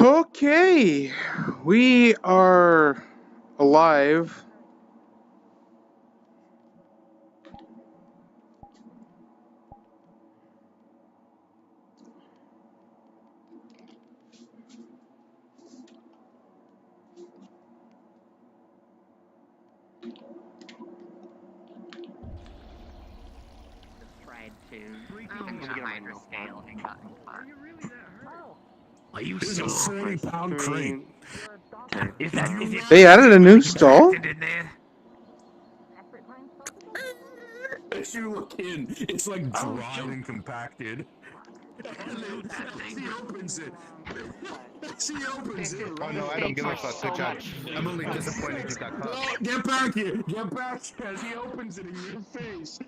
Okay, we are alive. Tried to. I'm gonna hydra scale and cut and cut. Are you so 40-pound crate? Is it They added a new stall? in there? As you look in, it's like dried and compacted. She opens it. She opens it. Oh no, I don't give a fuck. Good job. I'm only disappointed you got caught. No, get back here! Get back here! As he opens it in your face.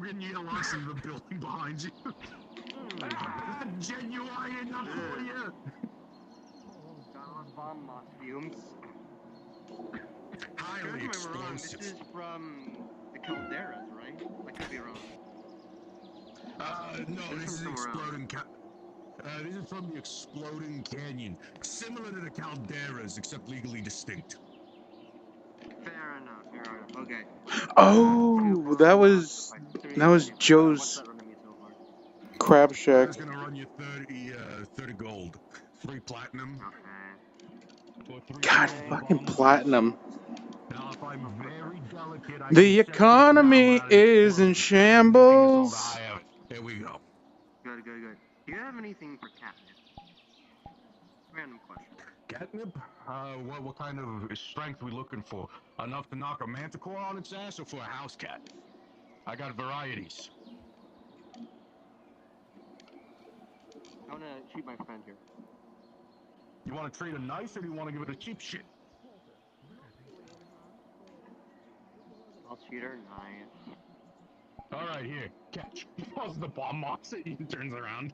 And you lost in the building behind you. Genuine enough for you. Bomb moss fumes. Highly Correct me if I'm wrong, this explosive. is from the calderas, right? I could be wrong. No, This this is is from exploding this is from the exploding canyon. Similar to the calderas, except legally distinct. Fair enough, okay. Oh, that was Joe's crab shack. That's gonna run you 30 gold. 3 platinum. God, fucking platinum. Now, if I'm very delicate, I The economy is in shambles. Here we go. Good. Do you have anything for catnip? Random question. Catnip? What kind of strength we looking for? Enough to knock a manticore on its ass, or for a house cat? I got varieties. I wanna shoot my friend here. You want to trade it nice, or do you want to give it a cheap shit? I'll shoot her nice. All right, here, catch. He throws the bomb moss and he turns around.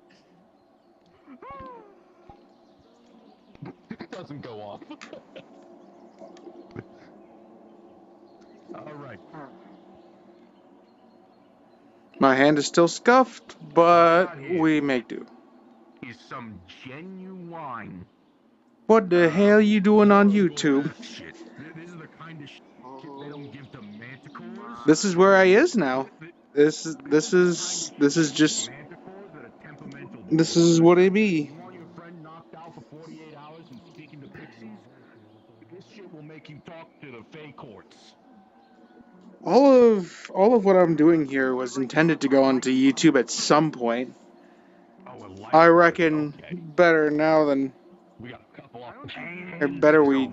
It doesn't go off. All right. My hand is still scuffed, but we make do. He's some genuine. What the hell you doing on YouTube? Shit. This is the kind of shit they don't give to manticores. This is where I is now. This is what it be. You want your friend knocked out for 48 hours and speaking to pixies? This shit will make you talk to the Fey courts. All of what I'm doing here was intended to go onto YouTube at some point. I reckon better now than better we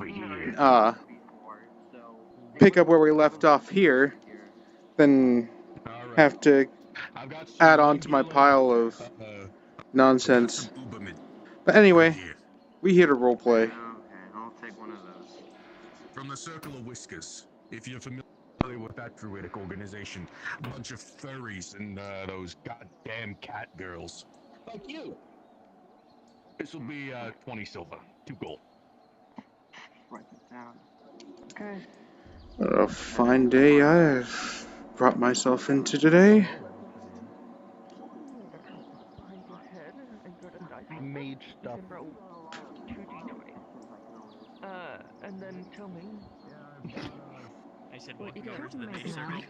pick up where we left off here than have to add on to my pile of nonsense. But anyway, we here to roleplay. Okay, I'll take one of those. From the Circle of Whiskers, if you're familiar with that druidic organization, a bunch of furries and those goddamn cat girls. Like you. This will be 20 silver, 2 gold. Write this down. Okay. What a fine day I've brought myself into today. Mage stuff. And then tell me. I said, well, you go over to the mage circle.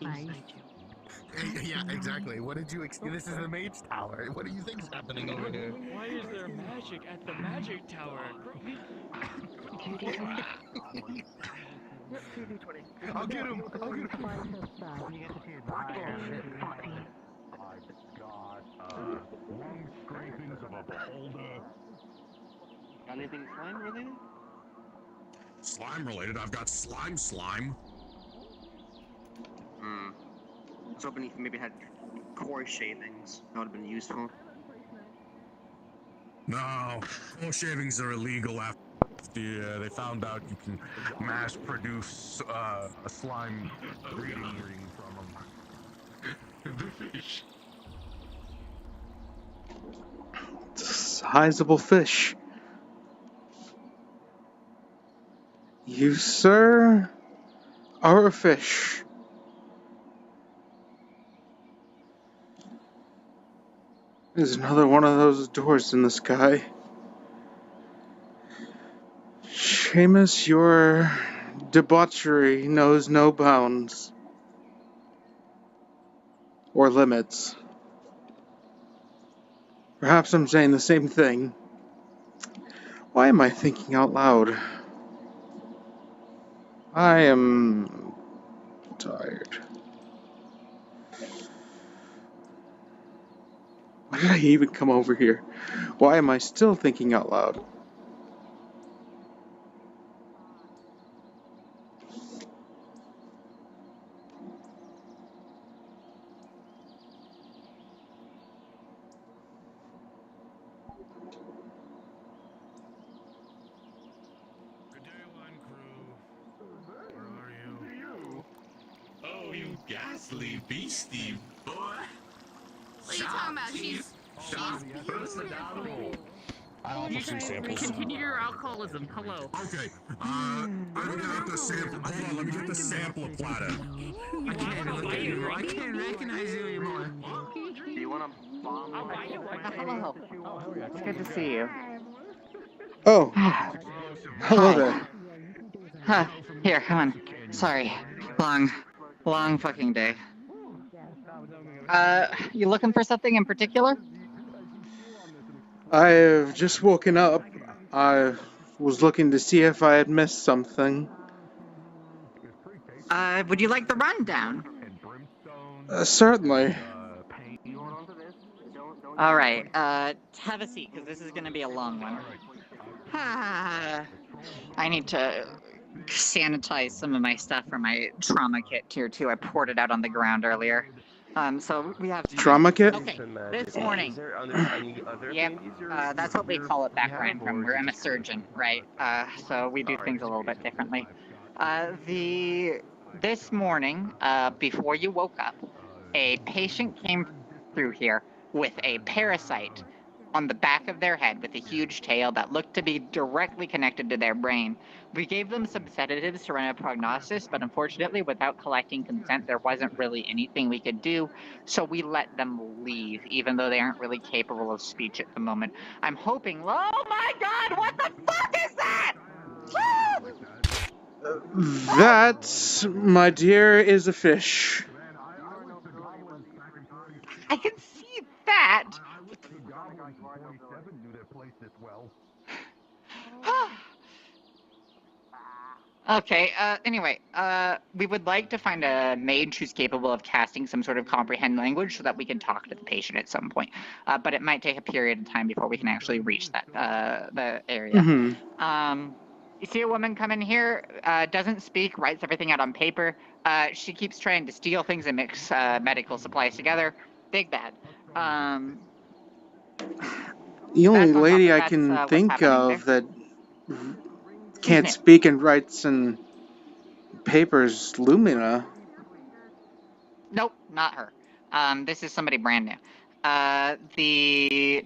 Yeah, exactly. What did you this is the mage tower. What do you think's happening over here? Why is there magic at the magic tower? I'll get him. Lung scrapings of a beholder. Got anything slime related? Slime related? I've got slime. I was hoping you maybe had core shavings. That would have been useful. No, core shavings are illegal after they found out you can mass produce a slime breeding ring from them. It's a sizable fish. You, sir, are a fish. There's another one of those doors in the sky. Seamus, your debauchery knows no bounds or limits. Perhaps I'm saying the same thing. Why am I thinking out loud? I am tired. Why did I even come over here? Why am I still thinking out loud? Good day, line crew. Where are you? Oh, you ghastly beastie boy. What are you talking about? She's Personality. I You offer free guys samples. continue your alcoholism. Hello. Okay, let me get the sample. Hold on, let me get the sampler platter. I can't I'll look buy at you you. I one. can't recognize you anymore. Do you want a bomb? I'll buy you one. Hello. It's good to see you. Oh, hello Hi. there. Huh. Here, come on. Sorry. Long fucking day. You looking for something in particular? I've just woken up. I was looking to see if I had missed something. Would you like the rundown? Certainly. You hold on to this. Don't. Alright, have a seat, because this is gonna be a long one. I need to sanitize some of my stuff from my trauma kit tier 2. I poured it out on the ground earlier. So we have time. Trauma kit? Okay, this morning. Yep, that's what we call it back where I'm from. I'm a surgeon, right? So we do things a little bit differently. This morning, before you woke up, a patient came through here with a parasite on the back of their head with a huge tail that looked to be directly connected to their brain. We gave them some sedatives to run a prognosis, but unfortunately, without collecting consent, there wasn't really anything we could do, so we let them leave, even though they aren't really capable of speech at the moment. I'm hoping. Oh my god, what the fuck is that? That, my dear, is a fish. I can see that. Okay, anyway, we would like to find a mage who's capable of casting some sort of comprehend language so that we can talk to the patient at some point. But it might take a period of time before we can actually reach that, the area. You see a woman come in here, doesn't speak, writes everything out on paper. She keeps trying to steal things and mix medical supplies together. Big bad. The only That's on top lady of I that's, can what's think happening of there. that can't new? speak and writes in papers, Lumina. Nope, not her. This is somebody brand new.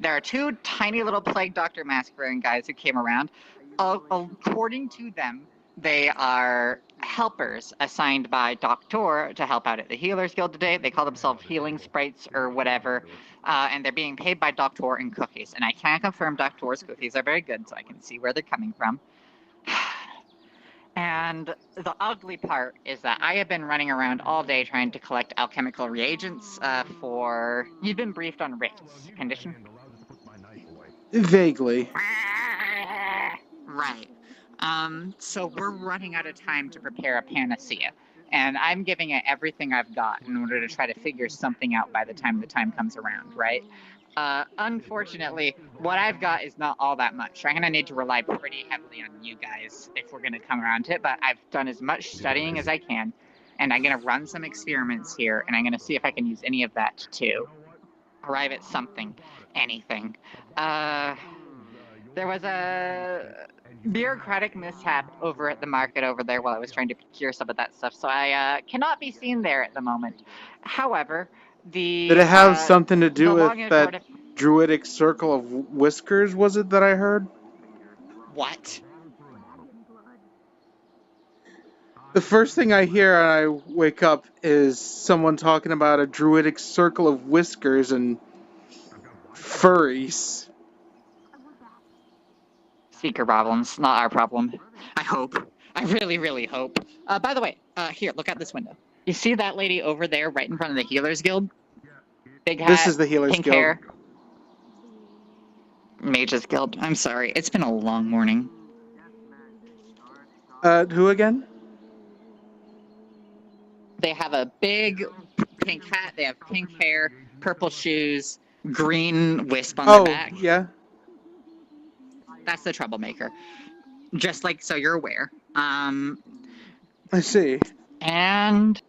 There are two tiny little plague doctor mask-wearing guys who came around. According to them, they are helpers assigned by Doctor to help out at the Healers Guild today. They call themselves healing sprites or whatever, and they're being paid by Doctor in cookies. And I can confirm Doctor's cookies are very good, so I can see where they're coming from. And the ugly part is that I have been running around all day trying to collect alchemical reagents for... You've been briefed on Rhys' condition? Vaguely. Right. So we're running out of time to prepare a panacea. And I'm giving it everything I've got in order to try to figure something out by the time comes around, right? Unfortunately, what I've got is not all that much. I'm gonna need to rely pretty heavily on you guys if we're gonna come around to it, but I've done as much studying as I can, and I'm gonna run some experiments here, and I'm gonna see if I can use any of that to arrive at something, anything. There was a bureaucratic mishap over at the market over there while I was trying to procure some of that stuff, so I cannot be seen there at the moment. However, Did it have something to do with that druidic circle of whiskers, was it that I heard? What? The first thing I hear when I wake up is someone talking about a druidic circle of whiskers and furries. Seeker problems, not our problem. I hope. I really, really hope. By the way, here, look out this window. You see that lady over there right in front of the Healers Guild? Big hat, This is the Healers pink Guild. hair. Mages Guild. I'm sorry. It's been a long morning. Who again? They have a big pink hat, they have pink hair, purple shoes, green wisp on their back. Yeah. That's the troublemaker. Just like so you're aware. I see. And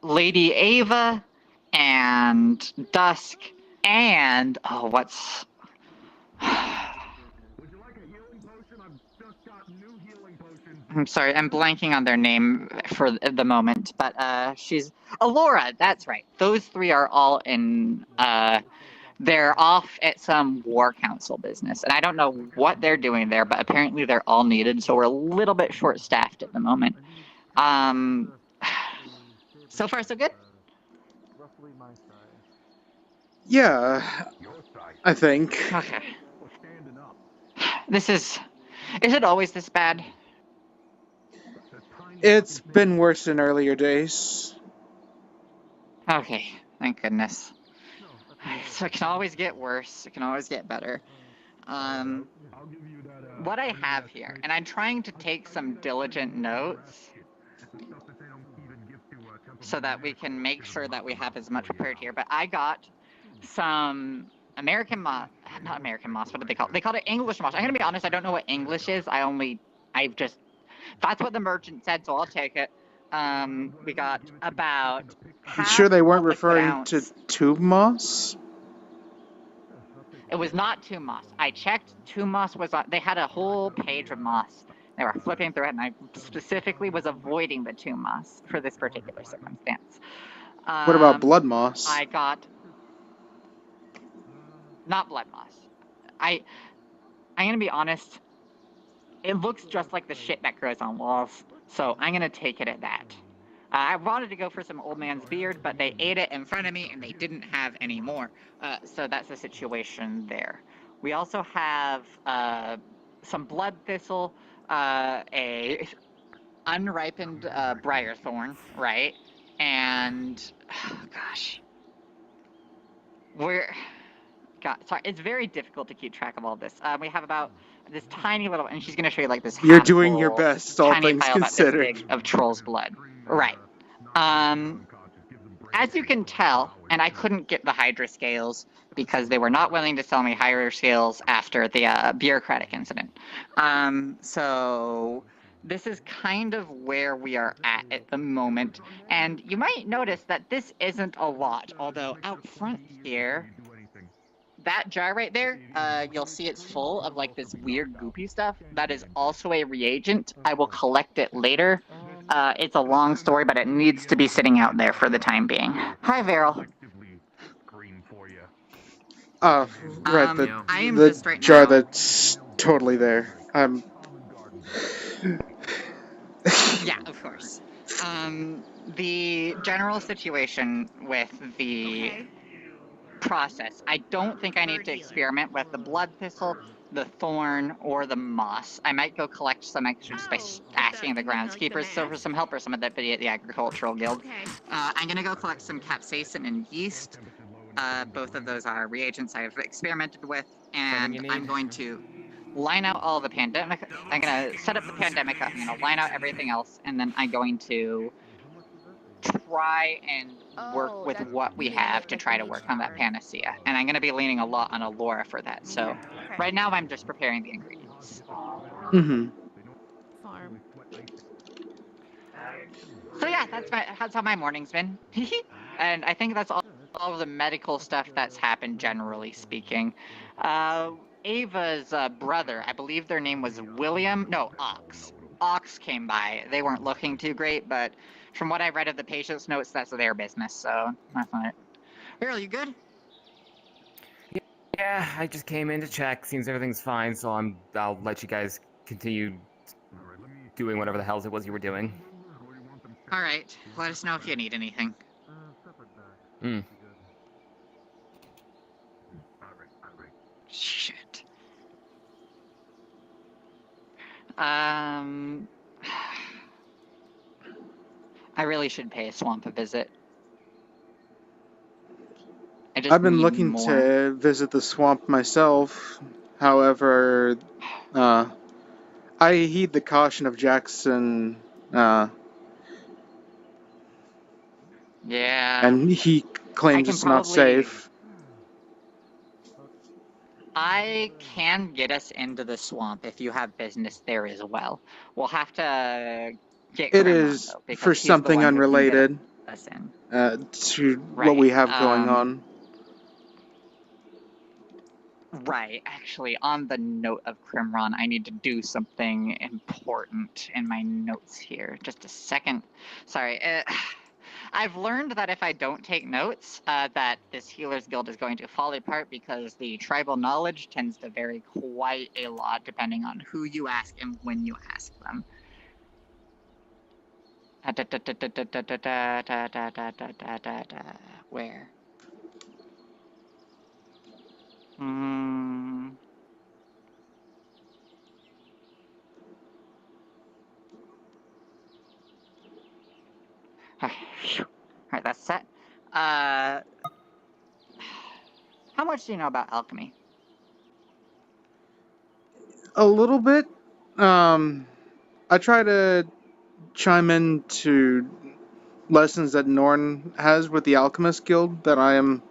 Lady Ava and Dusk and what's I'm sorry, I'm blanking on their name for the moment, but she's Alora, that's right. Those three are all in they're off at some war council business, and I don't know what they're doing there, but apparently they're all needed, so we're a little bit short-staffed at the moment. So far so good? Yeah, I think. Okay. Is it always this bad? It's been worse in earlier days. Okay, thank goodness. So it can always get worse, it can always get better. What I have here, and I'm trying to take some diligent notes so that we can make sure that we have as much prepared here, but I got some American moss, not American moss, what did they call it? They called it English moss. I'm gonna be honest, I don't know what English is. That's what the merchant said, so I'll take it. We got about You sure they weren't half a liquid referring ounce. to tube moss? It was not tomb moss. I checked. Tomb moss was on. They had a whole page of moss. They were flipping through it, and I specifically was avoiding the tomb moss for this particular circumstance. What about blood moss? I got not blood moss. I'm gonna be honest. It looks just like the shit that grows on walls, so I'm gonna take it at that. I wanted to go for some old man's beard, but they ate it in front of me, and they didn't have any more. So that's the situation there. We also have some blood thistle, a unripened briar thorn, right? And gosh, sorry, it's very difficult to keep track of all this. We have about this tiny little, and she's going to show you like this. You're doing your best, all tiny things vial about considered. this big of troll's blood, right? As you can tell, and I couldn't get the Hydra scales because they were not willing to sell me Hydra scales after the bureaucratic incident. So this is kind of where we are at the moment, and you might notice that this isn't a lot, although out front here, that jar right there, you'll see it's full of like this weird goopy stuff. That is also a reagent. I will collect it later. It's a long story, but it needs to be sitting out there for the time being. Hi, Veryl. Right, I am the just right jar now. that's totally there. Yeah, of course. The general situation with the process. I don't think I need to experiment with the blood thistle, the thorn, or the moss. I might go collect some extra just by asking the groundskeepers so for some help or some of the agricultural guild. I'm gonna go collect some capsaicin and yeast. Both of those are reagents I've experimented with, and I'm going to line out all the pandemic. I'm gonna set up the pandemic. I'm gonna line out everything else, and then I'm going to try and work with what we have to try to work on that panacea. And I'm going to be leaning a lot on Alora for that. So right now I'm just preparing the ingredients. Mm-hmm. Farm. So yeah, that's how my morning's been. And I think that's all of the medical stuff that's happened, generally speaking. Ava's brother, I believe their name was William. No, Ox. Ox came by. They weren't looking too great, but from what I read of the patient's notes, that's their business, so that's not it. Earl, you good? Yeah, I just came in to check. Seems everything's fine, so I'll let you guys continue doing whatever the hell it was you were doing. Alright, let us know if you need anything. Shit. I really should pay a swamp a visit. I just I've been need looking more. to visit the swamp myself. However, I heed the caution of Jackson, Yeah. and he claims can it's not probably- safe. I can get us into the swamp if you have business there as well. We'll have to get It Grimron, is though, because for he's the something one who can get unrelated us in. to what Right, we have going on. Right, actually, on the note of Grimron, I need to do something important in my notes here. Just a second. Sorry. I've learned that if I don't take notes, that this Healer's Guild is going to fall apart because the tribal knowledge tends to vary quite a lot depending on who you ask and when you ask them. Where? Alright, that's set. How much do you know about alchemy? A little bit. I try to chime into lessons that Norn has with the Alchemist Guild that I am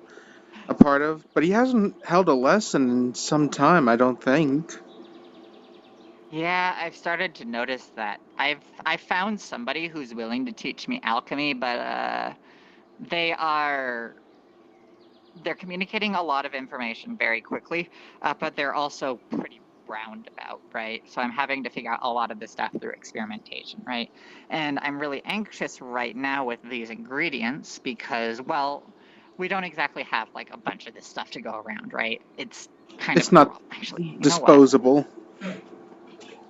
a part of, but he hasn't held a lesson in some time, I don't think. Yeah, I've started to notice that. I found somebody who's willing to teach me alchemy, but they're communicating a lot of information very quickly, but they're also pretty roundabout, right? So I'm having to figure out a lot of this stuff through experimentation, right? And I'm really anxious right now with these ingredients because, well, we don't exactly have like a bunch of this stuff to go around, right? It's kind It's of not actually, you know what? disposable.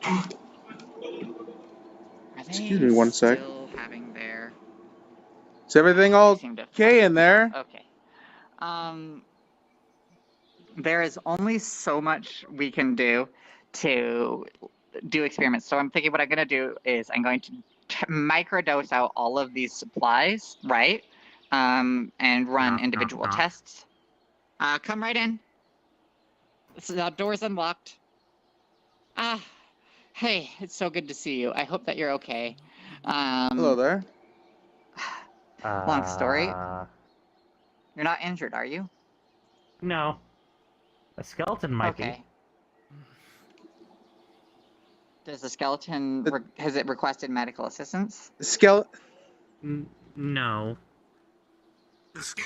Are Excuse they me one sec. still having their... Is everything They all seem to okay in there? Okay. There is only so much we can do to do experiments. So I'm thinking what I'm going to do is I'm going to microdose out all of these supplies, right? And run individual tests. Come right in. The door's unlocked. Hey, it's so good to see you. I hope that you're okay. Hello there. Long story. You're not injured, are you? No. A skeleton might be. Okay. Does the skeleton has it requested medical assistance? No.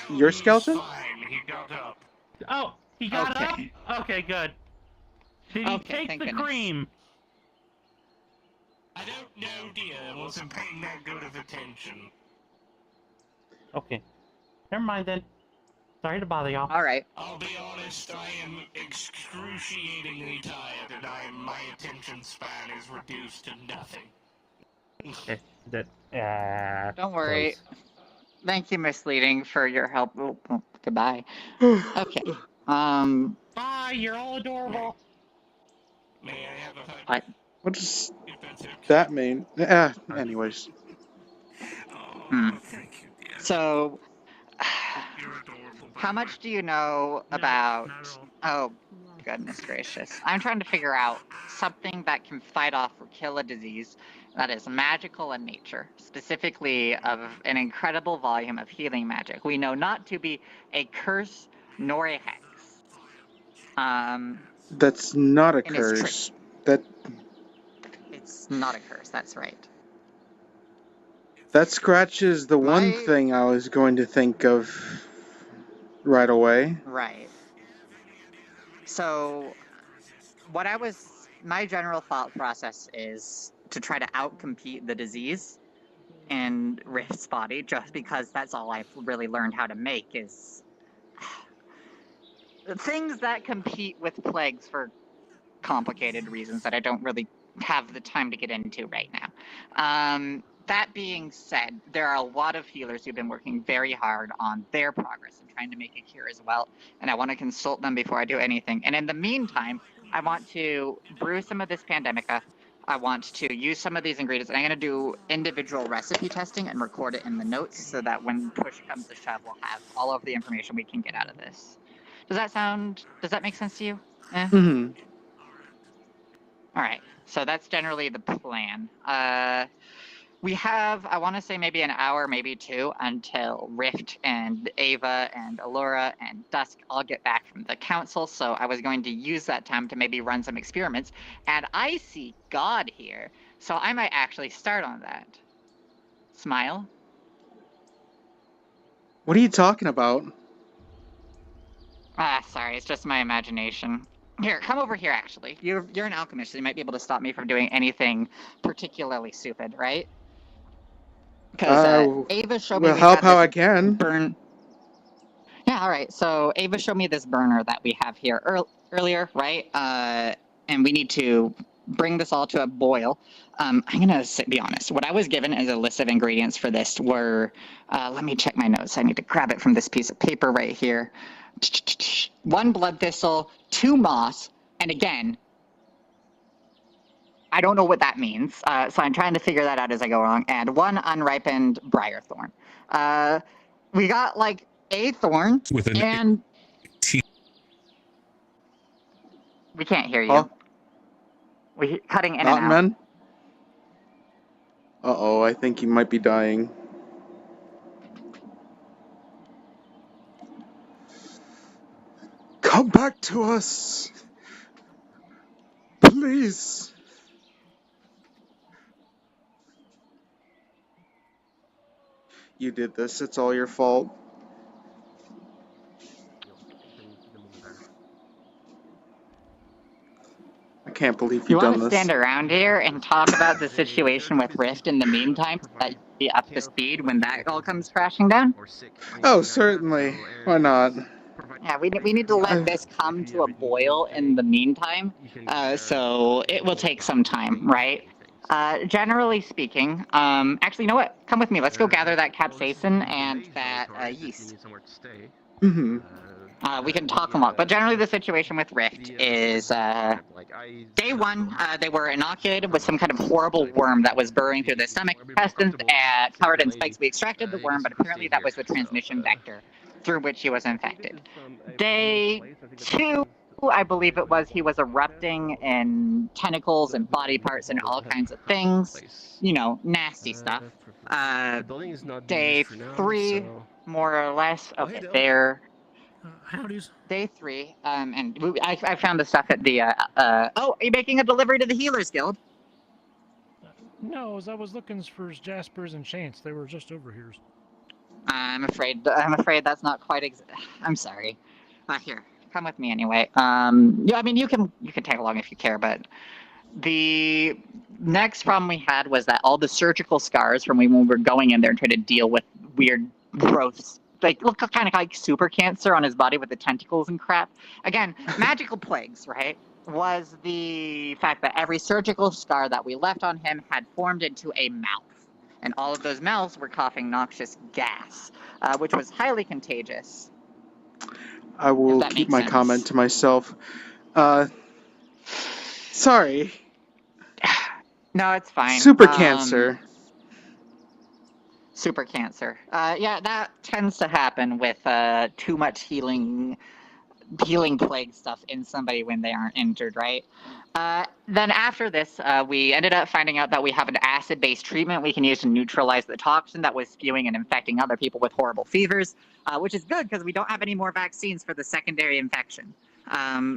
Your skeleton? Fine, he got up. Oh, he got Okay. up? Okay, good. Did he Okay, take thank the goodness. cream? I don't know, dear. I wasn't paying that good of attention. Okay. Never mind then. Sorry to bother y'all. All right. I'll be honest, I am excruciatingly tired, and my attention span is reduced to nothing. Don't worry. Close. Thank you, Miss Leading, for your help. Oh, goodbye. Okay. Bye, you're all adorable. May I have a hug? What? What does that mean? Anyways. Thank you, dear. So, You're adorable. how much do you know about... Oh, goodness gracious. I'm trying to figure out something that can fight off or kill a disease that is magical in nature, specifically of an incredible volume of healing magic. We know not to be a curse nor a hex. That's not a And it's curse. It's not a curse, that's right. That scratches the one thing I was going to think of right away. Right. So, my general thought process is to try to outcompete the disease in Rift's body, just because that's all I've really learned how to make is things that compete with plagues for complicated reasons that I don't really have the time to get into right now. That being said, there are a lot of healers who've been working very hard on their progress and trying to make a cure as well, and I want to consult them before I do anything. And in the meantime, I want to brew some of this Pandemica, I want to use some of these ingredients, and I'm going to do individual recipe testing and record it in the notes so that when push comes to shove, we'll have all of the information we can get out of this. Does that make sense to you? Mm-hmm. All right, so that's generally the plan. We have, I want to say maybe an hour, maybe two, until Rift and Ava and Allura and Dusk all get back from the council. So I was going to use that time to maybe run some experiments. And I see God here, so I might actually start on that. Smile. What are you talking about? Ah, sorry, it's just my imagination. Here, come over here, actually. You're an alchemist, so you might be able to stop me from doing anything particularly stupid, right? Because Ava showed me will we help had how this I can. burn. Yeah, all right. So Ava showed me this burner that we have here earlier, right? And we need to bring this all to a boil. I'm gonna be honest. What I was given as a list of ingredients for this were, let me check my notes. I need to grab it from this piece of paper right here. 1 blood thistle, 2 moss, and again, I don't know what that means. So I'm trying to figure that out as I go along. And 1 unripened briar thorn. We got like a thorn With an and we can't hear you. Huh? We're cutting in Not and out. men? Uh-oh, I think he might be dying. Come back to us! Please! You did this, it's all your fault. I can't believe You you've want done to this. stand around here and talk about the situation with Rift in the meantime so that you'll be up to speed when that all comes crashing down? Oh, certainly. Why not? Yeah, we need to let this come to a boil in the meantime, so it will take some time, right? Generally speaking, actually, you know what? Come with me. Let's go gather that capsaicin and that yeast. Mm-hmm. We can talk and walk, but generally the situation with Rift is day 1, they were inoculated with some kind of horrible worm that was burrowing through their stomach intestines and covered in spikes. We extracted the worm, but apparently that was the transmission vector through which he was infected. Day 2, I believe it was, he was erupting in tentacles and body parts and all kinds of things. You know, nasty stuff. Day 3, more or less. Okay, there. Howdies. Day 3, and I found the stuff at the, oh, are you making a delivery to the Healers Guild? No, as I was looking for Jaspers and Chance, they were just over here. I'm afraid that's not quite I'm sorry. Here, come with me anyway. Yeah, I mean, you can tag along if you care, but the next problem we had was that all the surgical scars from when we were going in there and trying to deal with weird growths, like look kind of like super cancer on his body with the tentacles and crap. Again, magical plagues, right? Was the fact that every surgical scar that we left on him had formed into a mouth. And all of those mouths were coughing noxious gas, which was highly contagious. I will keep my comment to myself. Sorry. No, it's fine. Super cancer. Super cancer. Yeah, that tends to happen with too much healing plague stuff in somebody when they aren't injured, right? Then after this, we ended up finding out that we have an acid-based treatment we can use to neutralize the toxin that was spewing and infecting other people with horrible fevers, which is good because we don't have any more vaccines for the secondary infection.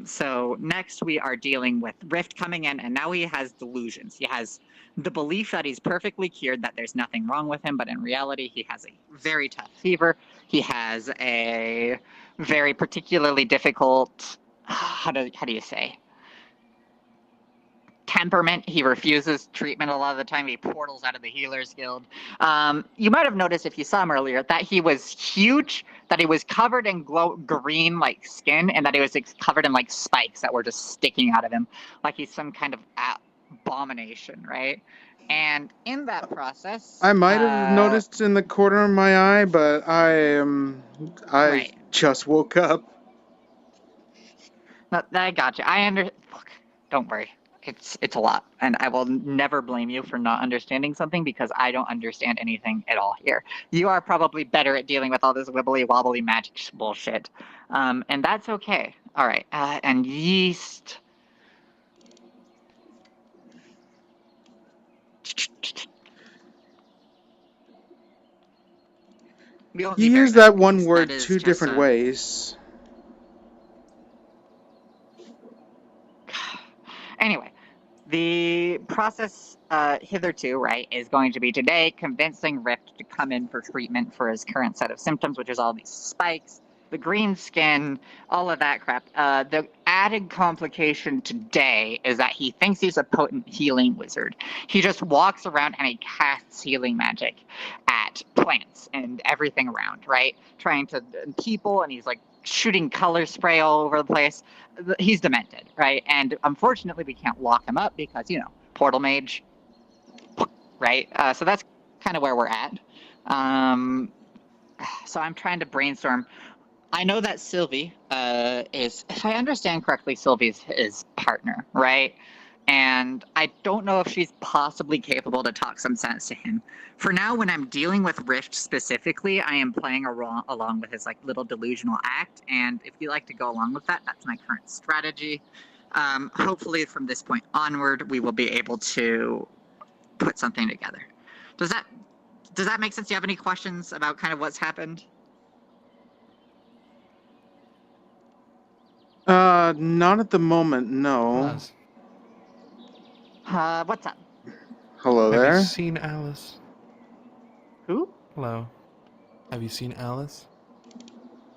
So next we are dealing with Rift coming in, and now he has delusions. He has the belief that he's perfectly cured, that there's nothing wrong with him, but in reality he has a very tough fever. He has a very particularly difficult, how do you say, temperament. He refuses treatment a lot of the time. He portals out of the Healers Guild. You might have noticed if you saw him earlier that he was huge, that he was covered in green like skin, and that he was covered in like spikes that were just sticking out of him, like he's some kind of abomination, right? And in that process, I might have noticed in the corner of my eye, but I right. just woke up. No, I got you. Look, don't worry. It's a lot, and I will never blame you for not understanding something because I don't understand anything at all here. You are probably better at dealing with all this wibbly wobbly magic bullshit, and that's okay. All right, and yeast. We don't You need very use many that one yeast. word That is two just different ways. Anyway, the process hitherto, right, is going to be today convincing Rift to come in for treatment for his current set of symptoms, which is all these spikes, the green skin, all of that crap. The added complication today is that he thinks he's a potent healing wizard. He just walks around and he casts healing magic at plants and everything around, right? Trying to people, and he's like shooting color spray all over the place. He's demented, right? And unfortunately, we can't lock him up because, you know, portal mage, right? So that's kind of where we're at. So I'm trying to brainstorm. I know that Sylvie is, if I understand correctly, Sylvie's his partner, right? And I don't know if she's possibly capable to talk some sense to him. For now, when I'm dealing with Rift specifically, I am playing along with his like little delusional act. And if you like to go along with that, that's my current strategy. Hopefully, from this point onward, we will be able to put something together. Does that make sense? Do you have any questions about kind of what's happened? Not at the moment, no. What's up? Hello Have there. you seen Alice? Who? Hello. Have you seen Alice?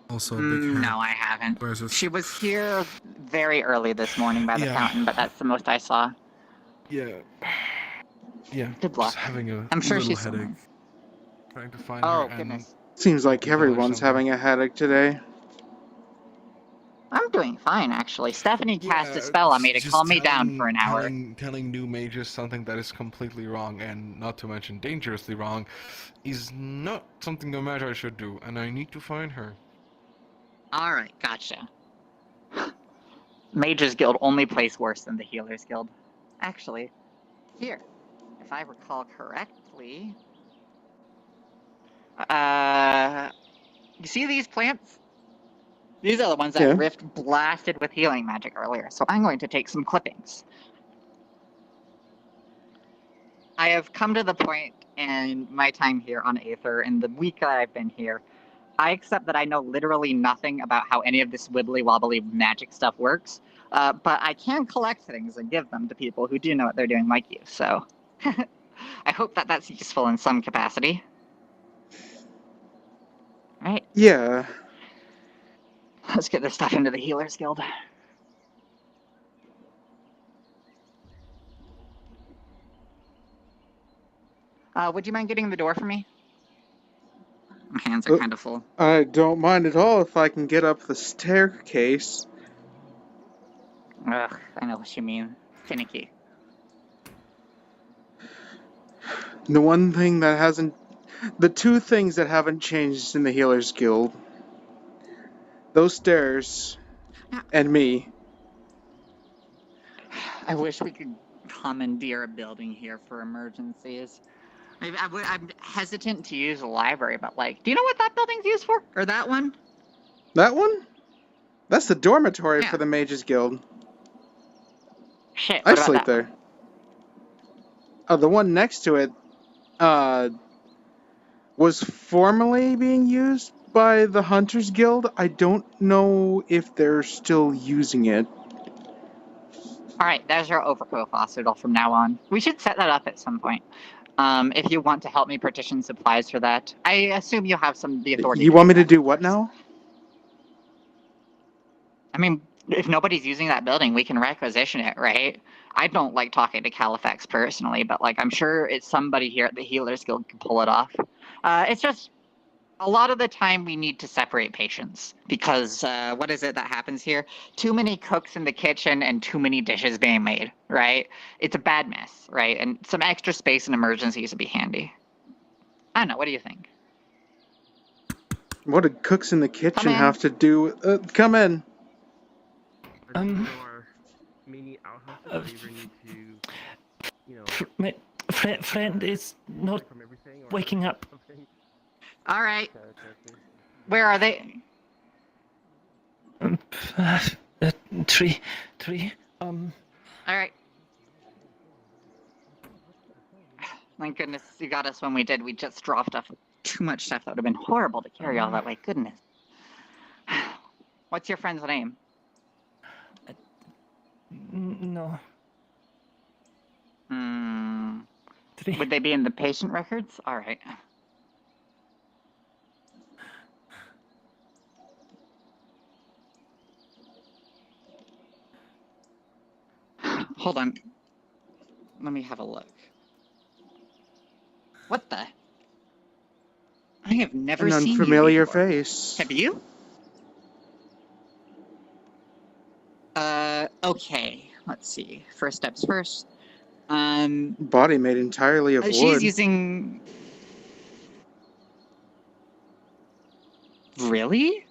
Also a big hat. No, I haven't. Where's this? She was here very early this morning by the Yeah. fountain, but that's the most I saw. Yeah. Yeah. Good luck. Just having a I'm sure little she's headache. somewhere. Trying to find Oh, her goodness. Seems like Tell her everyone's something. having a headache today. I'm doing fine, actually. Stephanie cast a spell on me to calm me down for an hour. Telling new mages something that is completely wrong, and not to mention dangerously wrong, is not something a magi should do, and I need to find her. Alright, gotcha. Mages Guild only plays worse than the Healers Guild. Actually, here, if I recall correctly... you see these plants? These are the ones that Rift blasted with healing magic earlier, so I'm going to take some clippings. I have come to the point in my time here on Aether, in the week that I've been here, I accept that I know literally nothing about how any of this wibbly-wobbly magic stuff works, but I can collect things and give them to people who do know what they're doing like you, so... I hope that that's useful in some capacity. Right? Yeah. Let's get this stuff into the Healers Guild. Would you mind getting the door for me? My hands are kind of full. I don't mind at all if I can get up the staircase. Ugh, I know what you mean. Finicky. The one thing that hasn't... The two things that haven't changed in the Healers Guild. Those stairs. And me. I wish we could commandeer a building here for emergencies. I'm hesitant to use a library, but like, do you know what that building's used for? Or that one? That one? That's the dormitory for the Mages Guild. Shit, I what about sleep that there. one? Oh, the one next to it, was formerly being used by the Hunters Guild. I don't know if they're still using it. Alright, there's your overgrowth hospital from now on. We should set that up at some point. If you want to help me partition supplies for that. I assume you have the authority. You want me to do what now? I mean, if nobody's using that building, we can requisition it, right? I don't like talking to Califax personally, but like I'm sure it's somebody here at the Healers Guild can pull it off. It's just a lot of the time we need to separate patients because what is it that happens here? Too many cooks in the kitchen and too many dishes being made, right? It's a bad mess, right? And some extra space in emergencies would be handy. I don't know. What do you think? What do cooks in the kitchen have to do? Come in. Our mini outhouse My friend is not waking up. All right. Where are they? Tree. All right. Thank goodness you got us when we did. We just dropped off too much stuff. That would have been horrible to carry all that way. Goodness. What's your friend's name? No. Would they be in the patient records? All right. Hold on. Let me have a look. What the? I have never An seen you unfamiliar before. face. Have you? Okay. Let's see. First steps first. Body made entirely of wood. She's using... Really?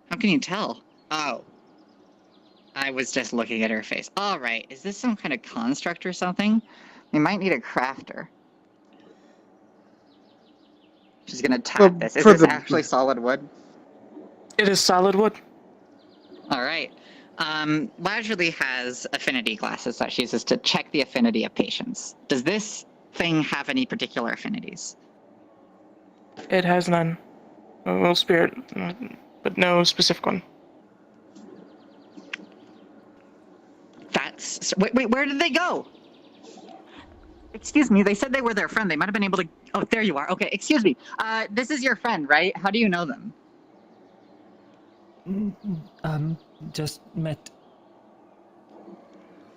How can you tell? Oh. I was just looking at her face. Alright, is this some kind of construct or something? We might need a crafter. She's gonna tap this. Is this actually solid wood? It is solid wood. Alright. Lazuli has affinity glasses that she uses to check the affinity of patients. Does this thing have any particular affinities? It has none. Well, spirit, but no specific one. That's... Wait, where did they go? Excuse me, they said they were their friend. They might have been able to... Oh, there you are. Okay, excuse me. This is your friend, right? How do you know them? Just met.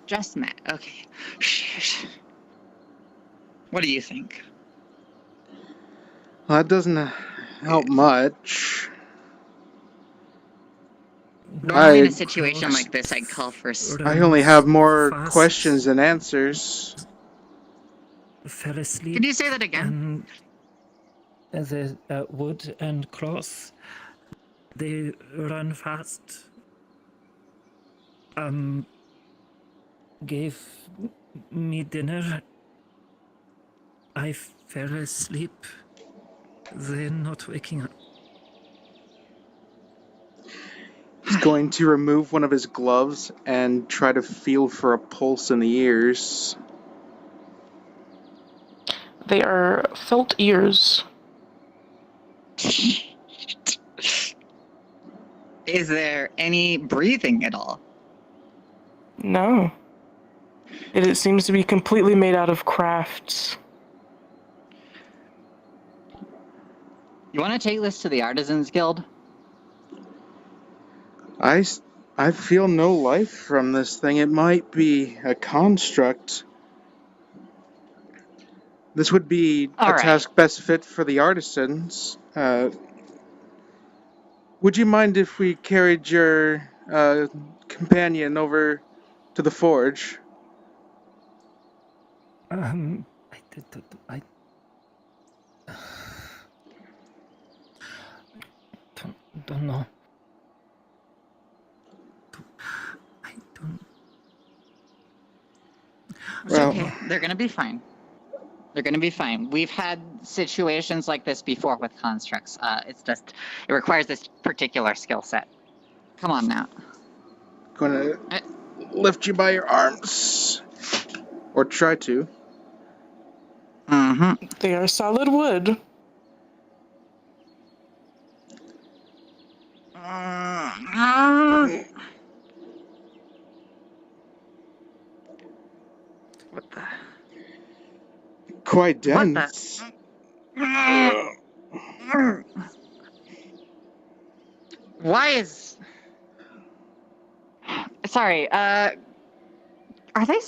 Just met. Okay. Shit. What do you think? Well, that doesn't help much. Normally in a situation like this, I'd call for... I only have more questions than answers. Fell asleep. Can you say that again? The wood and cloth. They run fast. Gave me dinner. I fell asleep. They're not waking up. He's going to remove one of his gloves and try to feel for a pulse in the ears. They are felt ears. Is there any breathing at all? No. It seems to be completely made out of crafts. You want to take this to the Artisans Guild? I feel no life from this thing. It might be a construct. This would be a task best fit for the artisans. Would you mind if we carried your companion over to the forge? I don't know. I don't... It's okay. They're gonna be fine. They're gonna be fine. We've had situations like this before with constructs. It's just, it requires this particular skill set. Come on now. Gonna lift you by your arms. Or try to. Mm-hmm. They are solid wood. What the? Quite dense. Why is... Sorry, are they...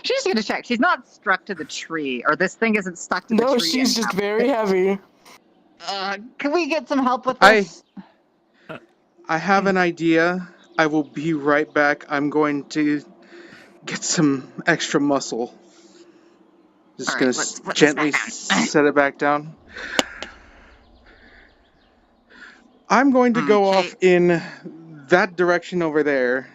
She's gonna check. She's not struck to the tree, or this thing isn't stuck to the tree. No, she's just very heavy. Can we get some help with this? I have an idea. I will be right back. I'm going to get some extra muscle. Just All gonna right, let's gently set it back down. I'm going to go off in that direction over there.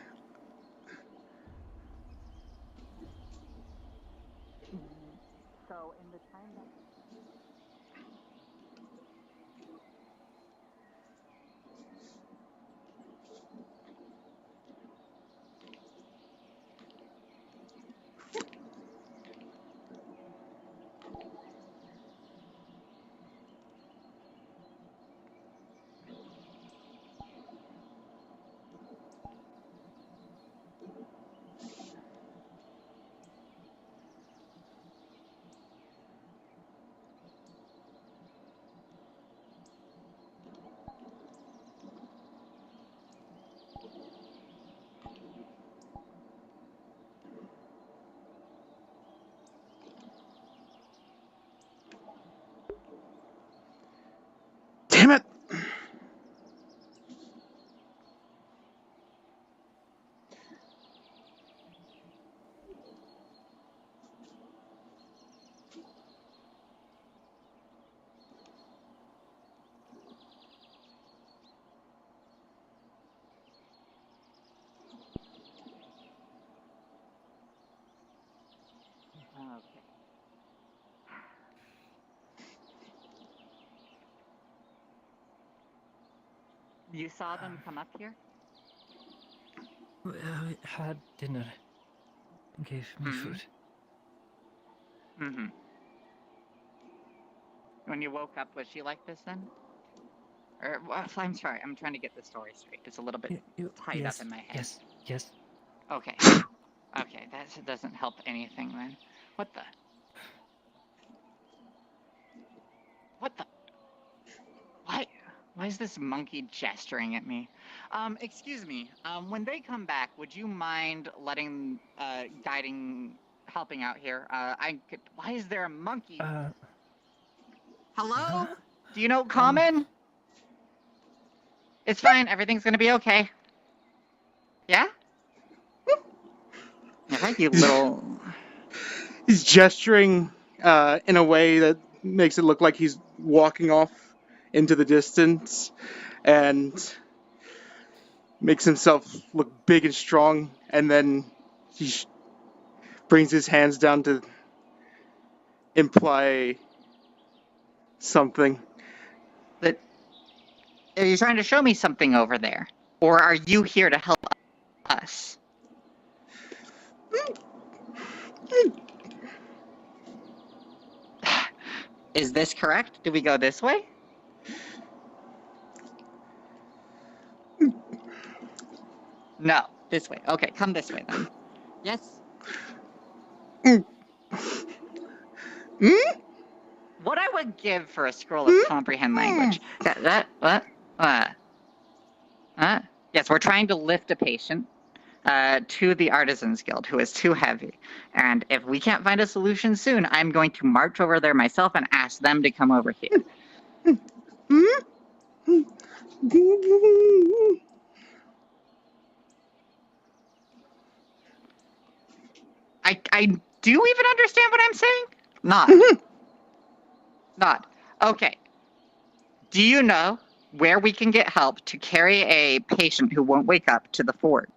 You saw them come up here? We had dinner. Gave me food. Mm-hmm. When you woke up, was she like this then? Or, well, I'm sorry, I'm trying to get the story straight. It's a little bit tied up in my head. Yes. Okay. Okay, that doesn't help anything then. What the? What the? Why? Why is this monkey gesturing at me? Excuse me. When they come back, would you mind helping out here? Why is there a monkey? Hello? Do you know Common? It's fine. Everything's gonna be okay. Yeah? Alright, you little... He's gesturing in a way that makes it look like he's walking off into the distance and makes himself look big and strong, and then he brings his hands down to imply something. Are you trying to show me something over there? Or are you here to help us? Is this correct? Do we go this way? No, this way. Okay, come this way then. Yes? What I would give for a scroll of comprehend language. Yes, we're trying to lift a patient to the Artisans Guild who is too heavy. And if we can't find a solution soon, I'm going to march over there myself and ask them to come over here. I do even understand what I'm saying? Not. Okay. Do you know where we can get help to carry a patient who won't wake up to the forge?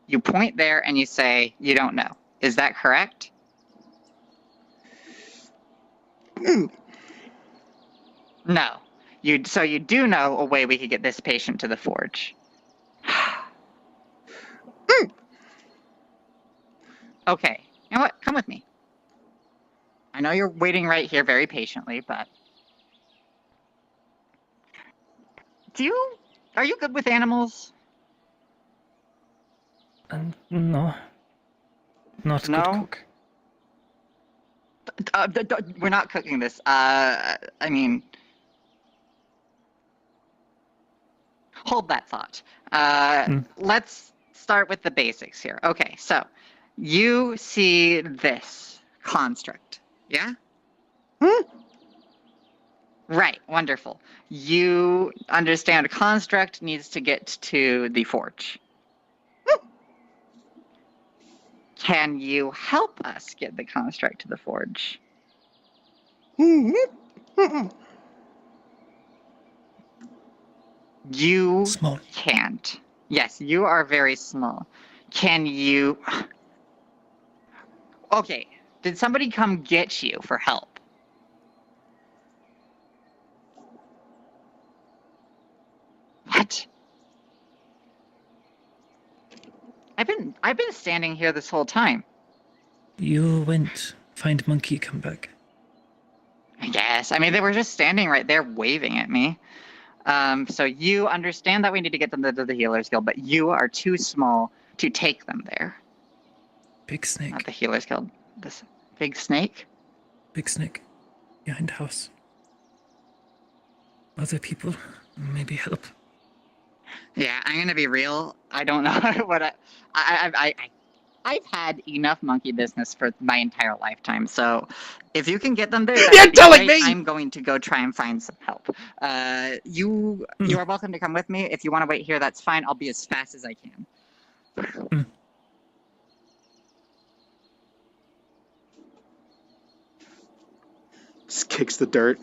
You point there and you say, you don't know. Is that correct? No. So you do know a way we could get this patient to the forge. Okay. You know what? Come with me. I know you're waiting right here very patiently, but... Are you good with animals? No. Not a good cook. We're not cooking this. I mean... Hold that thought. Let's start with the basics here. Okay, so you see this construct, yeah? Right, wonderful. You understand a construct needs to get to the forge. Can you help us get the construct to the forge? You can't. Yes, you are very small. Can you... Okay, did somebody come get you for help? What? I've been standing here this whole time. You went find monkey, come back. I guess. I mean, they were just standing right there waving at me. So you understand that we need to get them to the Healer's Guild, but you are too small to take them there. Big snake. Not the Healer's Guild. This big snake? Big snake. Behind the house. Other people, maybe help. Yeah, I'm gonna be real. I don't know what I've had enough monkey business for my entire lifetime, so if you can get them there, You're telling me! I'm going to go try and find some help. You are welcome to come with me. If you want to wait here, that's fine. I'll be as fast as I can. Just kicks the dirt.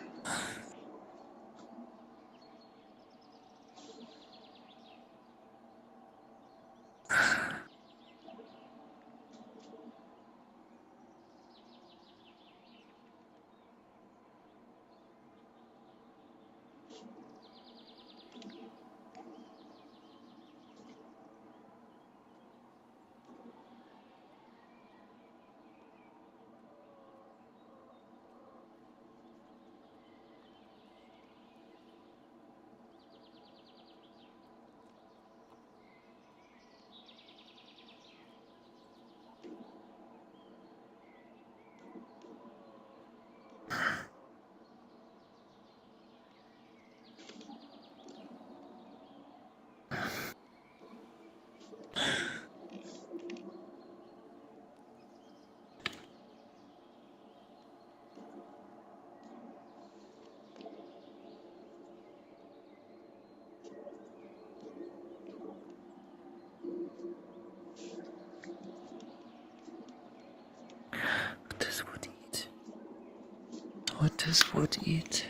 What does wood eat?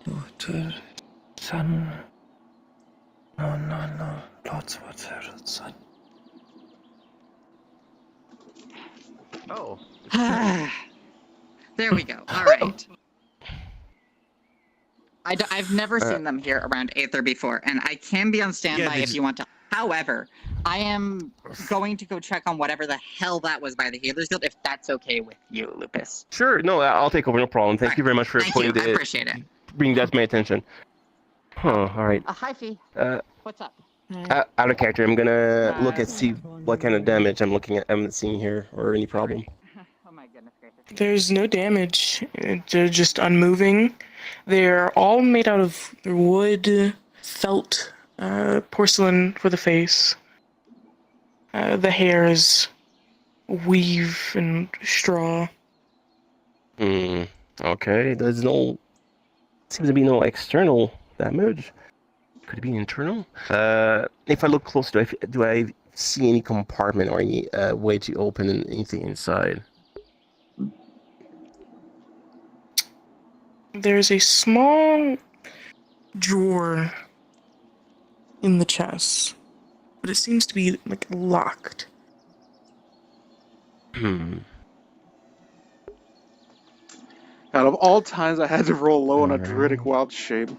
Water, sun. No. Lots of water, sun. Oh. There we go. All right. I've never seen them here around Aether before, and I can be on standby if you want to. However, I am going to go check on whatever the hell that was by the Healer's Guild, if that's okay with you, Lupus. Sure, no, I'll take over, no problem. Thank you very much for Thank you. I appreciate it. bringing that to my attention. Huh, alright. Hi, Fee. What's up? Out of character, I'm gonna look and see what kind of damage I'm seeing here, or any problem. Oh my goodness gracious. There's no damage. They're just unmoving. They're all made out of wood, felt, porcelain for the face. The hair is weave and straw. Okay, seems to be no external damage. Could it be internal? If I look close, do I see any compartment or any way to open anything inside? There's a small drawer in the chest, but it seems to be like locked. Out of all times, I had to roll low on a druidic wild shape.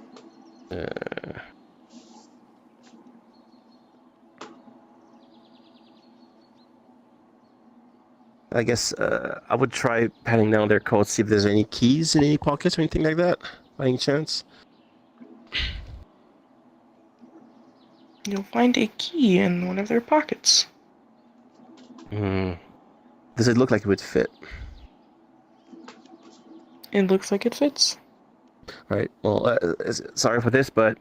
I guess I would try patting down their coats, see if there's any keys in any pockets or anything like that, by any chance. You'll find a key in one of their pockets. Does it look like it would fit? It looks like it fits. Alright, well, sorry for this, but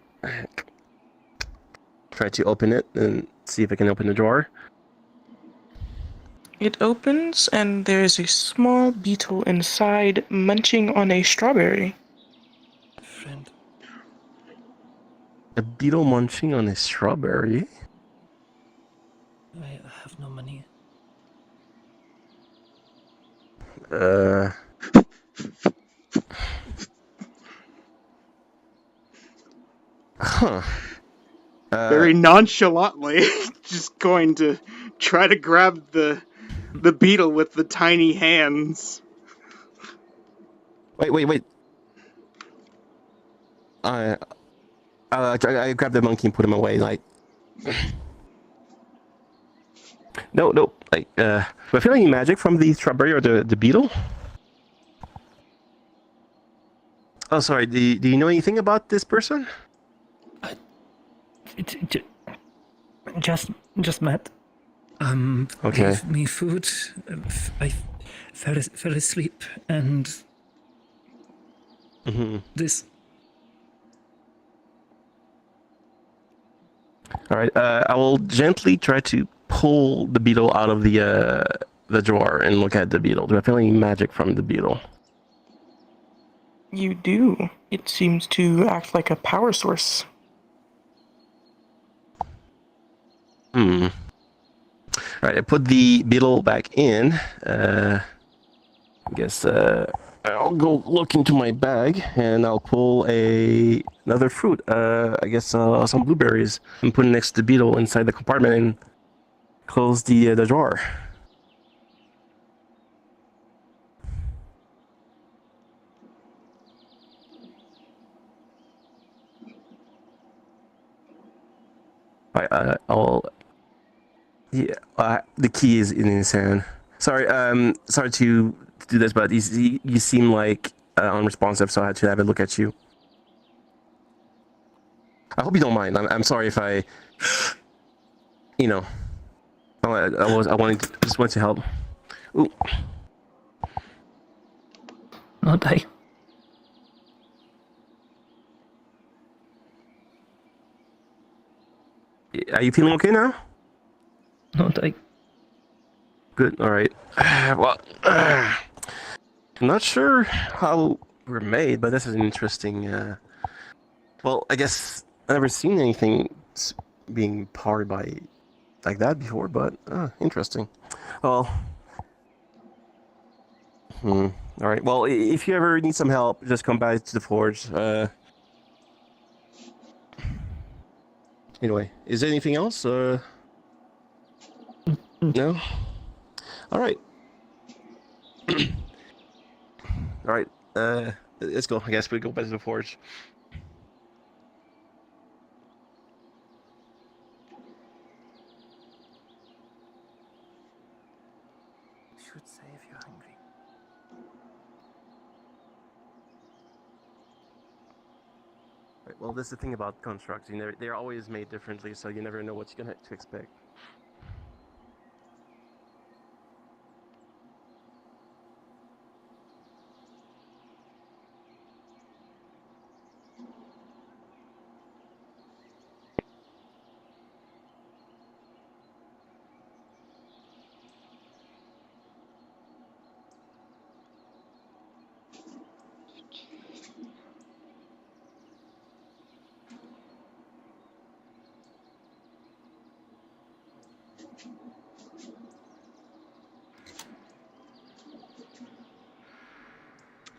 try to open it and see if I can open the drawer. It opens, and there's a small beetle inside munching on a strawberry. Friend. A beetle munching on a strawberry? I have no money. Huh. Very nonchalantly, just going to try to grab the beetle with the tiny hands. Wait. I grabbed the monkey and put him away, like... No, like, do I feel any magic from the strawberry or the beetle? Oh, sorry, do you know anything about this person? Just met. Okay. Gave me food. I fell asleep, and this. All right. I will gently try to pull the beetle out of the drawer and look at the beetle. Do I feel any magic from the beetle? You do. It seems to act like a power source. Alright, I put the beetle back in. I guess I'll go look into my bag and I'll pull another fruit. I guess some blueberries, and put it next to the beetle inside the compartment and close the drawer. The key is in his hand. Sorry to do this, but you seem like unresponsive, so I had to have a look at you. I hope you don't mind. I'm sorry if I, just wanted to help. Ooh. No die. Are you feeling okay now? No die. Good. All right. Well, I'm not sure how we're made, but this is an interesting. Well, I guess I've never seen anything being powered by like that before, but interesting. Well, All right. Well, if you ever need some help, just come back to the forge. Anyway, is there anything else? No. All right. All right. Let's go. I guess we go back to the forge. Should say if you're hungry. Right, well, this is the thing about constructs. They're always made differently, so you never know what you're gonna to expect.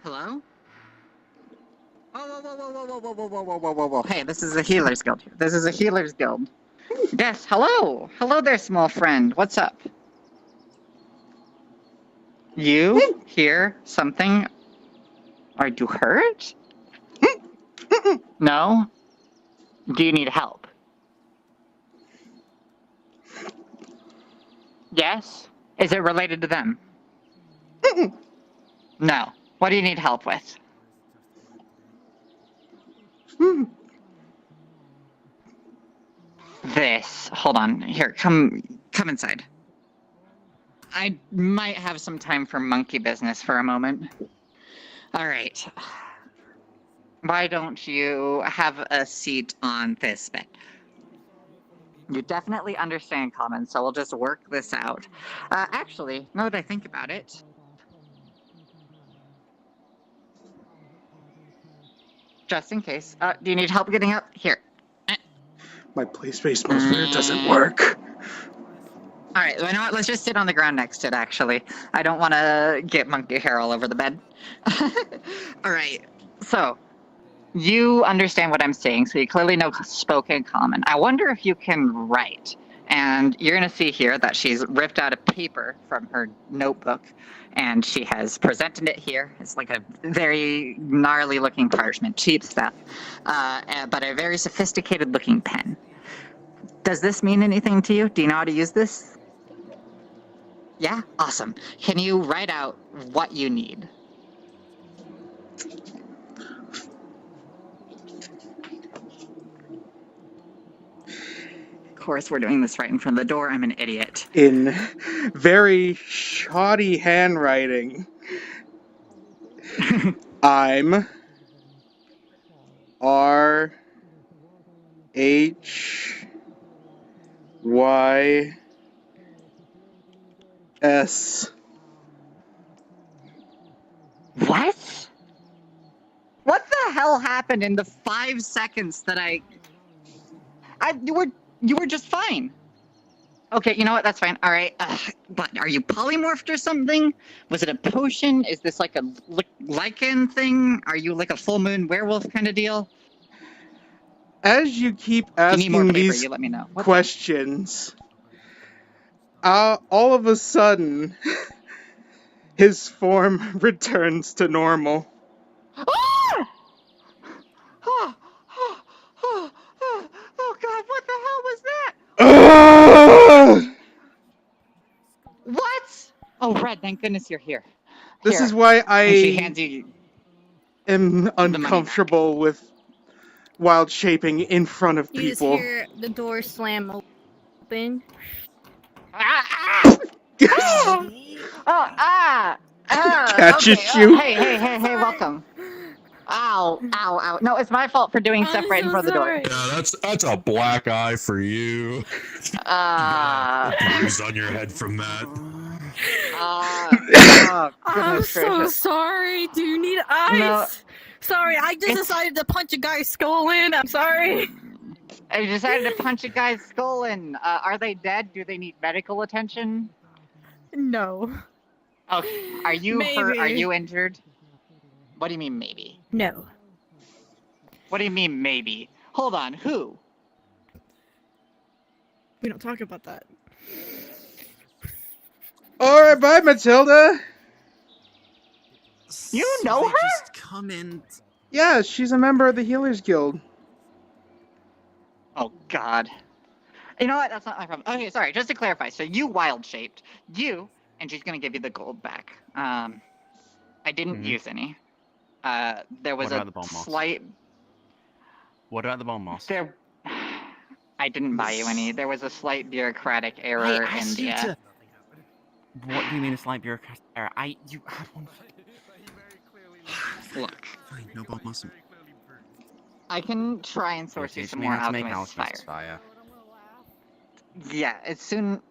Hello? Whoa. Hey, this is a healer's guild here. This is a healer's guild. Yes, hello. Hello there, small friend. What's up? You hear something? Are you hurt? No? Do you need help? Yes? Is it related to them? No. What do you need help with? This. Hold on. Here, come inside. I might have some time for monkey business for a moment. All right. Why don't you have a seat on this bed? You definitely understand common, so we'll just work this out. Actually, now that I think about it... Just in case. Do you need help getting up? Here. My place-based mouse doesn't work. Alright, you know what? Let's just sit on the ground next to it, actually. I don't want to get monkey hair all over the bed. Alright, so... You understand what I'm saying, so you clearly know spoken common. I wonder if you can write. And you're going to see here that she's ripped out a paper from her notebook, and she has presented it here. It's like a very gnarly-looking parchment, cheap stuff, but a very sophisticated-looking pen. Does this mean anything to you? Do you know how to use this? Yeah? Awesome. Can you write out what you need? Of course, we're doing this right in front of the door. I'm an idiot. In very shoddy handwriting. I'm R H Y S. What? What the hell happened in the 5 seconds that you were just fine. Okay, you know what? That's fine. All right. But are you polymorphed or something? Was it a potion? Is this like a lichen thing? Are you like a full moon werewolf kind of deal? As you keep asking these you let me know. questions, all of a sudden, his form returns to normal. Oh God, what the hell was that? What? Oh, Red, thank goodness you're here. This is why she hands you am uncomfortable with wild shaping in front of people. You just hear the door slam open. Catches you. Hey, welcome. Ow. No, it's my fault for doing stuff right in front of the door. Yeah, that's a black eye for you. Bruise on your head from that. I'm so sorry. Do you need ice? No, sorry, I just decided to punch a guy's skull in. I'm sorry. I decided to punch a guy's skull in. Are they dead? Do they need medical attention? No. Okay, are you hurt? Are you injured? What do you mean maybe? No. What do you mean maybe? Hold on, who? We don't talk about that. Alright, bye, Matilda! You know her? Just come in. Yeah, she's a member of the Healers Guild. Oh, God. You know what? That's not my problem. Okay, sorry. Just to clarify, so you wild-shaped. And she's going to give you the gold back. I didn't use any. There was a slight... What about the bone moss? I didn't buy you any. There was a slight bureaucratic error in the... What do you mean a slight bureaucratic error? You had one. Look. Fine, no bone moss. I can try and source you some more alchemist fire. Yeah,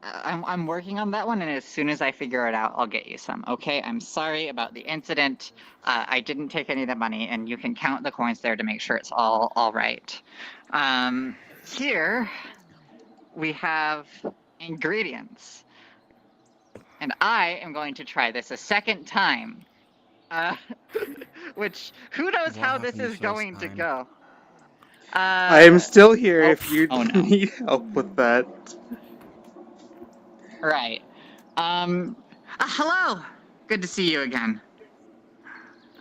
I'm working on that one, and as soon as I figure it out, I'll get you some. Okay, I'm sorry about the incident. I didn't take any of the money, and you can count the coins there to make sure it's all right. Here we have ingredients, and I am going to try this a second time. Which who knows how this is going to go. I am still here if you need help with that. Right. Hello. Good to see you again.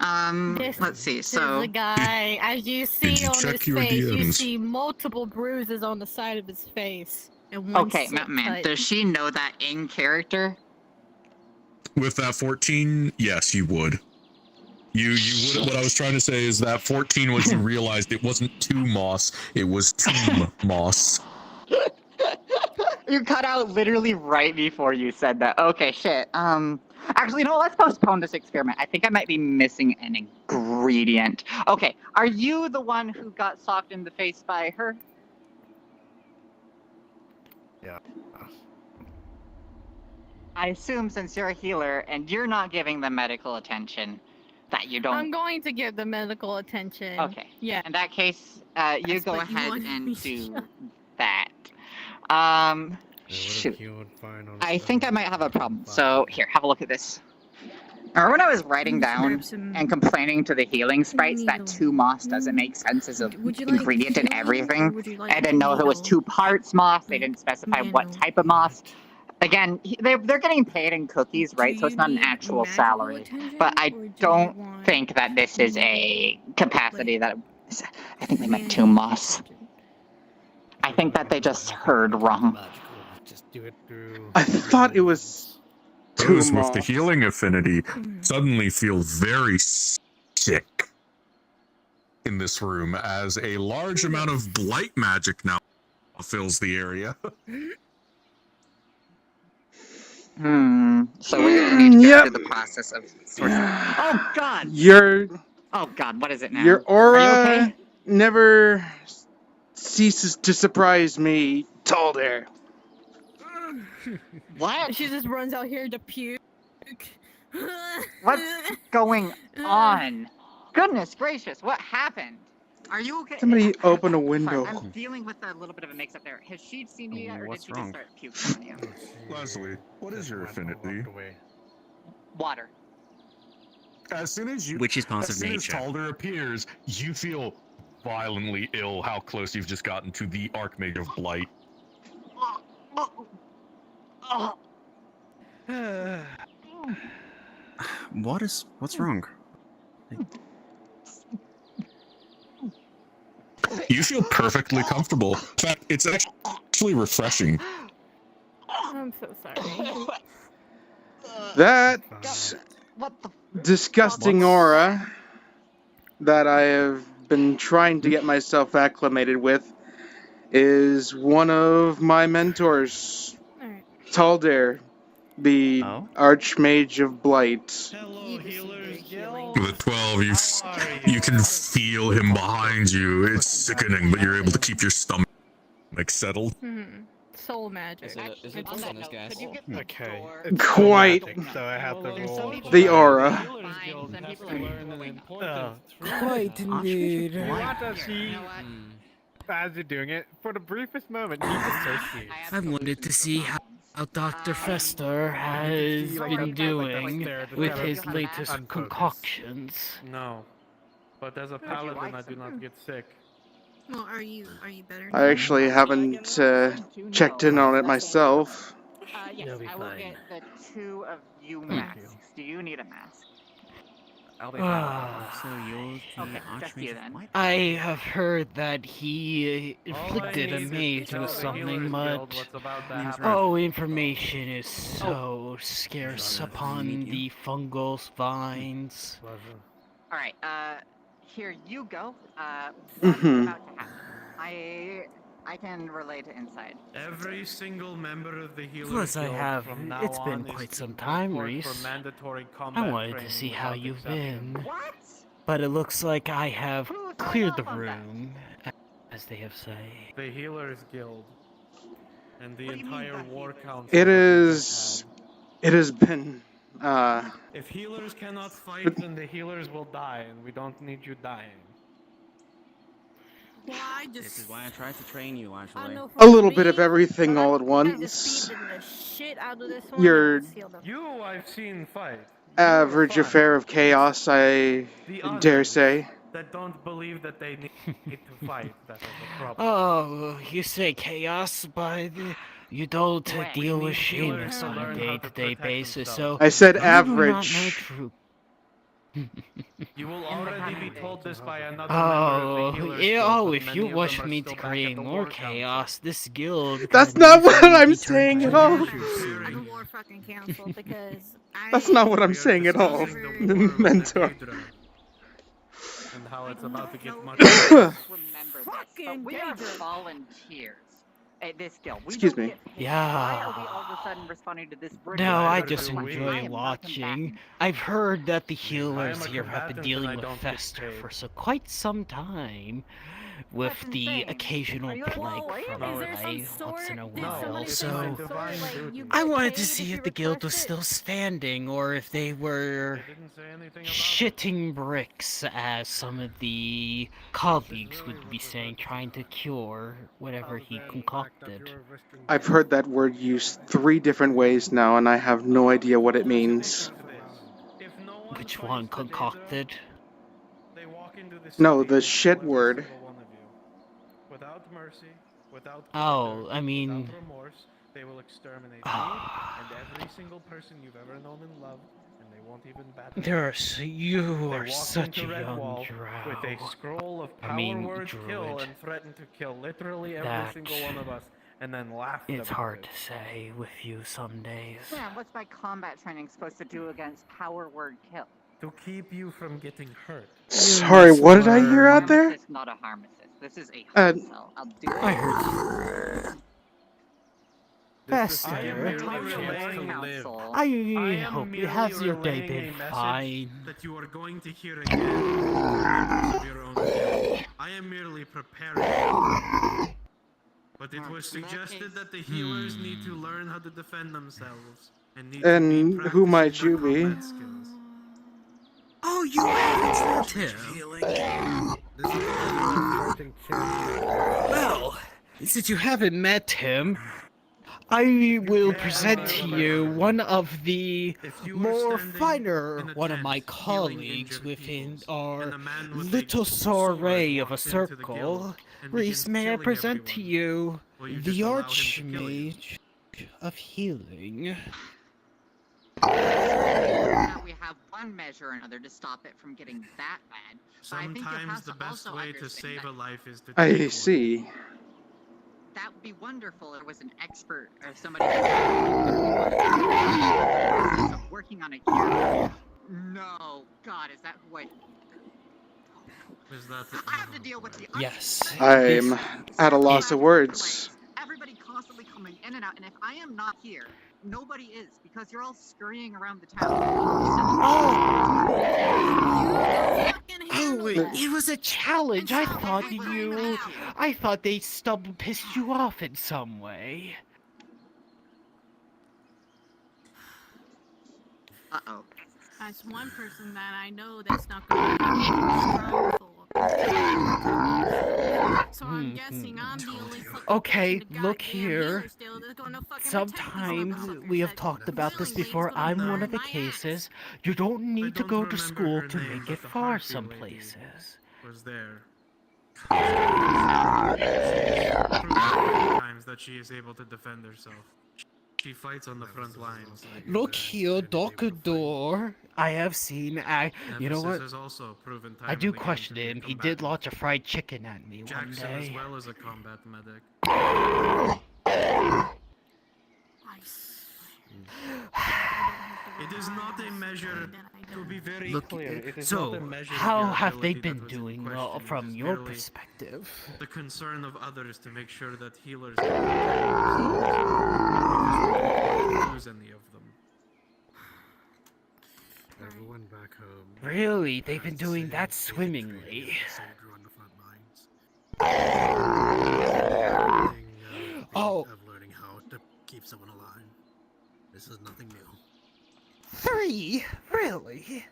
Let's see. So the guy, as you see on his face, you see multiple bruises on the side of his face. And one man. Does she know that in character? With that 14, yes, you would. You would. What I was trying to say is that 14 was you realized it wasn't two moss, it was tomb moss. You cut out literally right before you said that. Okay, shit. Actually, no, let's postpone this experiment. I think I might be missing an ingredient. Okay, are you the one who got socked in the face by her? Yeah. I assume since you're a healer and you're not giving them medical attention, that you don't... I'm going to give the medical attention. Okay. Yeah. In that case, you go ahead and do that. Shoot. I think I might have a problem. So, here, have a look at this. Remember when I was writing down and complaining to the healing sprites that two moss doesn't make sense as an ingredient in everything? I didn't know if it was 2 parts moss. They didn't specify what type of moss. Again, they're getting paid in cookies, right? So it's not an actual salary. But I don't think that this is a capacity that... I think they meant 2 moss. I think that they just heard wrong. Just do it through... I thought it was... Those with the healing affinity suddenly feel very sick in this room as a large amount of blight magic now fills the area. So we need to go through the process of sourcing. Oh God! Oh God, what is it now? Your aura Are you okay? never ceases to surprise me, Talder. What? She just runs out here to puke. What's going on? Goodness gracious, what happened? Are you okay? Somebody open a window. Sorry, I'm dealing with a little bit of a mix-up there. Has she seen you yet, or did she just start puking on you? Leslie, what is your affinity? Water. As soon as you... Which is passive as soon nature. as Talder appears, you feel violently ill how close you've just gotten to the Archmage of Blight. What's wrong? You feel perfectly comfortable. In fact, it's actually refreshing. I'm so sorry. That disgusting aura that I have been trying to get myself acclimated with is one of my mentors, Talder, the Archmage of Blight. The 12, you can feel him behind you. It's sickening, but you're able to keep your stomach settled. Soul magic. Is it on this guy's? Okay. Quite So I have to roll the aura. Quite indeed. What does he... As you're doing it, for the briefest moment, he's associated. I wanted to see how Dr. Fester has been doing with his latest concoctions. No. But as a paladin, I do not get sick. Well, are you better now? I actually haven't checked in on it myself. Yes, I will get the 2 of you masks. Do you need a mask? Just you then. I have heard that he inflicted a mage with something, but information is so scarce upon the fungal vines. Alright, here you go. What's about to happen? I can relay to inside. Every single member of the Healers Plus, I Guild have. from now It's been on quite is some to time, report Rhys. for mandatory combat I wanted to training see how without you've exception. been. What? But it looks like I have cleared the room, as they have said. The Healers Guild and the entire War Council. It has been If healers cannot fight, then the healers will die, and we don't need you dying. Well, This is why I tried to train you, actually. a little bit of everything all at once. Your I've seen fight. average affair of chaos, I dare say. That don't believe that they need to fight. That is the problem. Oh, you say chaos, but you don't deal with Seamus on a day-to-day basis, so I said you do not know average. true. You will already be told this by another member of the Healers Guild, if you wish me to create more chaos, this guild. That's not what I'm saying at all. The War fucking Council, because That's not what I'm saying at all, Mentor. And how it's about to get much Remember this, but we are volunteers at this guild. We Excuse don't me. get paid. Why are we all of a sudden responding to this bridge? No, I just enjoy watching. I've heard that the healers here have been combatant dealing and I with don't get Fester paid. for quite some time, with the occasional plague from away once in a while. So I wanted to see if the guild was still standing, or if they were shitting bricks, as some of the colleagues would be saying, trying to cure whatever he concocted. I've heard that word used 3 different ways now, and I have no idea what it means. Which one concocted? No, the shit word. Without mercy, without I mean... without remorse, they will exterminate you and every single person you've ever known and loved, and they won't even bat an eye. You They are walk such a into young Redwall drow. with a scroll of power word kill druid. and threaten to kill literally every That- single one of us, and then laugh. It's hard to say with you some days. Yeah, what's my combat training supposed to do against power word kill? To keep you from getting hurt. Sorry, what did I hear out there? This is not a harm assist. This is a Uh, harm cell. I'll do it. I heard Fester, I hope you have your day been fine. That you are going to hear again from members of your own guild. I am merely preparing. But it was suggested that the healers need to learn how to defend themselves and need to And be who might practicing you their be? combat skills. Oh, you haven't met him. Well, since you haven't met him, I will present to you one of the more finer one of my colleagues within our little soiree of a circle. Rhys, may I present to you the Archmage of Healing? Now we have one measure or another to stop it from getting that bad. But I think you'll Sometimes have the to best also way to understand save that a life is to I take one. see. that would be wonderful if there was an expert or somebody working on a cure. No, God, is that who I... Is that I have to deal with the... Yes. I'm at a loss of words. Everybody constantly coming in and out, and if I am not here, nobody is, because you're all scurrying around the town. Oh, it was a challenge. I thought they pissed you off in some way. Uh-oh. That's one person that I know that's not going to be strong. So Hmm, guessing I'm the only fucking Okay, person in the look goddamn here. healer still that's gonna fucking protect these Sometimes motherfuckers we have that talked about this willingly is before. gonna I'm one burn of the my cases. You don't need to don't go to remember school her to name, make but it the far harpy some lady places. was there. She's proved many times that she is able to defend herself. She fights on the front lines. Look here, Doctor. I have seen. You know Nemesis what? has also proven time I and do again question to be him. He did combative. launch a fried chicken at me one Jackson as day. well as a combat medic. It is not a measure, to be very Look, clear, it is so not a measure how of your have they ability been that was in doing question. It from is your merely perspective? the concern of others to make sure that healers don't lose any of them. Everyone back home. Really? They've been doing that swimmingly. Soldier on the front lines. Oh. Of learning how to keep someone alive. This is nothing new. 3? Really?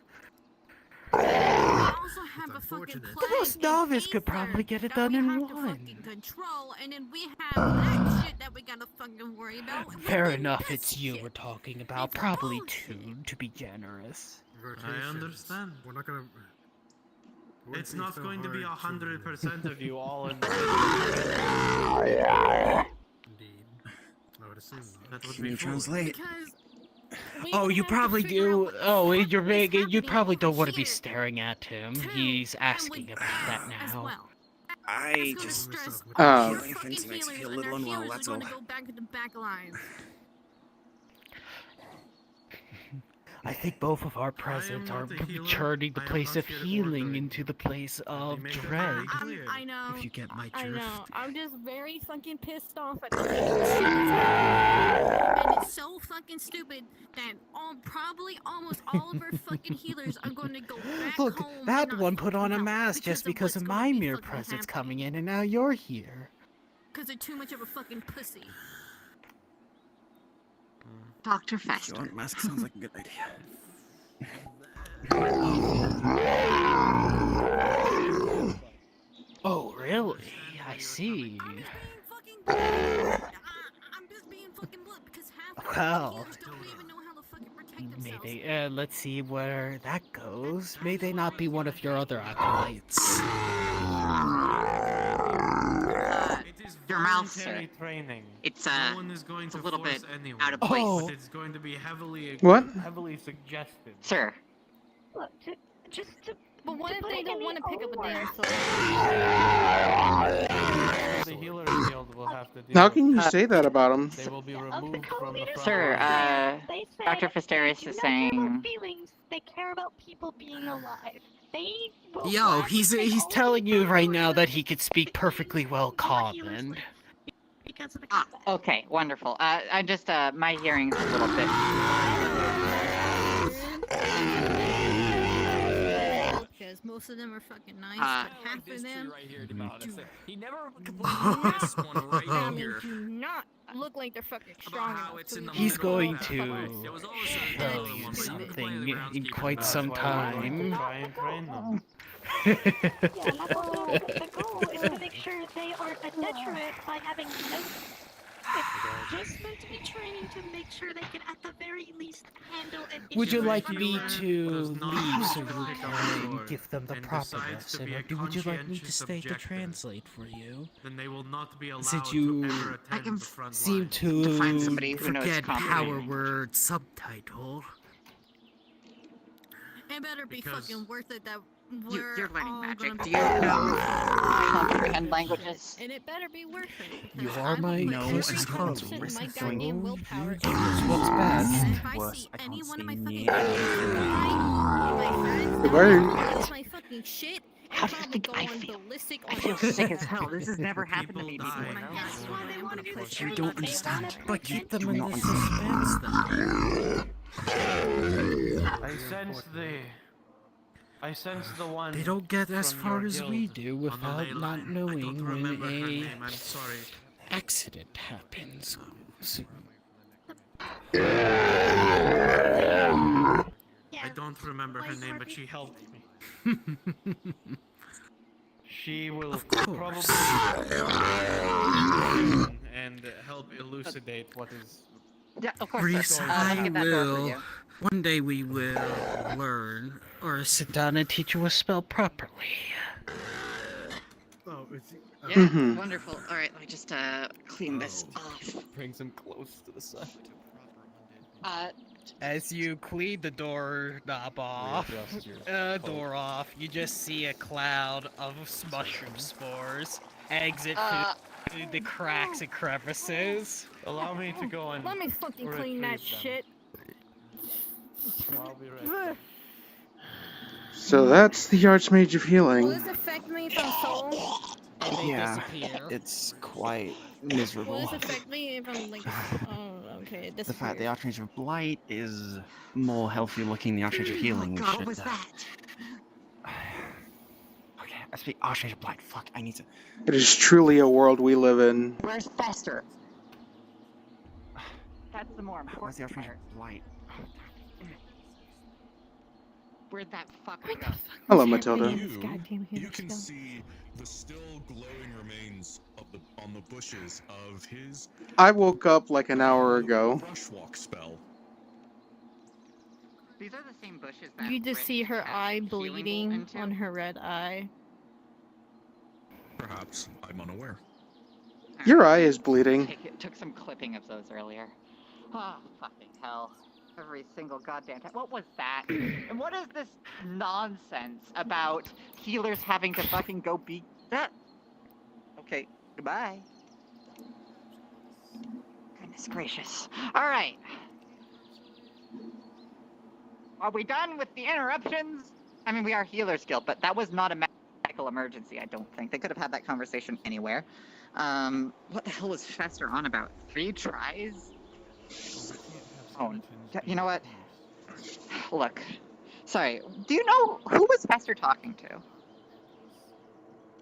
I also have a fucking unfortunate. The most plague novice and could probably get it that done we in have to one. fucking control, and then we have that shit that we gotta fucking worry about. Fair enough, it's you we're talking about. Probably 2, to be generous. I understand. We're not gonna. It's not going to be 100% of you all in. Indeed. I would assume that would Can be you foolish. translate? Oh, you probably do. Oh, you're making. You probably don't want to be staring at him. He's asking about that now. I just Um, healing things makes me feel a little unwell. That's all. Go back to the back lines. I think both of our presence are turning the place of healing into the place of dread. I know. If you get my I drift. know. I'm just very fucking pissed off at the shit that's happening. And it's so fucking stupid that probably almost all of our fucking healers are going to go back Look, home. that one put on a mask just because of my mere presence coming in, and now you're here. Because they're too much of a fucking pussy. Dr. Sure, Fester. mask sounds like a good idea. Oh, really? I see. I'm just being fucking blunt because half the Well, healers don't even know how to fucking protect may themselves. they, let's see where that goes. May they not be one of your other acolytes. Your mouth, sir. Voluntary training. It's No one is going it's a to little force bit anyone, out of place. Oh. but it's going to be heavily What? heavily suggested. Sir. Look, just to. But what if they don't want to pick up a damn sword? The Healers Guild will have to deal How with can you it. say that about him? They will be removed from the front Sir, lines. They said Dr. they Fisteris do is not care about saying... feelings. They care about people being alive. They will Yo, gladly he's take all telling you the right power now that he could speak perfectly well common. because of the Ah, combat. okay, wonderful. I just, my hearing's a little bit... Because most of them are fucking nice, Uh, but half of them He never completed this one right I mean, here. do not look like they're fucking strong enough. it's in the He's middle going of that to fight. There was always a tell other you one, but you can play something the in groundskeeper. quite That's some why we're going time. to try and train them. Yeah, the goal is to make sure they aren't a detriment by having no. It's just meant to be training to make sure they can, at the very least, handle an issue. Would you like with me fire. to leave so you pick up a can sword give them the and proper decides to lesson, be or a would you like me to conscientious stay to objector, translate for you? then they will not be allowed Since to you ever attend the front seem lines. to find somebody who knows forget comprehension. power word subtitle. It better be Because fucking worth it that You're learning all magic. gonna Do be you know comprehend languages? And it better be worth it. You because are I my will put closest every colleague, 100% of my so goddamn willpower you into choose it. what's best. And if I Worse, see I any can't one of see my fucking me. my friends Goodbye. lose my fucking shit and How do you probably think go I on feel? ballistic I on feel shit. sick as hell. This has never happened to me People before. die. Oh my God, That's why they want to do push the You training. don't understand. But keep them do in not the understand. suspense then. I sense the one. They don't get as from far your as we guild do on the without ley not line. I knowing don't when remember her a name. I'm sorry. accident happens. I don't remember her name, but she helped me. She will Of course. probably and help elucidate what is. Yeah, of course. Rhys, Let me I get that door for will. you. One day we will learn, or sit down and teach you a spell properly. Oh, it's. Yeah, Mhm. wonderful. All right, let me just clean this off. Brings him close to the side. As you clean the doorknob off, door off, you just see a cloud of mushroom spores exit through the cracks and crevices. Allow me to go and. Let me fucking clean that shit. I'll be right. So that's the Archmage of Will Healing. this affect me if I'm soul? And they Yeah, disappear. it's quite Will miserable. this affect me if I'm like, oh, okay, it The fact the disappears. Archmage of Blight is more healthy looking than the Archmage of Healing. God, what was that? Okay, I speak Archmage of Blight. Fuck, I need to. It is truly a world we live in. Where's Fester? That's the more Where's the important Archmage part. of Blight? Where'd that fucker go? Hello, What's happening Matilda. in this goddamn You healer can skill? see the still glowing remains of on the bushes of his I woke up like an hour ago. brushwalk spell. These are the same bushes that You just Rhys see her cast eye healing bolt bleeding into? on her red eye. Perhaps I'm unaware. Your eye is bleeding. Took some clipping of those earlier. Oh, fucking hell. Every single goddamn time. What was that? And what is this nonsense about healers having to fucking go beat that? Okay, goodbye. Goodness gracious. Alright. Are we done with the interruptions? I mean, we are Healer's Guild, but that was not a medical emergency, I don't think. They could have had that conversation anywhere. What the hell was Fester on about? 3 tries? Oh, you know what? Look. Sorry, do you know who was Fester talking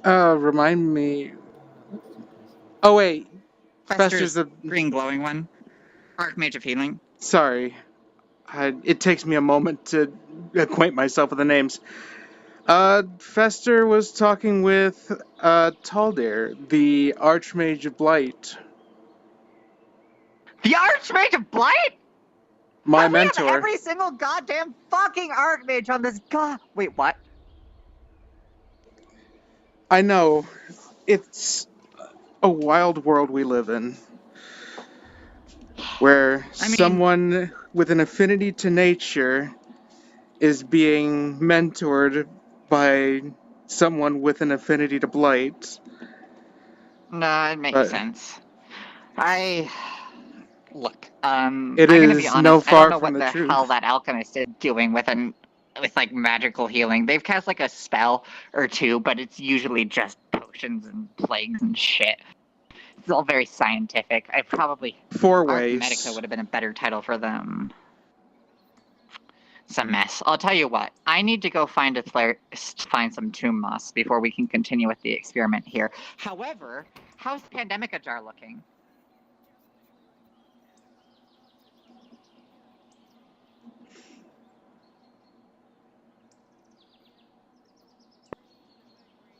to? Remind me. Oh wait, Fester's the green glowing one. Archmage of Healing. Sorry, it takes me a moment to acquaint myself with the names. Fester was talking with Taldir, the Archmage of Blight. The Archmage of Blight? My We mentor. have every single goddamn fucking Archmage on this Wait, what? I know. It's a wild world we live in. Where someone with an affinity to nature is being mentored by someone with an affinity to blight. No, it makes sense. Look, It I'm gonna be is honest, no I far don't know from what the the truth. hell that alchemist is doing with like magical healing. They've cast like a spell or two, but it's usually just potions and plagues and shit. It's all very scientific. I probably 4 ways. Archmedica would have been a better title for them. It's a mess. I'll tell you what. I need to go find some tomb moss before we can continue with the experiment here. However, how's Pandemica Jar looking?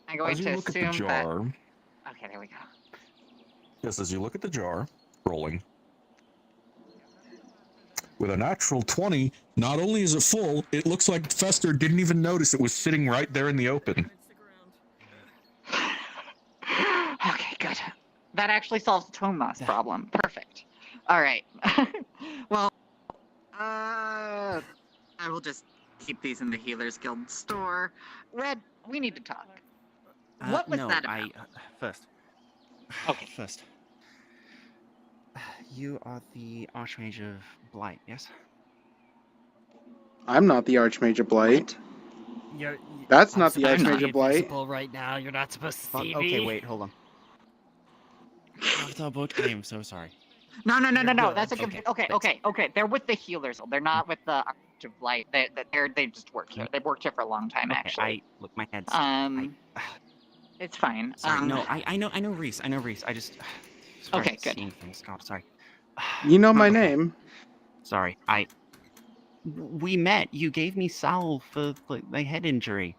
I'm going As you to look at the assume that. jar, Okay, there we go. yes, as you look at the jar, rolling. With a natural 20, not only is it full, it looks like Fester didn't even notice it was sitting right there in the open. Okay, good. That actually solves the tomb moss problem. Perfect. All right. Well, I will just keep these in the Healers Guild store. Red, we need to talk. What was no, that about? First. Okay. First. You are the Archmage of Blight, yes? I'm not the Archmage of Blight. That's not the Archmage of Blight. Right now, you're not supposed to see me. Okay, wait, hold on. Book, I am so sorry. No. good. That's okay. They're with the Healers. They're not with the Arch of Light. They just work here. They've worked here for a long time, actually. Look, my head's. It's fine. Sorry, no, I know Rhys. I just. Okay, good. Seeing things. God, sorry. You know my name. Sorry, we met. You gave me salve for my head injury.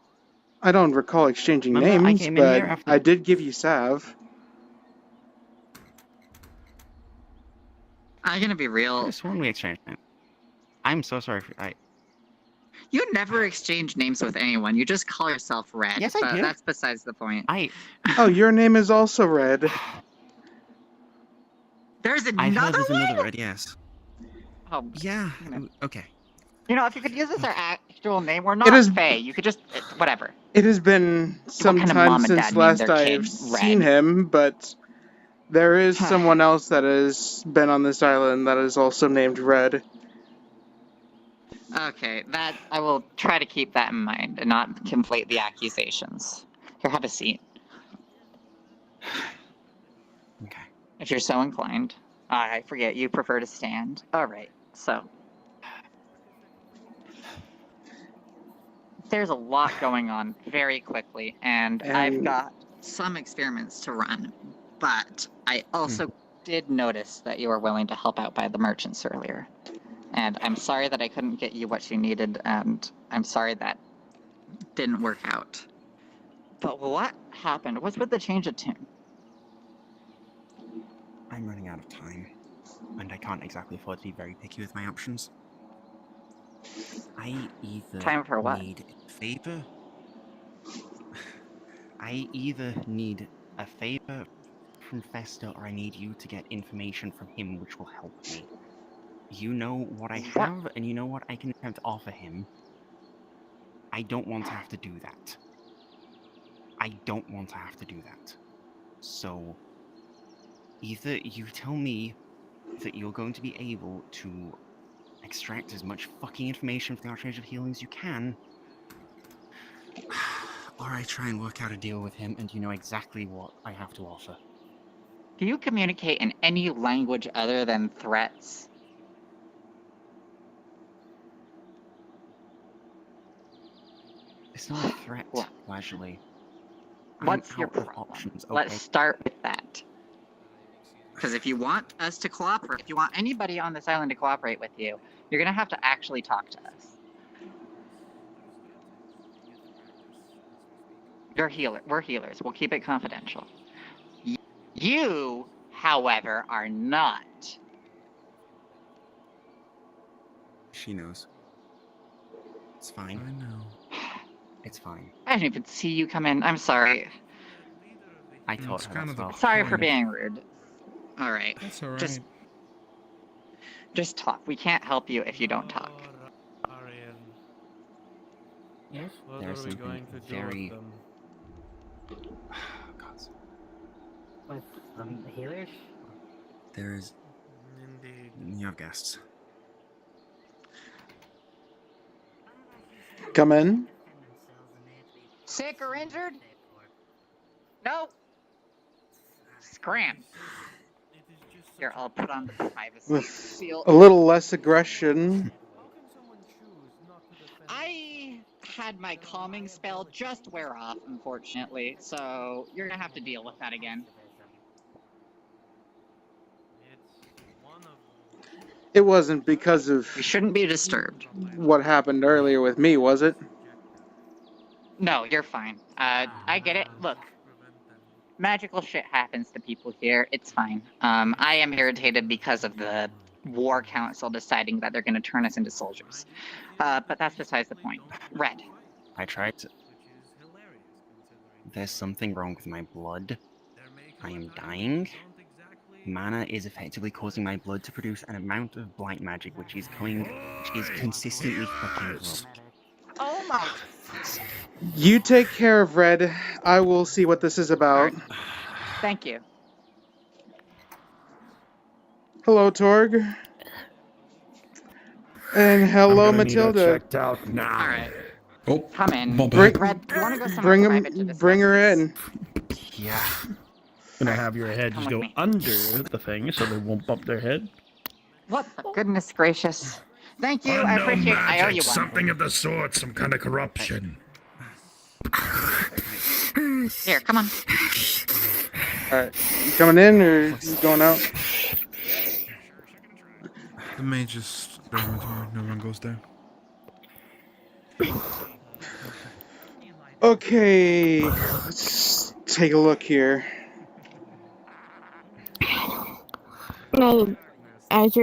I don't recall exchanging Remember, I names, came in here but after- I did give you salve. I'm gonna be real. This one we exchanged names. I'm so sorry for You never exchange names with anyone. You just call yourself Red. Yes, I but do. That's besides the point. Oh, your name is also Red. There's I've heard another there's one? another Red, yes. Oh, Yeah. Okay. You know, if you could use this our actual name, we're not It is- Faye. You could just whatever. It has been some kind of time mom and since dad named last their I've kid seen Red? him, but there is someone else that has been on this island that is also named Red. Okay, that I will try to keep that in mind and not conflate the accusations. Here, have a seat. Okay. If you're so inclined. I forget you prefer to stand. All right. So there's a lot going on very quickly, and I've got some experiments to run, but I also did notice that you were willing to help out by the merchants earlier. And I'm sorry that I couldn't get you what you needed, and I'm sorry that didn't work out. But what happened? What's with the change of tune? I'm running out of time, and I can't exactly afford to be very picky with my options. I either Time for what? need a favor. I either need a favor from Festa, or I need you to get information from him, which will help me. You know what I have, and you know what I can attempt to offer him. I don't want to have to do that. I don't want to have to do that. So, either you tell me that you're going to be able to extract as much fucking information from the Archangel of Healing as you can, or I try and work out a deal with him and you know exactly what I have to offer. Do you communicate in any language other than threats? It's not a threat, casually. What's your problem? Options, okay? Let's start with that. Because if you want us to cooperate, if you want anybody on this island to cooperate with you, you're going to have to actually talk to us. You're healer. We're healers. We'll keep it confidential. You, however, are not. She knows. It's fine. I know. It's fine. I didn't even see you come in. I'm sorry. I told her as well. Sorry for being rude. All right. That's all right. Just talk. We can't help you if you don't talk. Yes? What There's are we something going to do very... with them? God. With the healers? There is... Indeed. You have guests. Come in. Sick or injured? No. Scram. Here, I'll put on the privacy With seal. a little less aggression. I had my calming spell just wear off, unfortunately, so you're gonna have to deal with that again. It wasn't because of... You shouldn't be disturbed. What happened earlier with me, was it? No, you're fine. I get it. Look, magical shit happens to people here. It's fine. I am irritated because of the War Council deciding that they're going to turn us into soldiers. But that's besides the point. Red. I tried to... There's something wrong with my blood. I am dying. Mana is effectively causing my blood to produce an amount of blight magic, which is consistently fucking low. Oh my... You take care of Red. I will see what this is about. Thank you. Hello, Torg. And hello, I'm gonna need her Matilda. checked out now. All right. Oh, come in. Bring, Red, you want to go somewhere bring private to him. discuss Bring her this? in. Yeah. Gonna have your head just go under the thing so they won't bump their head. What the goodness gracious. Thank you, I appreciate it. I owe you one. Something of the sort, some kind of corruption. Here, come on. Alright, you coming in or you going out? The mage's dormitory. No one goes there. Okay, let's take a look here. No, as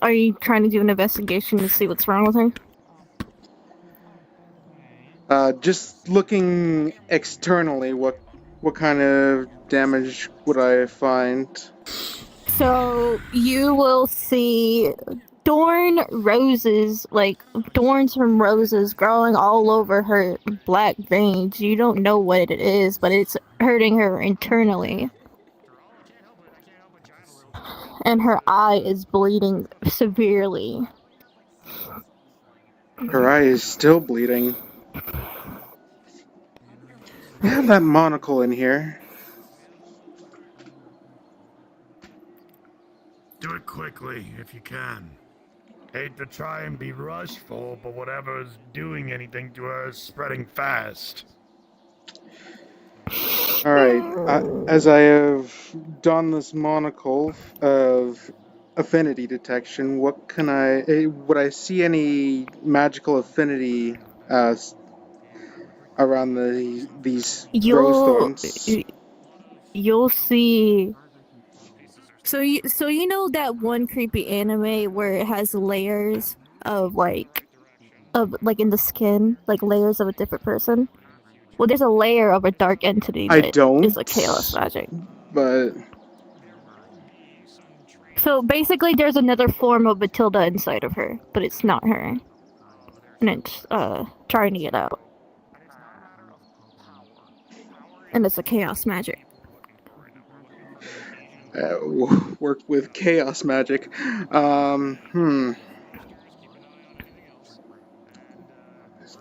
are you trying to do an investigation to see what's wrong with her? Just looking externally, what kind of damage would I find? So you will see thorn roses, like thorns from roses growing all over her black veins. You don't know what it is, but it's hurting her internally. And her eye is bleeding severely. Her eye is still bleeding. I have that monocle in here. Do it quickly, if you can. Hate to try and be rushful, but whatever's doing anything to her is spreading fast. Alright, as I have donned this monocle of affinity detection, what can would I see any magical affinity around these rose thorns? You'll see. So you know that one creepy anime where it has layers of like in the skin, like layers of a different person? Well, there's a layer of a dark entity I that don't, is a chaos magic. but So basically there's another form of Matilda inside of her, but it's not her. And it's trying to get out. And it's a chaos magic. Work with chaos magic.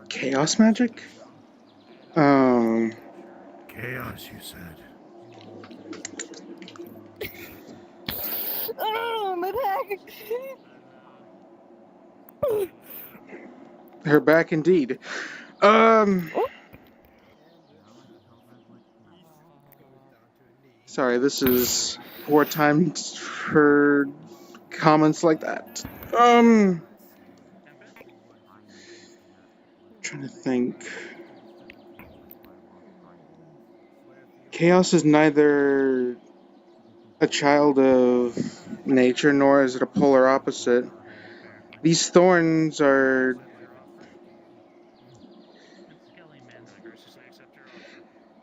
Chaos magic? Chaos, you said. Oh, my back! Her back indeed. Sorry, this is wartime for comments like that. Trying to think. Chaos is neither a child of nature, nor is it a polar opposite. These thorns are...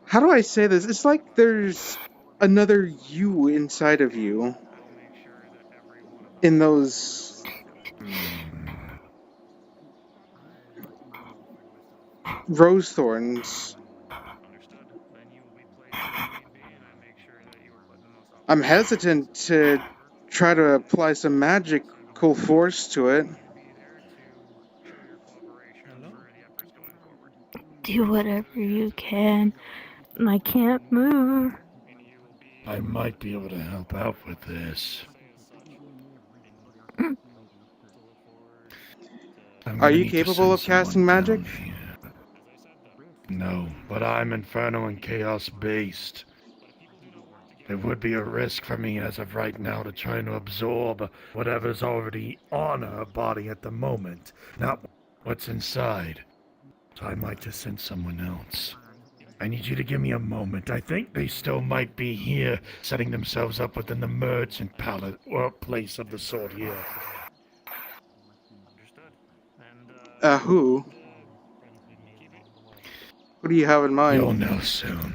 How do I say this? It's like there's another you inside of you. In those... rose thorns. I'm hesitant to try to apply some magical force to it. Do whatever you can. I can't move. I might be able to help out with this. Are you capable of casting magic? No, but I'm Inferno and Chaos based. It would be a risk for me as of right now to try and absorb whatever's already on her body at the moment, not what's inside. So I might just send someone else. I need you to give me a moment. I think they still might be here, setting themselves up within the merchant palette or place of the sort here. Who? What do you have in mind? You'll know soon.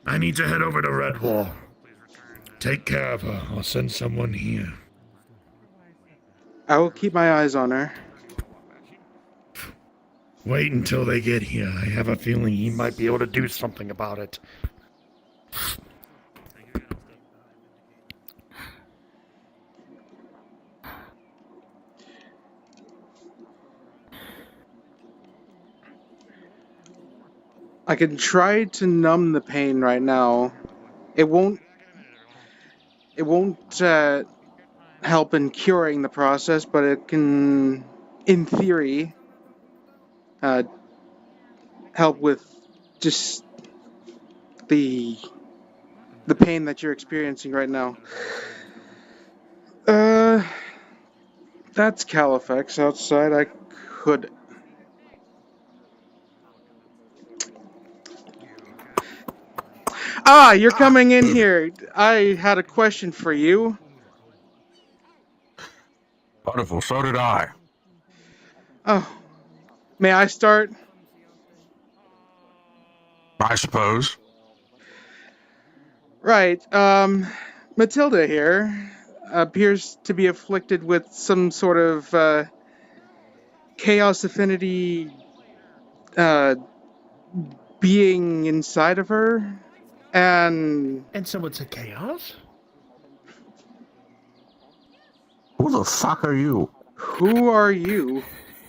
I need to head over to Redwall. Take care of her. I'll send someone here. I will keep my eyes on her. Wait until they get here. I have a feeling he might be able to do something about it. I can try to numb the pain right now. It won't help in curing the process, but it can, in theory, help with just the pain that you're experiencing right now. That's Califax outside. I could Ah, you're coming in here. I had a question for you. Wonderful, so did I. Oh, may I start? I suppose. Right, Matilda here appears to be afflicted with some sort of, chaos affinity, being inside of her, and so it's a chaos? Who the fuck are you? Who are you?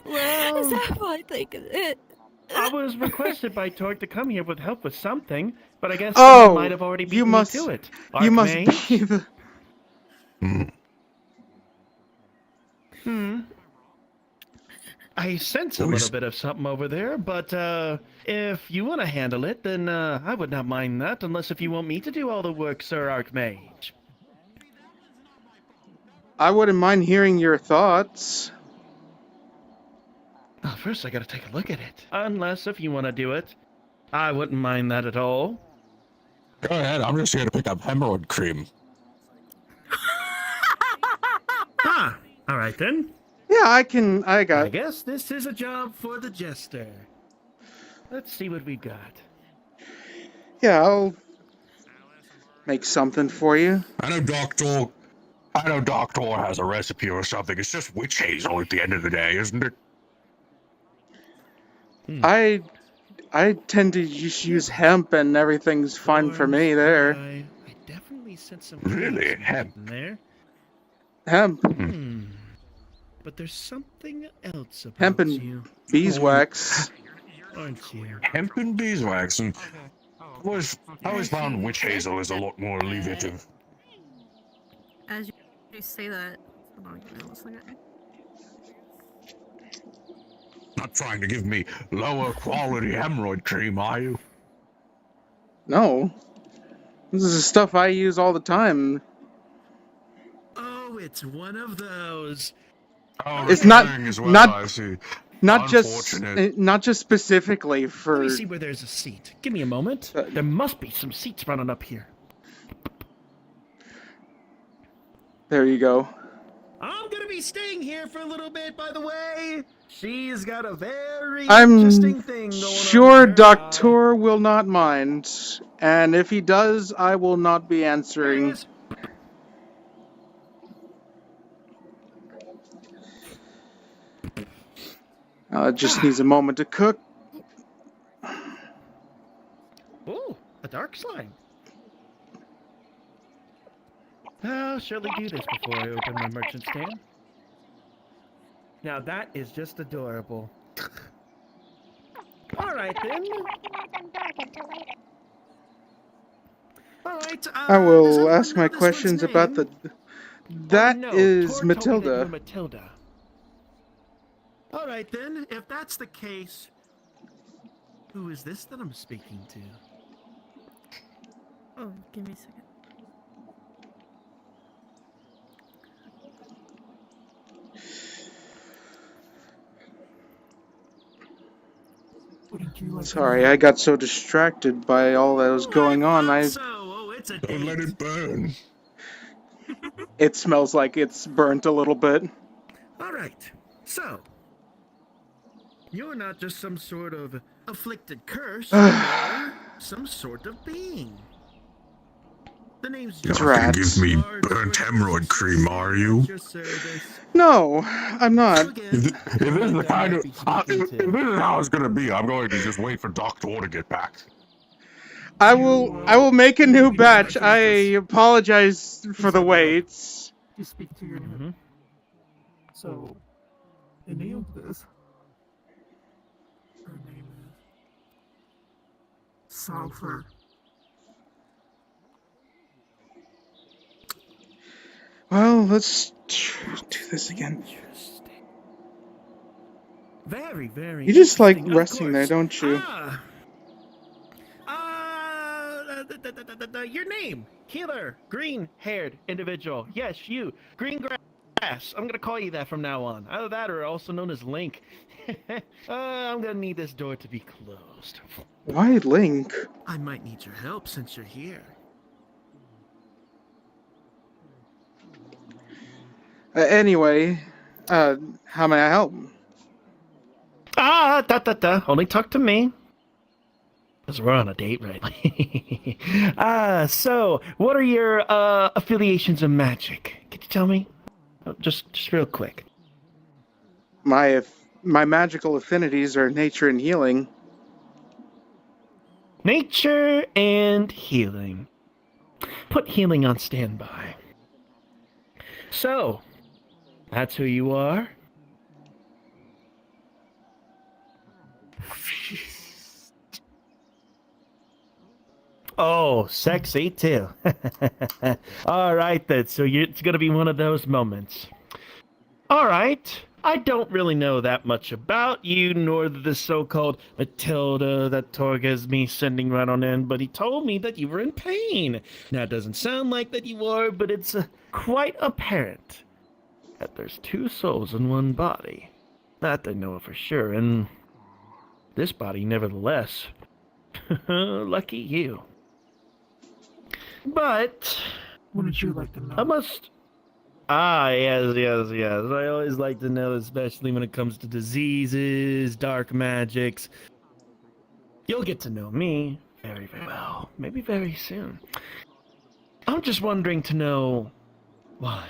Well, Is that what I think of it? I was requested by Torque to come here with help with something, but I guess Oh, someone might have already beaten me to it. You must Archmage? be the... I sense a little bit of something over there, but if you want to handle it, then I would not mind that, unless if you want me to do all the work, Sir Archmage. I wouldn't mind hearing your thoughts. Oh, first I gotta take a look at it. Unless if you want to do it, I wouldn't mind that at all. Go ahead, I'm just here to pick up hemorrhoid cream. Ah, all right then. Yeah, I got... I guess this is a job for the jester. Let's see what we got. Yeah, I'll make something for you. I know Doctor has a recipe or something. It's just witch hazel at the end of the day, isn't it? I tend to just use hemp and everything's fine for me there. I definitely sense some Really? hemp in there. Hemp. But there's something else about Hemp and you. beeswax. Aren't you? Hemp and beeswax, and I always found witch hazel is a lot more alleviative. As you say that, hold on, give me 1 second. Not trying to give me lower quality hemorrhoid cream, are you? No. This is stuff I use all the time. Oh, it's one of those. Oh, It's not as well, not I see. not just specifically for. Let me see where there's a seat. Give me a moment. There must be some seats running up here. There you go. I'm gonna be staying here for a little bit, by the way. She's got a very I'm interesting thing going sure on. Doctor will not mind, and if he does, I will not be answering. It just needs a moment to cook. Oh, a dark slime. I'll surely do this before I open my merchant stand. Now that is just adorable. All right then. All right. I will ask my questions about the. That is Matilda. Matilda. All right then. If that's the case, who is this that I'm speaking to? Oh, give me a second. Sorry, I got so distracted by all that was going on. Don't let it burn. It smells like it's burnt a little bit. All right. So, you're not just some sort of afflicted curse, you're some sort of being. The name's You're not gonna give me burnt hemorrhoid cream, are you? No, I'm not. If this is the kind of if this is how it's gonna be, I'm going to just wait for Doctor to get back. I will make a new batch. I apologize for the waits. You speak to your So, the name of this. Her name is Sulfur. Well, let's do this again. Very, very. You just like interesting. Of resting there, course. don't you? Your name, healer, green-haired individual. Yes, you, green grass Grass. I'm gonna call you that from now on. Either that or also known as Link. I'm gonna need this door to be closed. Why Link? I might need your help since you're here. Anyway, how may I help? Only talk to me. Because we're on a date, right? So, what are your affiliations in magic? Could you tell me? Just real quick. My magical affinities are nature and healing. Nature and healing. Put healing on standby. So, that's who you are? Oh, sexy too. All right then, so it's gonna be one of those moments. All right, I don't really know that much about you, nor the so-called Matilda that Torg has me sending right on in, but he told me that you were in pain. Now, it doesn't sound like that you are, but it's quite apparent that there's two souls in one body. That I know for sure, and this body, nevertheless. Lucky you. But wouldn't you like to know? I must. Yes. I always like to know, especially when it comes to diseases, dark magics. You'll get to know me very, very well. Maybe very soon. I'm just wondering to know why.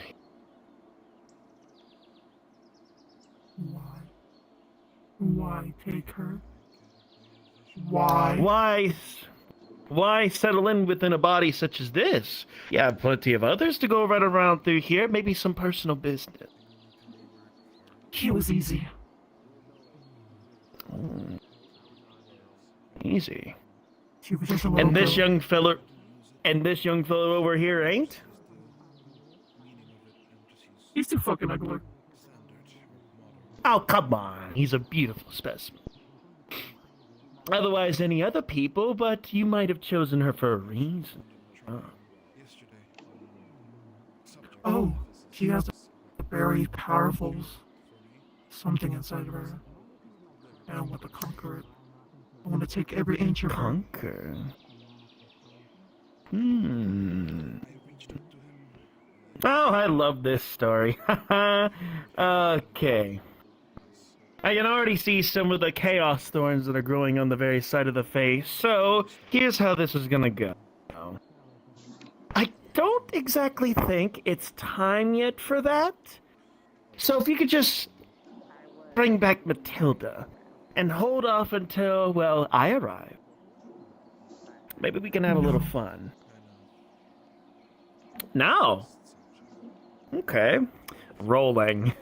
Why take her? Why? Why settle in within a body such as this? You have plenty of others to go right around through here. Maybe some personal business. He was easy. Easy. She was just a little And this girl. young fellow over here ain't? He's too fucking ugly. Oh, come on. He's a beautiful specimen. Otherwise, any other people, but you might have chosen her for a reason. Oh, she has a very powerful something inside of her. And I want to conquer it. I want to take every inch of her. Conquer? Oh, I love this story. Okay. I can already see some of the chaos thorns that are growing on the very side of the face, so here's how this is gonna go. I don't exactly think it's time yet for that. So if you could just bring back Matilda and hold off until, well, I arrive. Maybe we can have a little fun. No. Okay. Rolling.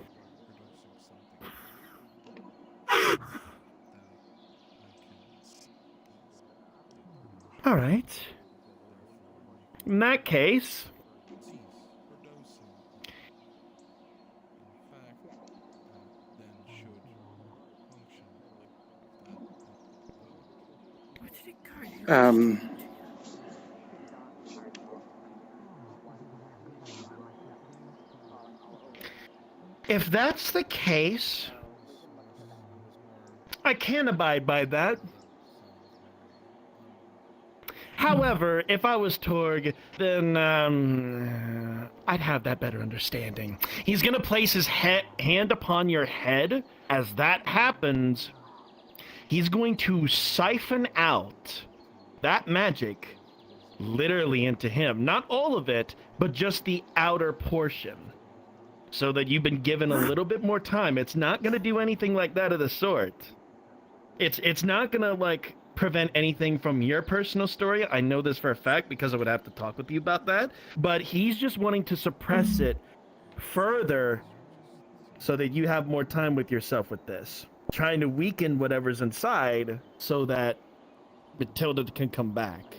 All right. In that case, if that's the case, I can abide by that. However, if I was Torg, then I'd have that better understanding. He's gonna place his hand upon your head. As that happens, he's going to siphon out that magic literally into him. Not all of it, but just the outer portion. So that you've been given a little bit more time. It's not gonna do anything like that of the sort. It's not gonna, like, prevent anything from your personal story. I know this for a fact because I would have to talk with you about that. But he's just wanting to suppress it further so that you have more time with yourself with this. Trying to weaken whatever's inside so that Matilda can come back.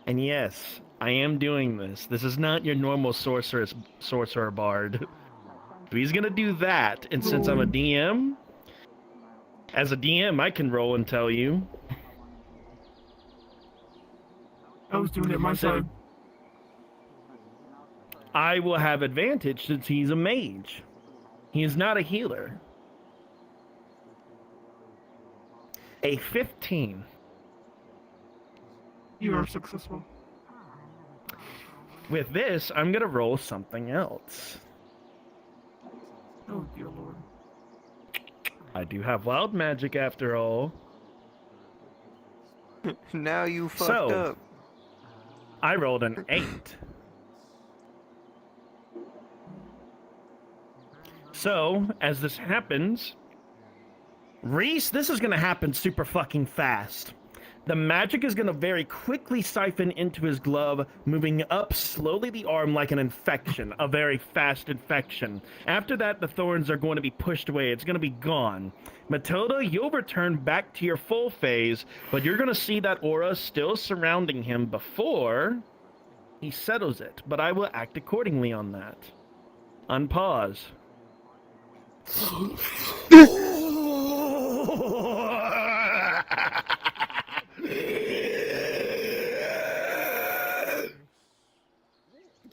And yes, I am doing this. This is not your normal sorcerer bard. He's gonna do that, and since I'm a DM, as a DM, I can roll and tell you. I was doing it my side. I will have advantage since he's a mage. He is not a healer. A 15. You are successful. With this, I'm gonna roll something else. Oh, dear lord. I do have wild magic after all. Now you fucked up. I rolled an 8. So, as this happens, Rhys, this is gonna happen super fucking fast. The magic is gonna very quickly siphon into his glove, moving up slowly the arm like an infection, a very fast infection. After that, the thorns are going to be pushed away. It's gonna be gone. Matilda, you'll return back to your full phase, but you're gonna see that aura still surrounding him before he settles it. But I will act accordingly on that. Unpause.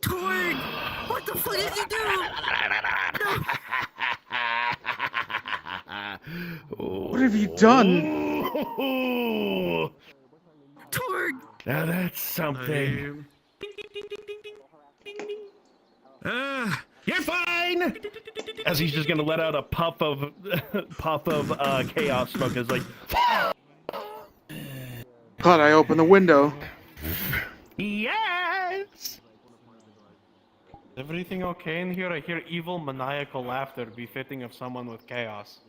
Torg! What the fuck did you do? What have you done? Torg! Now that's something. You're fine! As he's just gonna let out a puff of chaos smoke. It's like, God, I opened the window. yes! Everything okay in here? I hear evil, maniacal laughter befitting of someone with chaos.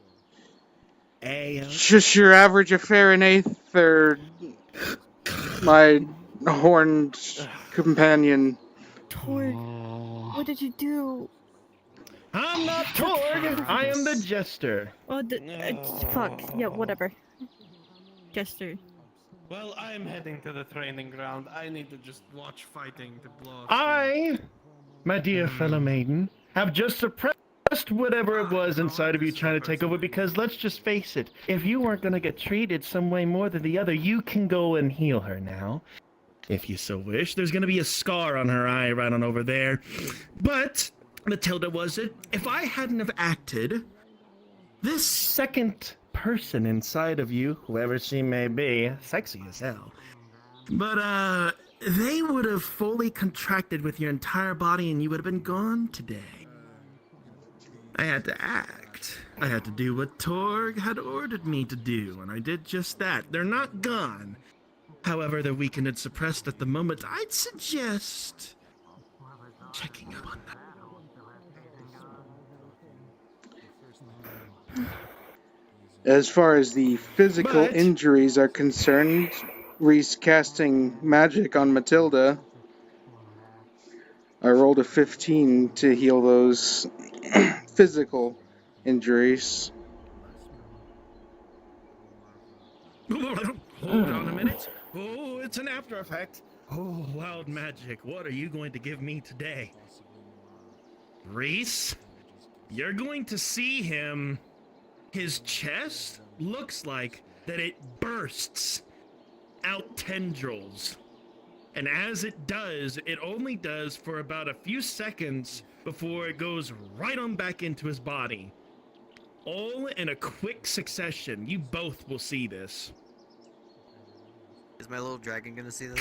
Just your average affair in Aether, my horned companion. Torg, what did you do? I'm not Torg! I am the Jester. Oh, fuck. Yeah, whatever. Jester. Well, I'm heading to the training ground. I need to just watch fighting to blow off I, my dear fellow maiden, have just suppressed whatever it was inside of you trying to take over, because let's just face it, if you weren't going to get treated some way more than the other, you can go and heal her now. If you so wish. There's going to be a scar on her eye right on over there. But, Matilda, was it? If I hadn't have acted, this second person inside of you, whoever she may be, sexy as hell, but, they would have fully contracted with your entire body and you would have been gone today. I had to act. I had to do what Torg had ordered me to do, and I did just that. They're not gone. However, they're weakened and suppressed at the moment. I'd suggest checking up on that. As far as the physical injuries are concerned, Rhys casting magic on Matilda, I rolled a 15 to heal those physical injuries. Hold on a minute. Oh, it's an after effect. Oh, wild magic. What are you going to give me today? Rhys, you're going to see him. His chest looks like that it bursts out tendrils. And as it does, it only does for about a few seconds before it goes right on back into his body. All in a quick succession. You both will see this. Is my little dragon gonna see this?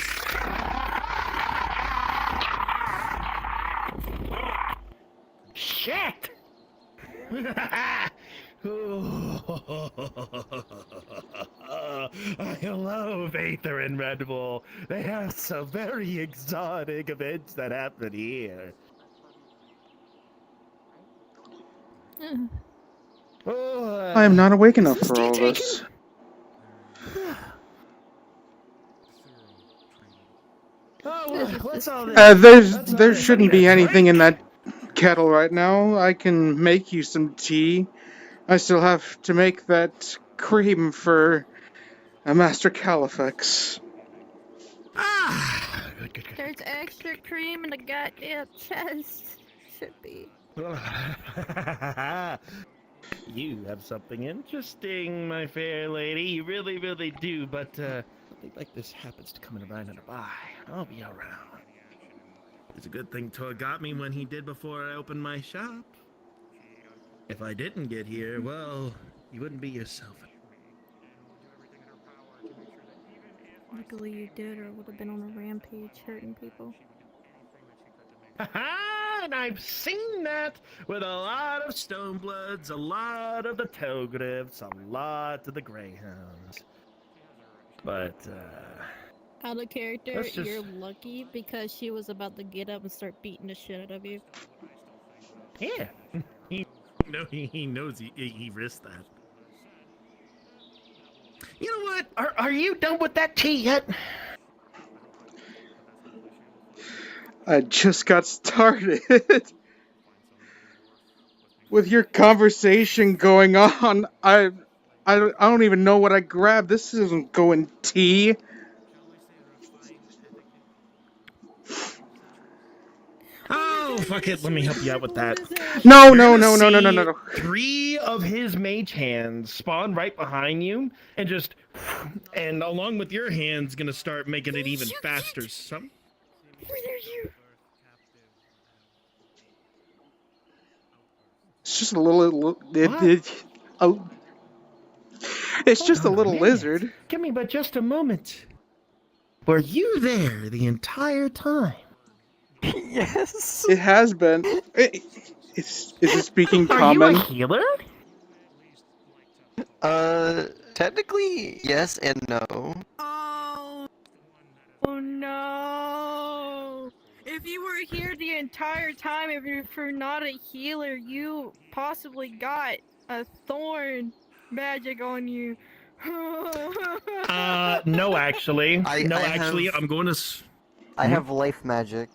Shit! I love Aether and Red Bull. They have some very exotic events that happen here. I am not awake enough for all this. What's all this? There shouldn't be anything in that kettle right now. I can make you some tea. I still have to make that cream for Master Califex. There's extra cream in the goddamn chest. Should be. You have something interesting, my fair lady. You really, really do, but something like this happens to come around and by. I'll be around. It's a good thing Tor got me when he did before I opened my shop. If I didn't get here, well, you wouldn't be yourself. Luckily you did, or it would have been on a rampage hurting people. And I've seen that with a lot of Stonebloods, a lot of the Togriffs, a lot of the Greyhounds. But, Out of character, Let's just- you're lucky because she was about to get up and start beating the shit out of you. yeah. He knows he risked that. You know what? Are you done with that tea yet? I just got started. With your conversation going on, I don't even know what I grabbed. This isn't going tea. Oh, fuck it. Let me help you out with that. No. 3 of his mage hands spawn right behind you, and along with your hands, gonna start making it even faster. Where are you? It's just a little. It's just a little lizard. Give me but just a moment. Were you there the entire time? Yes. It has been. Is it speaking Are common? you a healer? Technically, yes and no. Oh no! If you were here the entire time, if you're not a healer, you possibly got a thorn magic on you. No, actually. I'm going to. I have life magic.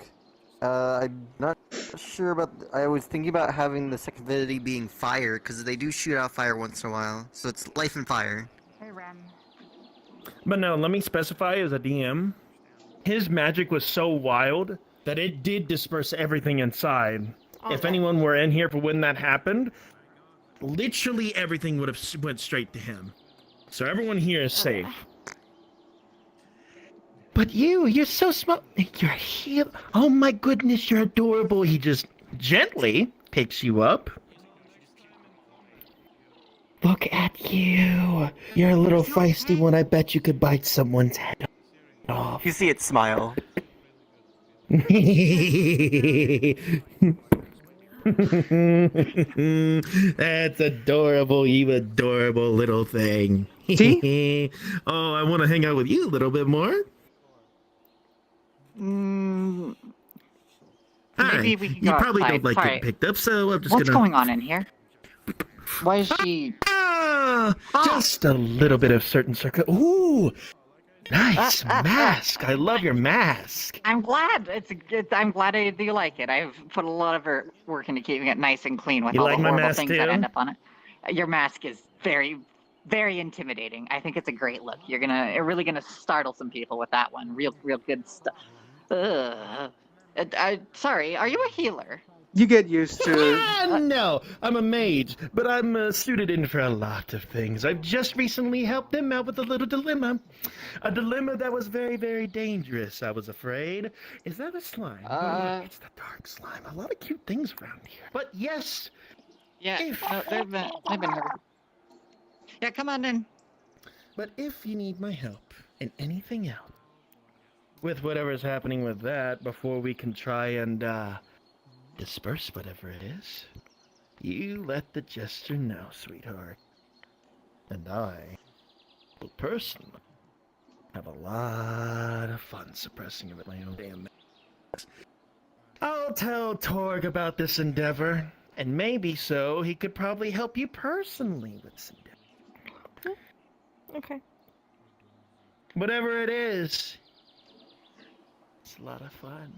I'm not sure about. I was thinking about having the second ability being fire, because they do shoot out fire once in a while. So it's life and fire. Hey, Ren. But no, let me specify as a DM. His magic was so wild that it did disperse everything inside. If anyone were in here for when that happened, literally everything would have went straight to him. So everyone here is safe. But you're so small. You're here. Oh my goodness, you're adorable. He just gently picks you up. Look at you. You're a little feisty one. I bet you could bite someone's head off. You see it smile. That's adorable, you adorable little thing. See? Oh, I want to hang out with you a little bit more. Maybe we can go You probably outside. don't like Sorry. getting picked up, so I'm just What's gonna... going on in here? Why is she... Just a little bit of certain circle. Ooh! Nice mask! I love your mask! I'm glad. I'm glad I do like it. I've put a lot of work into keeping it nice and clean with You all like the my horrible mask things too? that end up on it. Your mask is very, very intimidating. I think it's a great look. You're really gonna startle some people with that one. Real good stuff. Sorry, are you a healer? You get used to. No, I'm a mage, but I'm suited in for a lot of things. I've just recently helped them out with a little dilemma. A dilemma that was very, very dangerous, I was afraid. Is that a slime? It's the dark slime. A lot of cute things around here. But yes. Yeah, they've been here. Yeah, come on in. But if you need my help in anything else, with whatever's happening with that, before we can try and, disperse whatever it is, you let the jester know, sweetheart. And I will personally have a lot of fun suppressing it with my own damn mess. I'll tell Torg about this endeavor, and maybe so he could probably help you personally with this endeavor. Okay. Whatever it is, it's a lot of fun.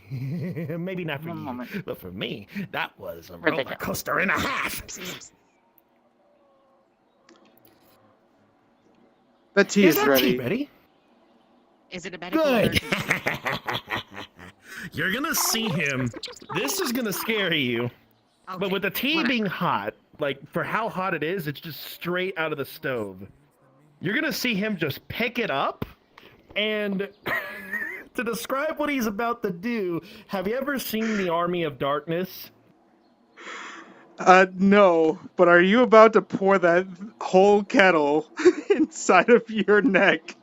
Maybe not for you, but for me, that was a roller coaster and a half. The tea is that ready. tea ready? Is it a medical Good. emergency? You're gonna see him. This is gonna scare you. But with the tea being hot, like for how hot it is, it's just straight out of the stove. You're gonna see him just pick it up and To describe what he's about to do, have you ever seen The Army of Darkness? No, but are you about to pour that whole kettle inside of your neck?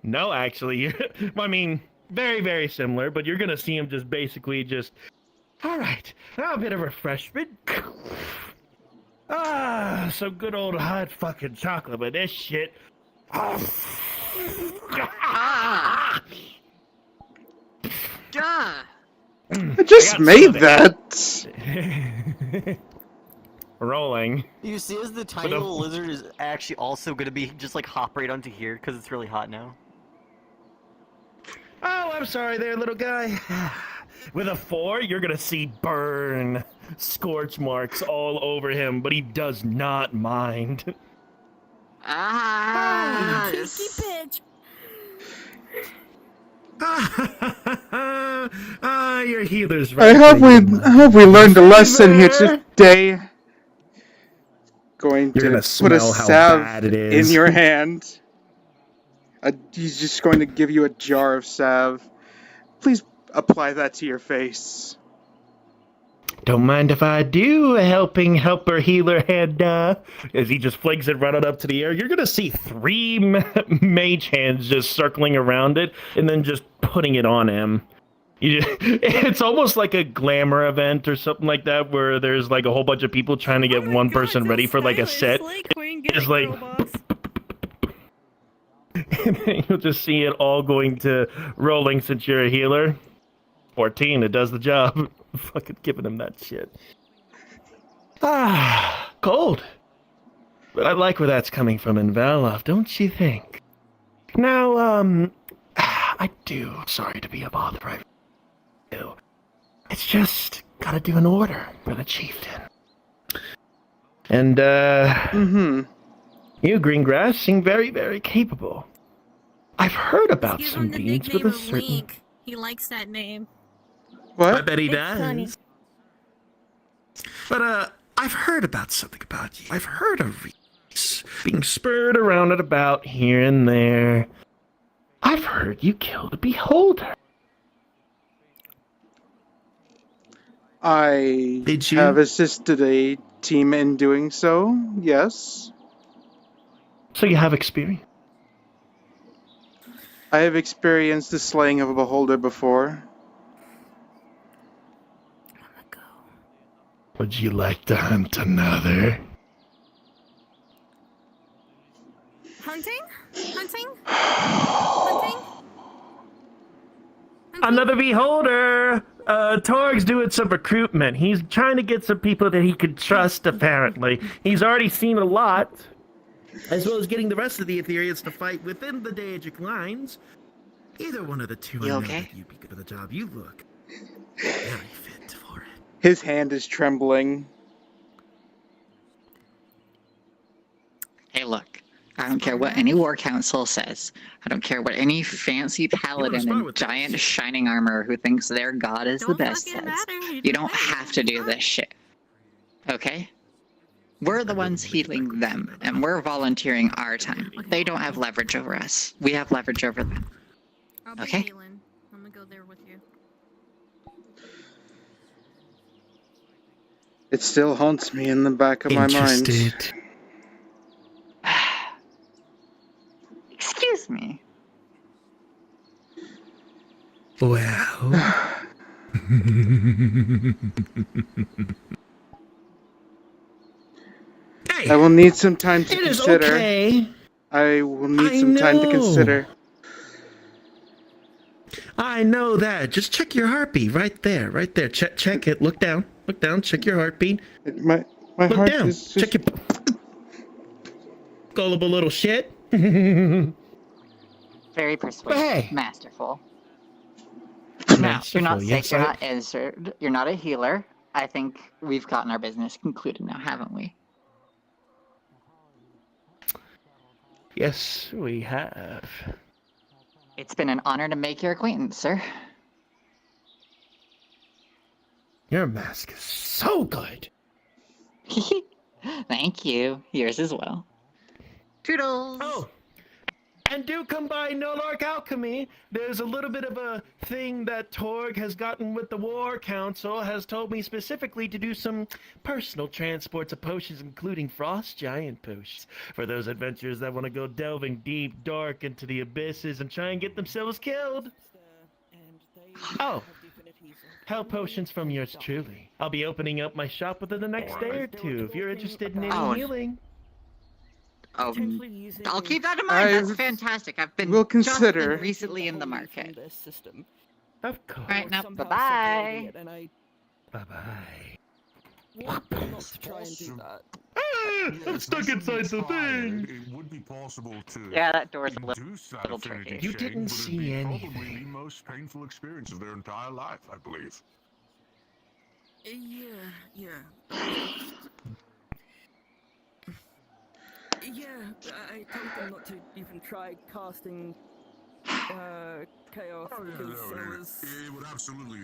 No, actually. I mean, very, very similar, but you're gonna see him just basically just... Alright, now a bit of refreshment. Ah, some good old hot fucking chocolate, but this shit... Ah! I just made that! Rolling. You see, as the tiny little lizard is actually also gonna be just like hop right onto here because it's really hot now. Oh, I'm sorry there, little guy. With a 4, you're gonna see burn scorch marks all over him, but he does not mind. Ah! Kinky bitch. Your healer's I right. hope we learned a lesson here today. Going You're to gonna put a smell how bad salve it is. in your hand. He's just going to give you a jar of salve. Please apply that to your face. Don't mind if I do, helper healer head. As he just flings it right up to the air, you're gonna see 3 mage hands just circling around it and then just putting it on him. It's almost like a glamour event or something like that, where there's like a whole bunch of people trying to get one person ready for like a set. It's like, and then you'll just see it all going to rolling since you're a healer. 14, it does the job. Fucking giving him that shit. Ah, cold. But I like where that's coming from in Valov, don't you think? Now, I do. Sorry to be a bother. I do. It's just gotta do an order for the chieftain. And, you, Greengrass, seem very, very capable. I've heard about Give some him the deeds with nickname a of certain... Link. He likes that name. What? I bet he It's does. funny. But, I've heard about something about you. I've heard of Rhys being spurred around and about here and there. I've heard you killed a beholder. I Did you? have assisted a team in doing so, yes. So you have experience? I have experienced the slaying of a beholder before. Would you like to hunt another? Hunting? Hunting? Hunting? Another beholder! Torg's doing some recruitment. He's trying to get some people that he could trust, apparently. He's already seen a lot. As well as getting the rest of the Aetherians to fight within the Daedric lines. Either one of the two, You I know okay? that you'd be good at the job. You look very fit for it. His hand is trembling. Hey, look. I don't care what any war council says. I don't care what any fancy paladin in giant shining armor who thinks their god is the best says. You don't have to do this shit. Okay? We're the ones healing them, and we're volunteering our time. They don't have leverage over us. We have leverage over them. I'll be Okay? healing. I'm gonna go there with you. It still haunts me in the back of my mind. Excuse me. Well. I will need some time to It is consider. okay. I will need some time to consider. I know that. Just check your heartbeat right there, right there. Check it. Look down. Look down. Check your heartbeat. My Look heart down. is just... Check your gullible little shit. Very persuasive. Hey. Masterful. No, you're not Masterful, sick, yes, you're I- not injured, you're not a healer. I think we've gotten our business concluded now, haven't we? Yes, we have. It's been an honor to make your acquaintance, sir. Your mask is so good. Thank you. Yours as well. Toodles! Oh, And do come by Nolark Alchemy. There's a little bit of a thing that Torg has gotten with the War Council, has told me specifically to do some personal transports of potions, including Frost Giant potions, for those adventurers that want to go delving deep, dark into the abysses and try and get themselves killed. Oh, hell potions from yours truly. I'll be opening up my shop within the next day or two if you're interested in any healing. I'll keep that in mind. That's fantastic. I've been We'll just consider. been recently in the market. Of course. All right, now bye-bye. Bye-bye. Not to try and do that. I'm stuck inside the thing. It would be possible to Yeah, that door's a induce that little affinity tricky. You chain, didn't but it'd see be anything. Probably the most painful experience of their entire life, I believe. Yeah. Yeah, I told them not to even try casting chaos because It would absolutely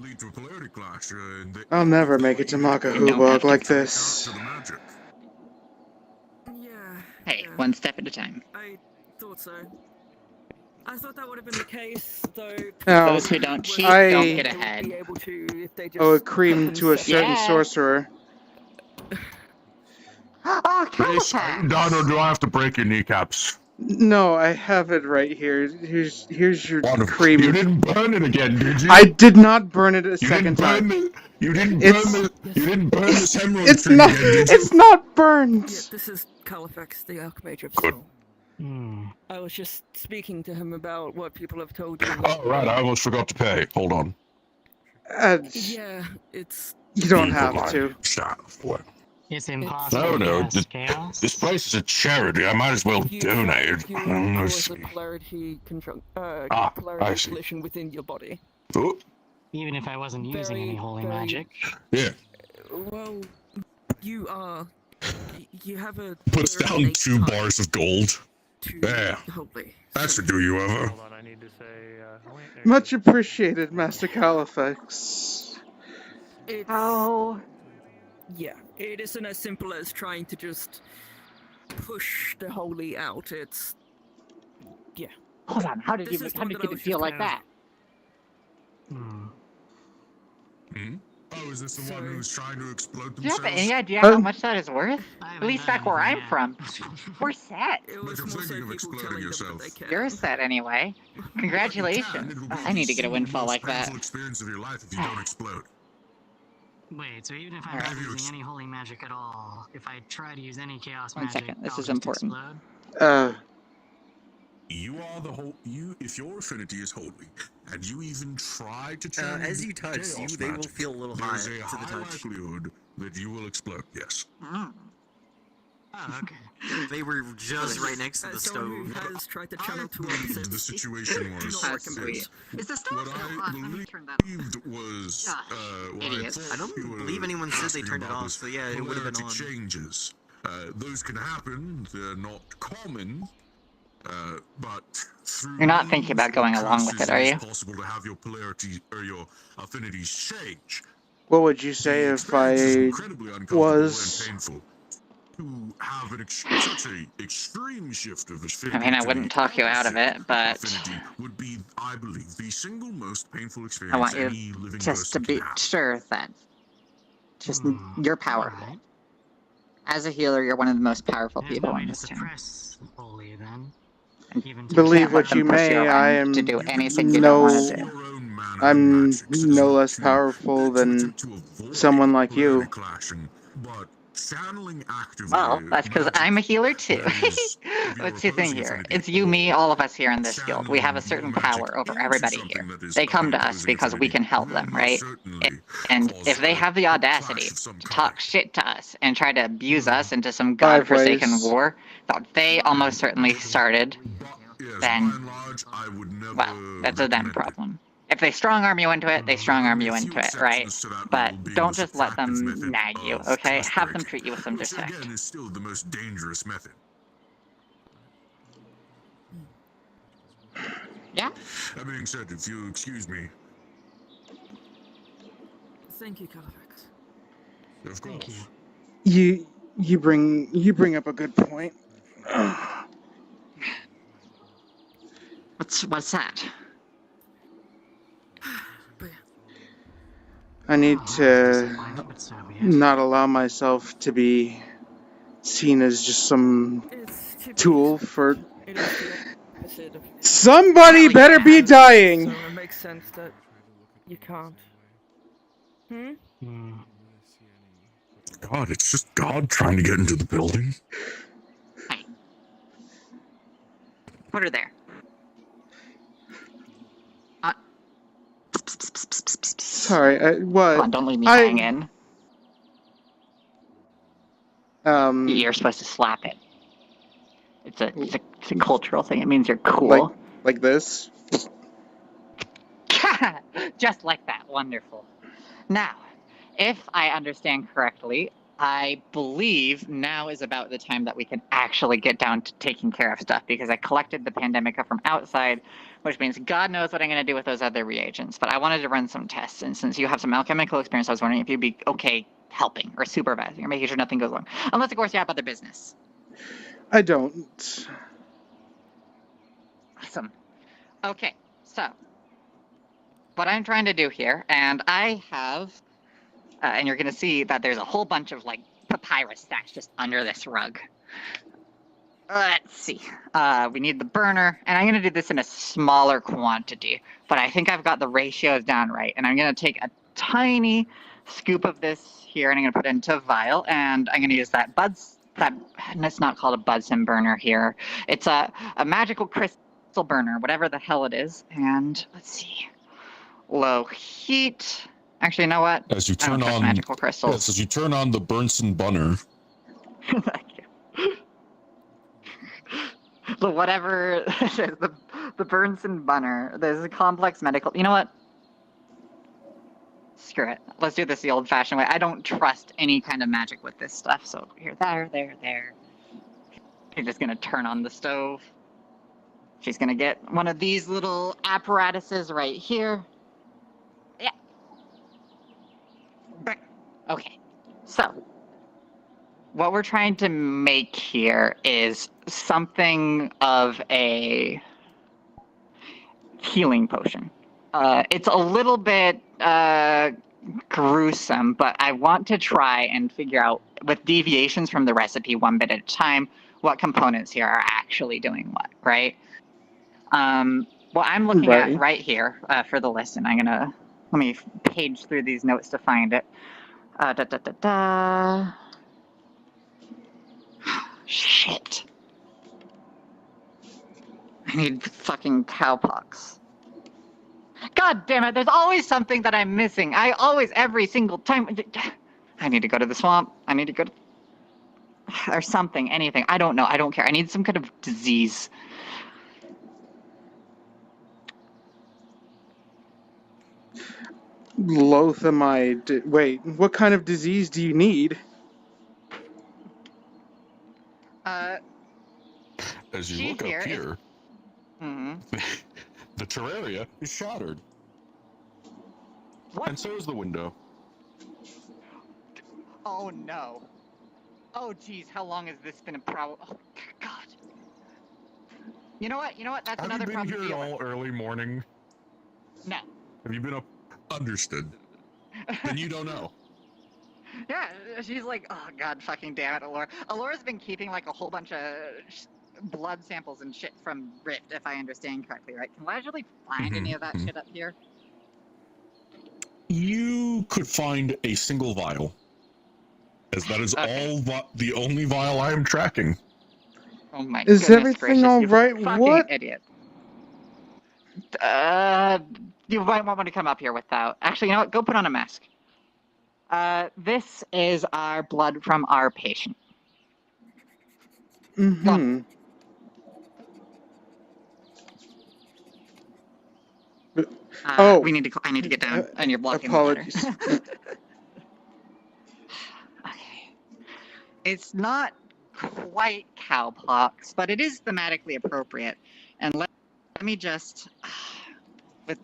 lead to a polarity clash. I'll never make it to Makahubog like this. Hey, one step at a time. I thought so. I thought that would have been the case, though. Now, Those who don't cheat I don't get ahead. owe a cream to a certain sorcerer. Oh, Rhys, are you done, or do I have to break your kneecaps? No, I have it right here. Here's your cream. You didn't burn it again, did you? I did not burn it a second time. You didn't burn this emerald It's thing not. again, did you? It's not burned. Yeah, this is Califax, the Archmage of Soul. I was just speaking to him about what people have told you. Oh, right, I almost forgot to pay. Hold on. Yeah, it's... You don't have to. Stop. What? It's impossible. No, Chaos. this place is a charity. I might as well donate. Let's see. Polarity control, I polarity see. collision within your body. Oh, Even if I wasn't using any holy magic. yeah. Well, you are... You have a... Puts down 2 bars of gold. Yeah. That should do you over. Hold on, I need to say... Much appreciated, Master Califax. It's... Yeah, it isn't as simple as trying to just push the holy out. It's... Yeah. Hold on, how did you get it feel like that? Hmm? Oh, is this the one who's trying to explode Do you have themselves? any idea how much that is worth? At least back where I'm from. We're set. But you're thinking of exploding yourself. You're set anyway. Congratulations. I need to get a windfall like that. Painful experience of your life if you don't explode. Wait, so even if I'm not using any holy magic at all, if I try to use any chaos One magic, second, this I'll is just important. explode? You are the whole. If your affinity is holy, and you even try to turn as you touch, chaos they will magic, feel a little there high is to a the high touch. likelihood that you will explode. Yes. Oh, okay. They were just right next to the stove. Has tried to channel two opposites. The situation was. Is the stove What I believed was. What Idiots. I don't believe anyone said they turned it off, so yeah, it would have been on. Changes. Those can happen. They're not common. But through You're not thinking about going along with it, are you? It's possible to have your polarity or your affinities change. What would you say if I Incredibly uncomfortable was... and painful. To have such an extreme shift of affinity. I mean, I wouldn't talk you out of it, but Affinity would be, I believe, the single most painful experience I want any you living just to person be can have. sure that just you're powerful. As a healer, you're one of the most powerful There's people no way in to this town. suppress holy then. Even to Believe Can't let what them you push may, I am to do anything you don't want to do. I'm no less powerful than someone like you. But channeling actively. Well, that's because I'm a healer too. Let's see the thing here. It's you, me, all of us here in this guild. We have a certain power over everybody here. They come to us because we can help them, right? And if they have the audacity to talk shit to us and try to abuse us into some godforsaken war that they almost certainly started, then, well, that's a them problem. If they strong-arm you into it, they strong-arm you into it, right? But don't just let them nag you, okay? Have them treat you with some respect. Which again is still the most dangerous method. Yeah? That being said, if you excuse me. Thank you, Califax. Of course. You bring up a good point. What's that? I need to not allow myself to be seen as just some tool for. Somebody better be dying! So it makes sense that you can't. God, it's just God trying to get into the building. Put her there. Sorry, what? Come on, don't leave me hanging. Um, You're supposed to slap it. It's a cultural thing. It means you're cool. Like this? Just like that. Wonderful. Now, if I understand correctly, I believe now is about the time that we can actually get down to taking care of stuff, because I collected the Pandemica from outside, which means God knows what I'm going to do with those other reagents. But I wanted to run some tests, and since you have some alchemical experience, I was wondering if you'd be okay helping or supervising or making sure nothing goes wrong. Unless, of course, you have other business. I don't. Awesome. Okay, so what I'm trying to do here, and I have, and you're going to see that there's a whole bunch of like papyrus stacks just under this rug. Let's see. We need the burner, and I'm going to do this in a smaller quantity, but I think I've got the ratios down right. And I'm going to take a tiny scoop of this here, and I'm going to put it into a vial, and I'm going to use that and it's not called a Budson burner here. It's a magical crystal burner, whatever the hell it is. And let's see. Low heat. Actually, you know what? As you turn on magical crystals. Yes, as you turn on the Burnson bunner. The whatever, the Burnson bunner. There's a complex medical. You know what? Screw it. Let's do this the old-fashioned way. I don't trust any kind of magic with this stuff. So here, there. You're just gonna turn on the stove. She's gonna get one of these little apparatuses right here. Yeah. Okay. So, what we're trying to make here is something of a healing potion. It's a little bit gruesome, but I want to try and figure out, with deviations from the recipe one bit at a time, what components here are actually doing what, right? Well, I'm looking at right here for the list, and let me page through these notes to find it. Shit. I need fucking cowpox. God damn it, there's always something that I'm missing. Every single time. I need to go to the swamp. I need to go to... Or something, anything. I don't know, I don't care. I need some kind of disease. Lothamide. Wait, what kind of disease do you need? As you look up here, the terraria is shattered. What? And so is the window. Oh no. Oh geez, how long has this been a problem? Oh God. You know what? That's another problem. Have you been here all early morning? No. Have you been up? Understood. Then you don't know. Yeah, she's like, oh God, fucking damn it, Allura. Allura's been keeping like a whole bunch of blood samples and shit from Rift, if I understand correctly, right? Can I actually find any of that shit up here? You could find a single vial, as that is the only vial I am tracking. Oh my Is everything all right? What? Idiot. You might want to come up here without. Actually, you know what? Go put on a mask. This is our blood from our patient. Mm-hmm. I need to get down, and you're blocking the water. Okay. It's not quite cowpox, but it is thematically appropriate. And let me just...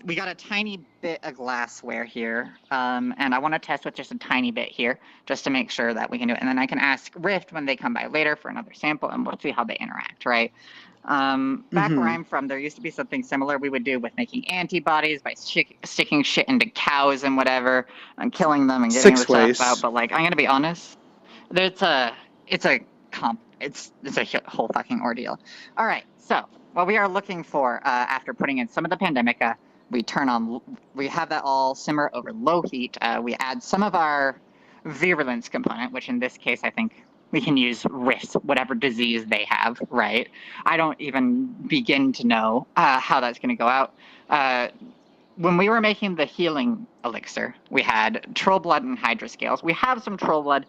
we got a tiny bit of glassware here, and I want to test with just a tiny bit here, just to make sure that we can do it. And then I can ask Rift when they come by later for another sample, and we'll see how they interact, right? Back where I'm from, there used to be something similar we would do with making antibodies by sticking shit into cows and whatever, and killing them and getting the stuff out. But like, I'm gonna be honest, it's a whole fucking ordeal. All right, so what we are looking for after putting in some of the Pandemica, we have that all simmer over low heat. We add some of our virulence component, which in this case I think we can use Rhys, whatever disease they have, right? I don't even begin to know how that's going to go out. When we were making the healing elixir, we had troll blood and hydra scales. We have some troll blood,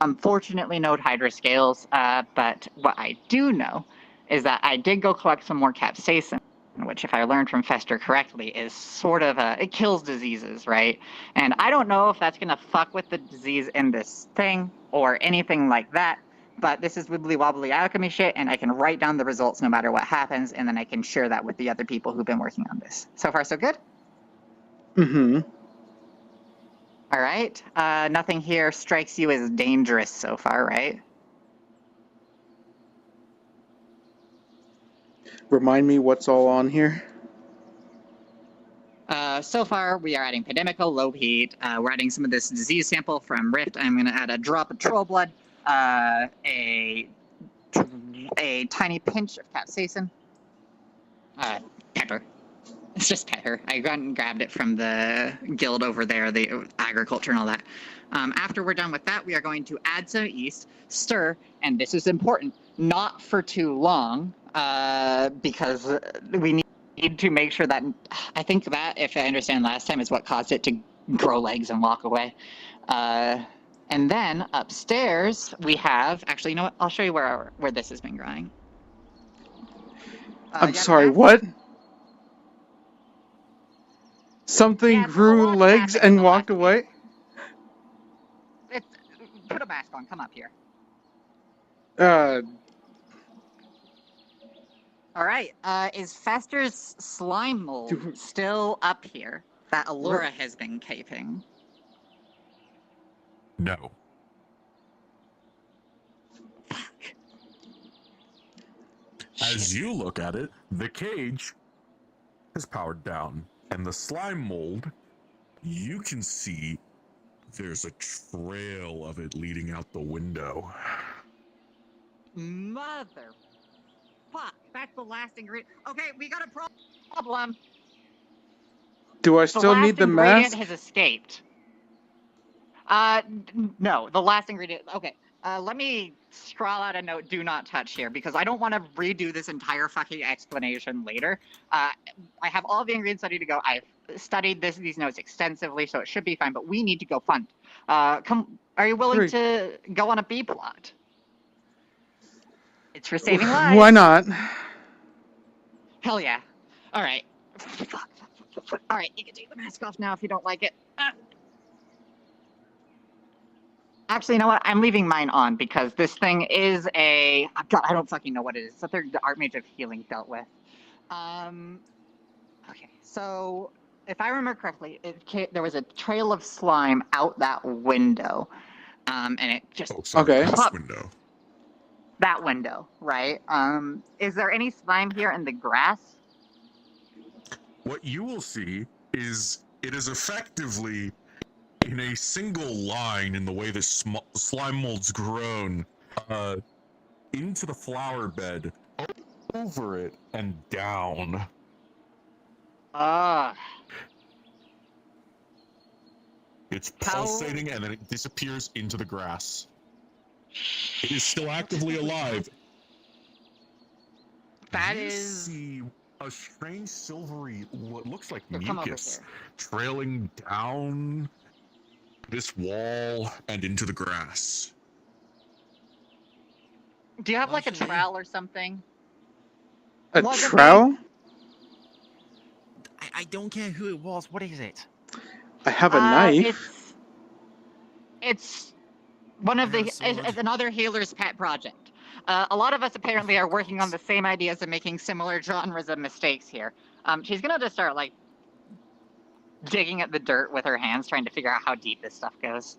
unfortunately no hydra scales, but what I do know is that I did go collect some more capsaicin, which, if I learned from Fester correctly, is sort of it kills diseases, right? And I don't know if that's gonna fuck with the disease in this thing or anything like that, but this is wibbly wobbly alchemy shit, and I can write down the results no matter what happens, and then I can share that with the other people who've been working on this. So far, so good? Mm-hmm. All right. Nothing here strikes you as dangerous so far, right? Remind me what's all on here. So far, we are adding Pandemica, low heat. We're adding some of this disease sample from Rift. I'm going to add a drop of troll blood, a tiny pinch of capsaicin, pepper. It's just pepper. I went and grabbed it from the guild over there, the agriculture and all that. After we're done with that, we are going to add some yeast, stir, and this is important, not for too long, because we need to make sure that, I think that, if I understand last time, is what caused it to grow legs and walk away. And then upstairs we have, actually, you know what? I'll show you where this has been growing. I'm sorry, what? Something grew legs and walked away? Put a mask on, come up here. All right, is Fester's slime mold still up here that Allura has been caping? No. As you look at it, the cage is powered down, and the slime mold, you can see there's a trail of it leading out the window. Mother fuck, that's the last ingredient. Okay, we got a problem. Do I still need the mask? The last ingredient has escaped. No, the last ingredient, okay. Let me scrawl out a note, do not touch here, because I don't want to redo this entire fucking explanation later. I have all the ingredients ready to go. I've studied these notes extensively, so it should be fine, but we need to go fund. Come, are you willing to go on a B plot? It's for saving lives. Why not? Hell yeah. All right. All right, you can take the mask off now if you don't like it. Actually, you know what? I'm leaving mine on because this thing is a... God, I don't fucking know what it is. Something the Archmage of Healing dealt with. Okay, so if I remember correctly, there was a trail of slime out that window, and it just... Okay. This window. That window, right? Is there any slime here in the grass? What you will see is it is effectively in a single line in the way this slime mold's grown, into the flower bed, over it, and down. It's pulsating and then it disappears into the grass. It is still actively alive. That you is... see a strange silvery, what looks like mucus, trailing down this wall and into the grass. Do you have like a trowel or something? A trowel? I don't care who it was. What is it? I have a knife. It's one of the... It's another healer's pet project. A lot of us apparently are working on the same ideas and making similar genres of mistakes here. She's gonna just start like digging at the dirt with her hands, trying to figure out how deep this stuff goes.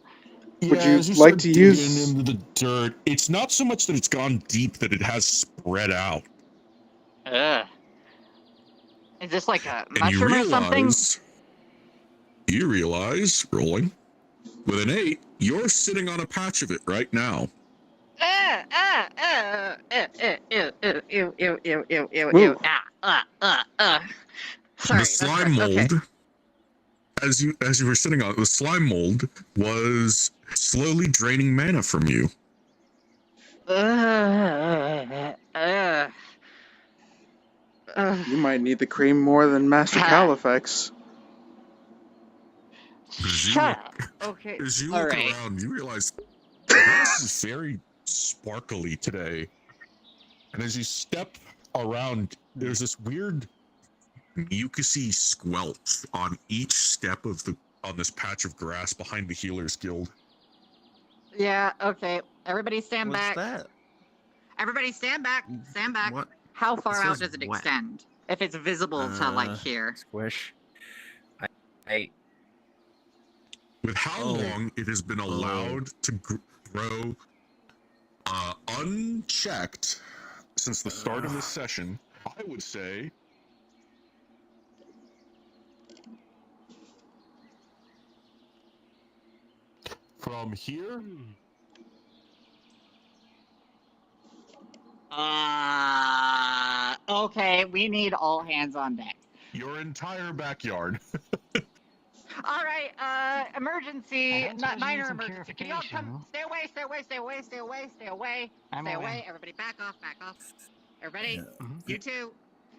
Would you as you like start to digging use? into the dirt, it's not so much that it's gone deep that it has spread out. Ugh. Is this like a And mushroom or something? You realize, rolling, with an 8, you're sitting on a patch of it right now. Ew. Sorry, The slime mold, as you were sitting on it, the slime mold was slowly draining mana from you. You might need the cream more than Master Califax. Shut up. Okay. As you All look right. around, you realize this is very sparkly today. And as you step around, there's this weird mucusy squelch on each step of on this patch of grass behind the Healers Guild. Yeah, okay. Everybody stand What's back. that? Everybody stand back. Stand back. What? How far This out is does it wet. extend? If it's visible to like here. Squish. I With how long it has been allowed to grow unchecked since the start of this session, I would say from here Okay, we need all hands on deck. your entire backyard. All right, emergency, not minor emergency. Can you all come? Stay away, stay away, stay away, stay away, stay away, stay away. Everybody back off, back off. Everybody, you two,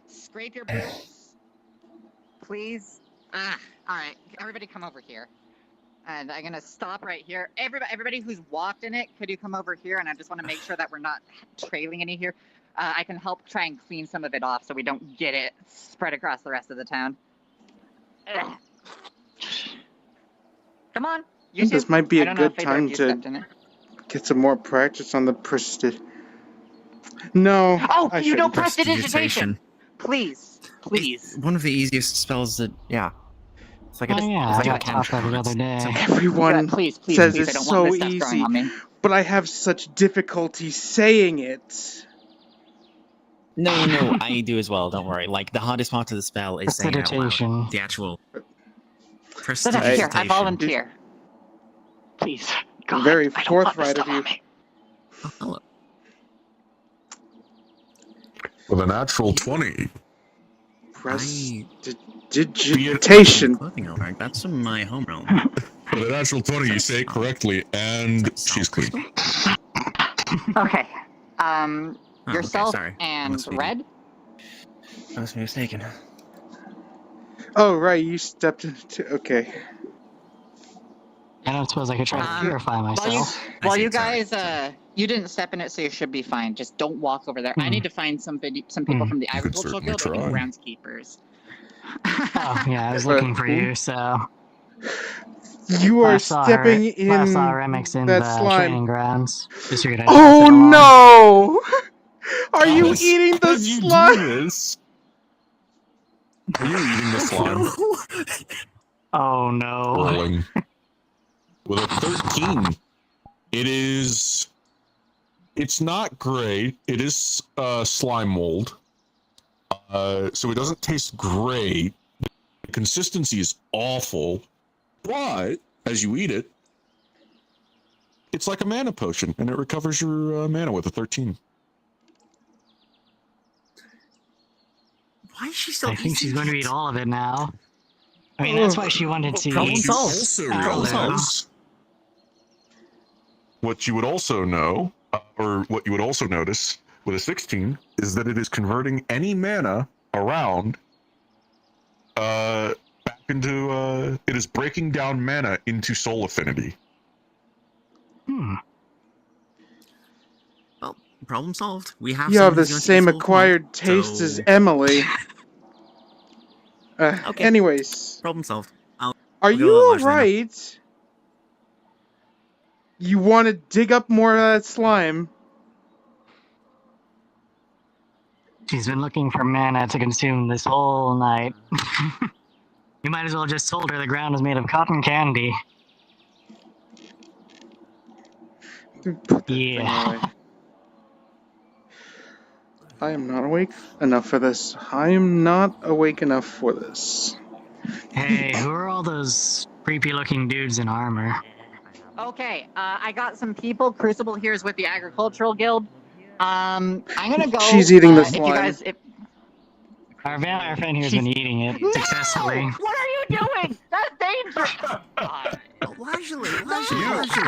scrape your boots, please. All right, everybody come over here. And I'm gonna stop right here. Everybody who's walked in it, could you come over here? And I just want to make sure that we're not trailing any here. I can help try and clean some of it off so we don't get it spread across the rest of the town. Come on, you two. This might be I a don't know good if either of time you to stepped in it. get some more practice on the No. Oh, I you don't shouldn't. prestidigitation. Please, please. One of the easiest spells that, yeah. It's like Oh, yeah, it's I like got a taught cantrip. that the other day. Everyone please, says I it's don't so want this stuff growing easy, on me. but I have such difficulty saying it. No, I do as well. Don't worry. Like the hardest part of the spell is saying it out loud. The actual Here, I prestidigitation. volunteer. Please, God, Very I don't want this forthright of stuff on you. me. Oh, hello. With a natural 20. Prestidigitation. That's from my home realm. With a natural 20, you say it correctly, and she's clean. Okay. okay, Yourself sorry. and Must be- Red. I was mistaken. Oh, right, you stepped into... Okay. I don't suppose I could try to purify myself. While you guys, you didn't step in it, so you should be fine. Just don't walk over there. I need to find some people from the Agricultural Guild or the groundskeepers. Oh, yeah, I was looking for you, so... You are I saw stepping her, in I saw Remix in that the slime. training grounds. Just figured I'd Oh pass it along. no! Are you Alice, eating the as you do slime? this, are you eating the slime? Oh no. Rolling. With a 13, it's not great. It is slime mold. So it doesn't taste great. The consistency is awful. But as you eat it, it's like a mana potion, and it recovers your mana with a 13. Why is she still I think she's going to eat all of it now. I mean, that's why she wanted to Problem eat solved. Also realize what you would also know, or what you would also notice with a 16, is that it is converting any mana around back into it is breaking down mana into soul affinity. Well, problem solved. We have You have someone the who's going to same eat soul acquired tomorrow, taste so- as Emily. Okay. Anyways. Problem solved. Are I'll you go watch Lena. alright? You want to dig up more of that slime? She's been looking for mana to consume this whole night. You might as well just told her the ground is made of cotton candy. Yeah. I am not awake enough for this. I am not awake enough for this. Hey, who are all those creepy-looking dudes in armor? Okay, I got some people. Crucible here is with the Agricultural Guild. I'm gonna go. She's eating the If you slime. guys, Our vampire friend here has been eating it successfully. No! What are you doing? That's dangerous. Lazuli,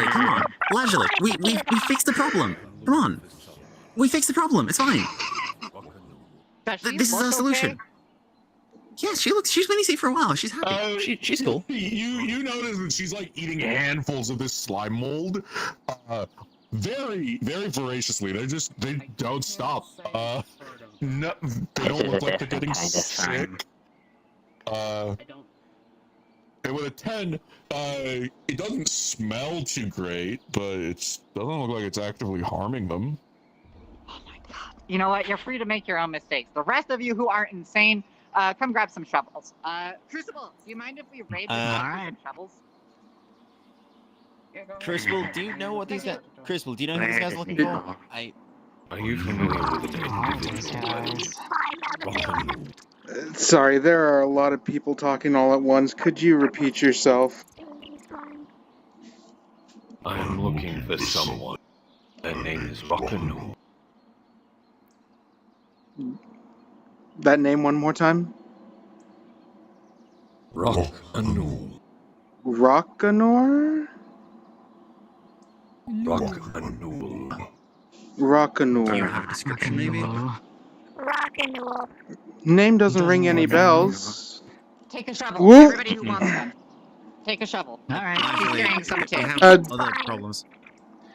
come on. Lazuli, we fixed the problem. Come on. We fixed the problem. It's fine. This is our solution. Okay? Yeah, she's been easy for a while. She's happy. She's cool. You notice that she's like eating handfuls of this slime mold, very voraciously. They don't stop. No, they don't look like they're getting sick. And with a 10, it doesn't smell too great, but it doesn't look like it's actively harming them. You know what? You're free to make your own mistakes. The rest of you who aren't insane, come grab some shovels. Crucible, do you mind if we raid the some shovels? Crucible, do you know what these guys? Crucible, do you know who these guys are looking for? Are you familiar with the Sorry, there are a lot of people talking all at once. Could you repeat yourself? I am looking for someone. Their name is Rock'n'Roll. That name one more time? Rock'n'Roll. Rockanor? Rock'n'Roll. Rockanor. Maybe. Rock'n'roll. Name doesn't ring any bells. Take a shovel. Whoa. Everybody who wants one. Take a shovel. Alright. He's carrying some too. Other problems.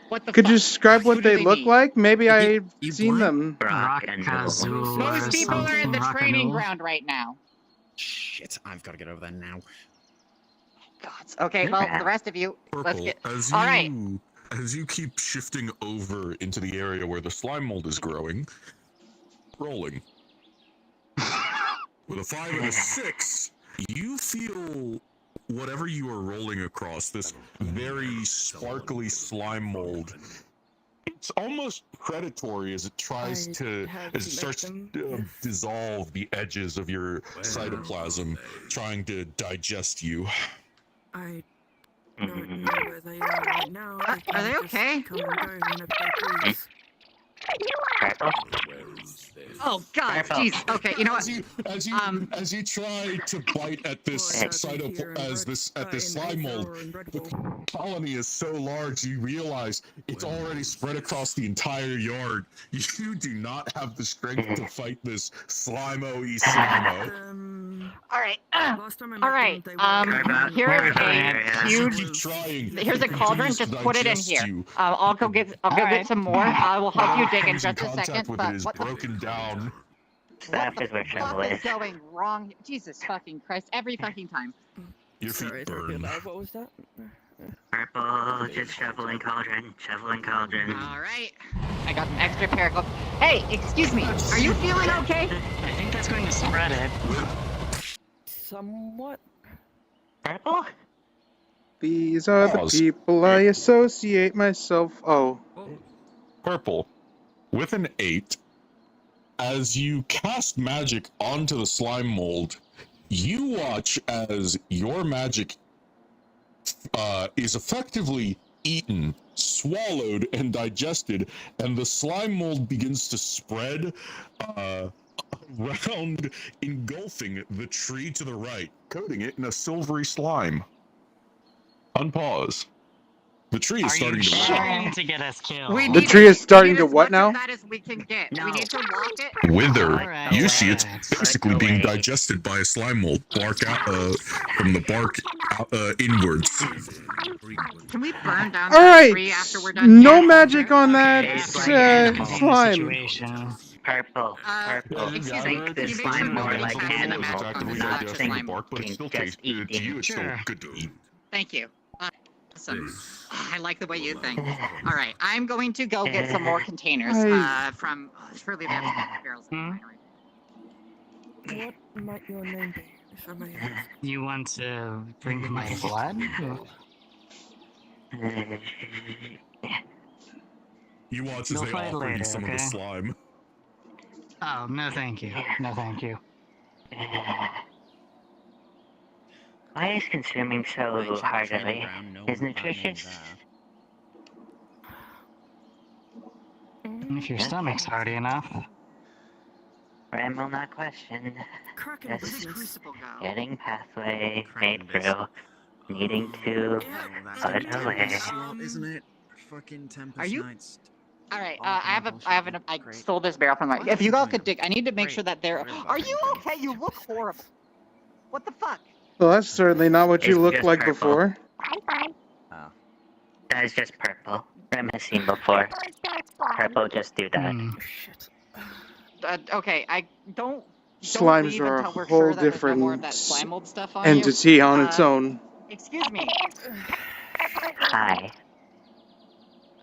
What the Could fuck? you describe what Who do they look need? like? Maybe I've seen them. Most people are in the training ground right now. Shit, I've got to get over there now. Okay, well, the rest of you, let's get... Alright. As you keep shifting over into the area where the slime mold is growing, rolling. With a 5 and a 6, you feel whatever you are rolling across, this very sparkly slime mold. It's almost predatory as it tries to, as it starts to dissolve the edges of your cytoplasm, trying to digest you. I don't know where they are right now. Are they okay? Come and go whenever they please. Oh god, jeez. Okay, you know what? As you try to bite at this slime mold, the colony is so large you realize it's already spread across the entire yard. You do not have the strength to fight this slimo-y slimo. Alright, alright, here's a cauldron, just put it in here. I'll go get some more. I will help you dig in just a second, but what broken down. What the fuck is going wrong here? Jesus fucking Christ, every fucking time. Your feet burn. What was that? Purple, just shoveling cauldron. Alright, I got an extra pair of gloves. Hey, excuse me, are you feeling okay? I think that's going to spread it. Somewhat. Purple? These are the people I associate myself... Oh. Purple. With an 8, as you cast magic onto the slime mold, you watch as your magic is effectively eaten, swallowed, and digested, and the slime mold begins to spread around, engulfing the tree to the right, coating it in a silvery slime. Unpause. The tree is starting to trying to get us killed? The tree is starting to what now? That is we can get. We need to lock it. wither. You see it's basically being digested by a slime mold, bark out from the bark inwards. Can we burn down All that right, tree after we're done? no magic on that slime. Purple. Excuse me, Make this slime more like animal, not The bark, but it still tastes good to you. It's still Sure. good to eat. Thank you. Awesome. I like the way you think. All right, I'm going to go get some more containers from. Surely they have some barrels. What might your name be? You want to drink my blood? You watch as We'll they fight offer you later, some of the okay? slime. Oh, no thank you. No thank you. Why is consuming so heartily? Is nutritious? If your stomach's hearty enough. Ram will not question. Just getting pathway made through. Needing to put away. Isn't it? Fucking Tempest Are you- Nights. All right, I stole this barrel from like. If you all could dig, I need to make sure that they're. Are you okay? You look horrible. What the fuck? Well, that's certainly not what you It's looked just like purple. before. Oh. That is just purple. Rem has seen before. Purple just do that. Okay, I don't. Slimes leave are a until we're whole sure that there's no more of different that slime mold stuff on entity you. on its own. Excuse me. Hi.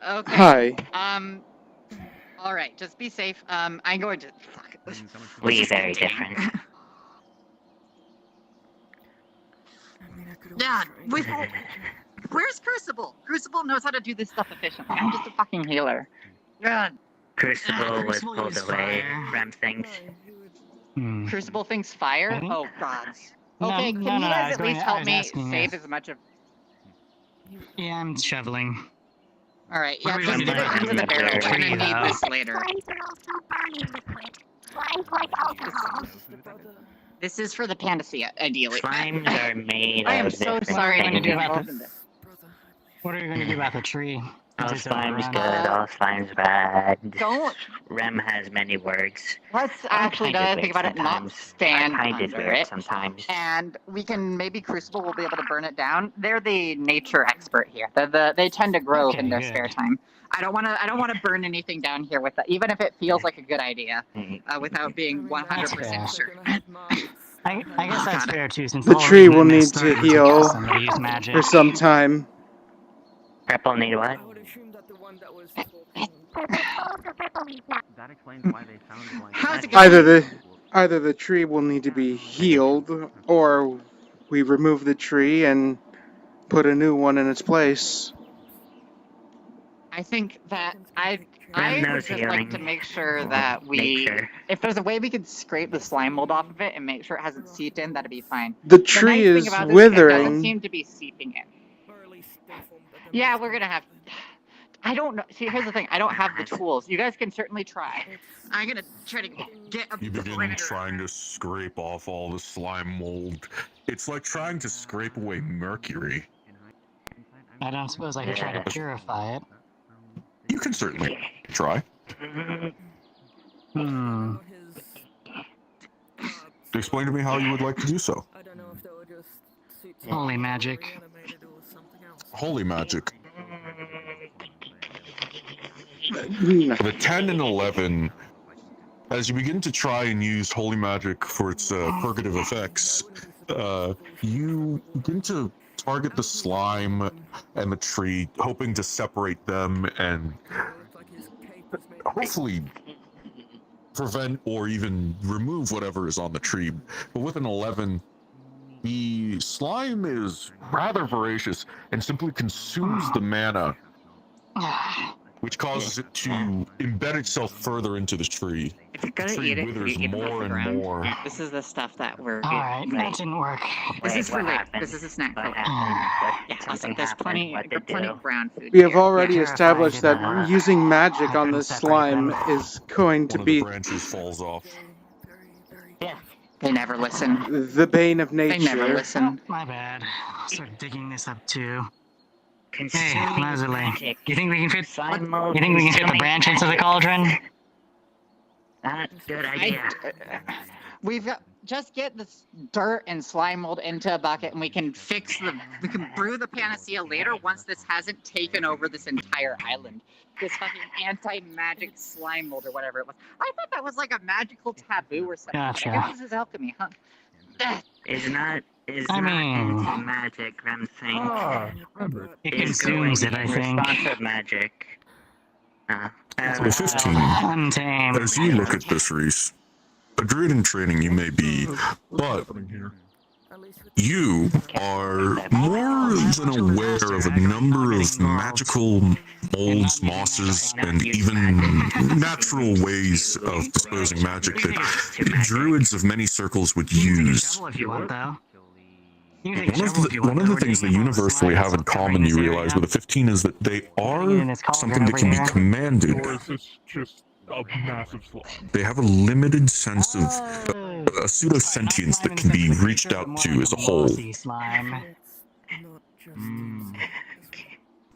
Okay. Hi. All right, just be safe. I'm going to. Fuck. We very different. Yeah, where's Crucible? Crucible knows how to do this stuff efficiently. I'm just a fucking healer. God. Crucible was Crucible pulled uses away. fire. Rem thinks. Crucible thinks fire? Maybe? Oh, gods. No, Okay, no, can no, you I guys was at going- least I help was me asking save if- as much of... Yeah, I'm shoveling. Alright, What yeah, are we just gonna put do it about into the the barrel. We're tree, gonna need though? this later. This is for the panacea, ideally. Slimes are made I am of so different sorry to things. get involved in this. What are we going to do about the tree? All Is it slime's overrun? good, all slime's bad. Don't- Rem has many words. Let's actually, now that I think about it, not stand Kind of under weird it. sometimes. And we can, maybe Crucible will be able to burn it down. They're the nature expert here. They tend to grow in their spare time. I don't want to burn anything down here with that, even if it feels like a good idea, without being 100% sure. I guess that's fair too, since The whole tree reason will they need to started was heal because somebody used magic. for some time. Purple need what? That explains why they sound like. How's it going? Either the tree will need to be healed, or we remove the tree and put a new one in its place. I think that I Rem would knows just healing. like to make sure that we, Nature. if there's a way we could scrape the slime mold off of it and make sure it hasn't seeped in, that'd be fine. The nice tree thing is about this, it doesn't withering. seem to be seeping in. Yeah, we're gonna have. I don't know. See, here's the thing. I don't have the tools. You guys can certainly try. I'm gonna try to get a You begin trying to scrape off all the slime mold. It's like trying to scrape away mercury. I don't suppose I could try to purify it. You can certainly try. Explain to me how you would like to do so. Holy magic. Holy magic. The 10 and 11, as you begin to try and use holy magic for its purgative effects, you begin to target the slime and the tree, hoping to separate them and hopefully prevent or even remove whatever is on the tree. But with an 11, the slime is rather voracious and simply consumes the mana, which causes it to embed itself further into the tree. If you're gonna The tree eat it, withers you eat it off more the and ground. more. This is the stuff that we're. Alright, that didn't work. This Wait, is for what later. happened? This is a snack. What for later. happened? Yeah, Something listen, there's happened. plenty. What There's did plenty do? of brown food. We have here. already Yeah. established that using magic on this slime is going to One of be the branches falls off. They never listen. the bane of They never nature. listen. My bad. I'll start digging this up too. Hey, Consuming Lazuli, magic. you think we can fit? Slime mold You think we can fit the consuming branch into the magic. cauldron? Not a good idea. We've got, just get this dirt and slime mold into a bucket, and we can brew the panacea later once this hasn't taken over this entire island. This fucking anti-magic slime mold or whatever it was. I thought that was like a magical taboo or something. Gotcha. I guess this is alchemy, huh? Is not I mean- anti-magic, Rem thinks. It Is consumes going it, I think. responsive magic. So 15. Untamed. As you look at this, Rhys, a druid in training you may be, but you are more than aware of a number of magical molds, mosses, and even natural ways of disposing magic that druids of many circles would use. If you want, though. One of the things they universally have in common, you realize, with the 15 is that they are something that can be commanded. Or is this just a massive slime? They have a limited sense of a pseudo-sentience that can be reached out to as a whole.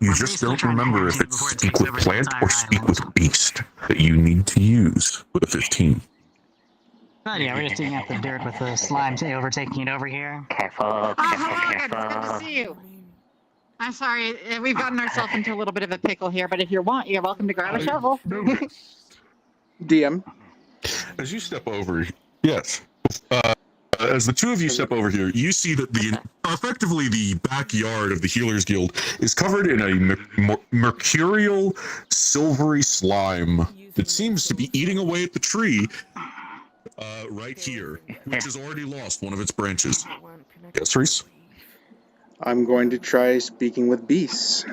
You just don't remember if it's speak with plant or speak with beast that you need to use with a 15. Oh yeah, we're just digging up the dirt with the slime overtaking it over here. Careful, Good to see you. I'm sorry, we've gotten ourselves into a little bit of a pickle here, but if you want, you're welcome to grab a shovel. DM. As you step over, yes. As the two of you step over here, you see that effectively the backyard of the Healers Guild is covered in a mercurial, silvery slime that seems to be eating away at the tree right here, which has already lost one of its branches. Yes, Rhys? I'm going to try speaking with beasts.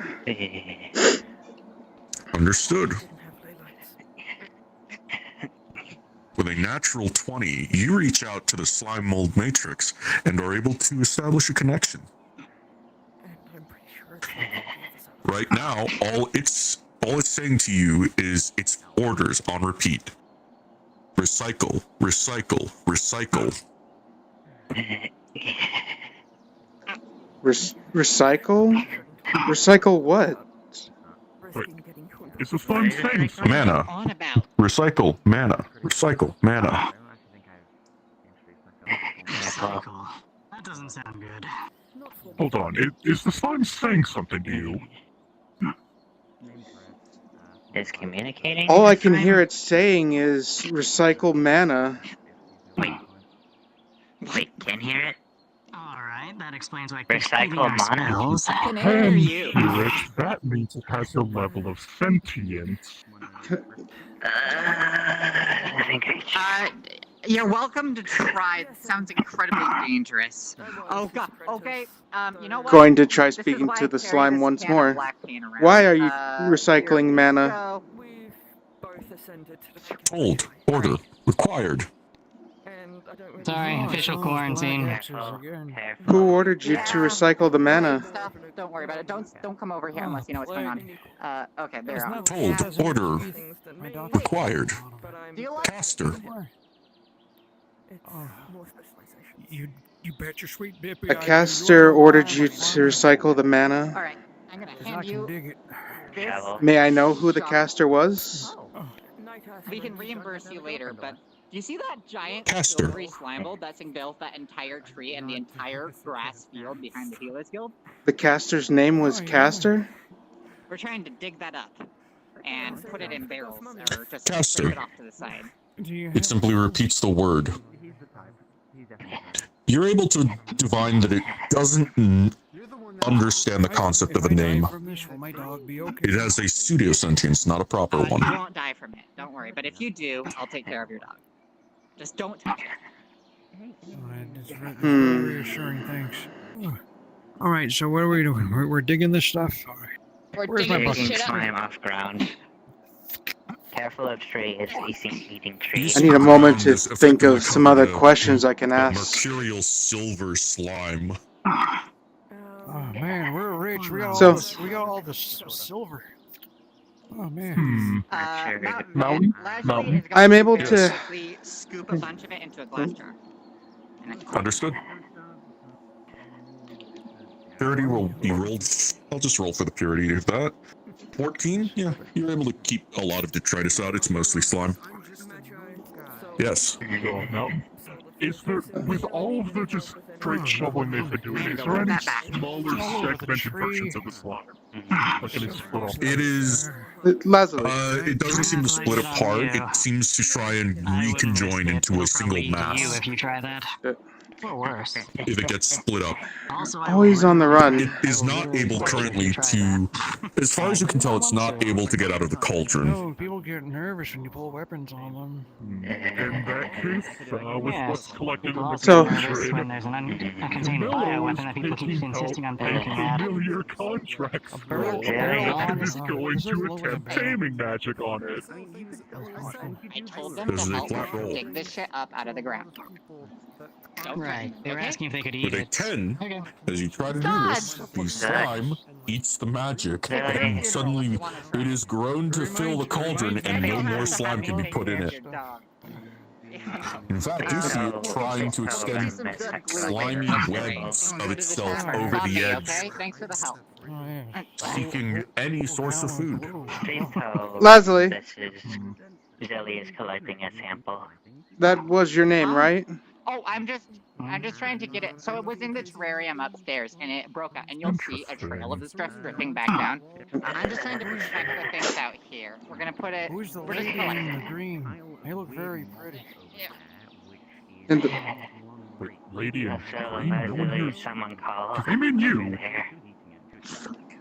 Understood. With a natural 20, you reach out to the slime mold matrix and are able to establish a connection. Right now, all it's saying to you is its orders on repeat. Recycle, recycle, recycle. Recycle? Recycle what? Wait, is the slime saying something? Mana. Recycle, mana. Recycle, mana. Recycle. That doesn't sound good. Hold on, is the slime saying something to you? Is communicating? All I can hear it saying is recycle mana. Wait, can hear it? Alright, that explains why Recycle mana. spells. And that means it has a level of sentience. You're welcome to try. It sounds incredibly dangerous. Oh god. Okay. You know what? Going to try speaking to the slime once more. Why are you recycling mana? Hold. Order. Required. Sorry, official quarantine. Who ordered you to recycle the mana? Don't worry about it. Don't come over here unless you know what's going on. Okay, there. Hold. Order. Required. Caster. You bet your sweet dippy. A caster ordered you to recycle the mana. Alright, I'm gonna hand you this. May I know who the caster was? We can reimburse you later, but do you see that giant Caster. silvery slime mold that's engulfed that entire tree and the entire grass field behind the Healers Guild? The caster's name was Caster? We're trying to dig that up and put it in barrels, or just Caster. push it off to the side. It simply repeats the word. You're able to divine that it doesn't understand the concept of a name. It has a pseudo-sentience, not a proper one. You won't die from it, don't worry. But if you do, I'll take care of your dog. Just don't touch it. That's very reassuring, thanks. Alright, so what are we doing? We're digging this stuff? We're Where's my digging bucket? slime off ground. Careful of tree, it's eating trees. I need a moment to think of some other questions I can ask. Mercurial silver slime. Oh man, we're rich. We got all this silver. Oh man. Mountain? I'm able to... Basically scoop a bunch of it into a glass jar. Understood. Purity will be rolled. I'll just roll for the purity of that. 14? Yeah, you're able to keep a lot of detritus out. It's mostly slime. Yes. Now, is there, with all of the just straight shoveling they've been doing, is there any smaller segmented versions of the slime? Like any split off? It is. Leslie. It doesn't seem to split apart. It seems to try and reconjoin into a single mass. If you try that. Or worse. if it gets split up. Always on the run. It is not able currently to, as far as you can tell, it's not able to get out of the cauldron. No, people get nervous when you pull weapons on them. In that case, with what's collected in the So- trade, When there's an uncontained bioweapon that people keep insisting on pointing at. familiar contracts barrel- roll, barrel- is going to attempt taming magic on it. I told them There's to a help flat roll. dig this shit up out of the ground. Right. They were asking if they could eat With a it. 10, Okay. as you try to do this, the slime eats the magic, and suddenly it is grown to fill the cauldron, and no more slime can be put in it. In fact, you see it trying to extend slimy webs of itself over the edge, Okay, thanks for the help. seeking any source of food. Leslie. This is Zelly is collecting a sample. That was your name, right? Oh, I'm just trying to get it. So it was in the terrarium upstairs, and it broke out, and you'll see a trail of the stress dripping back down. I'm just trying to protect the things out here. We're gonna put it. Who's the We're just lady collecting. in the green? They look very pretty. And Lady in So green, no one hears. someone call. I mean you.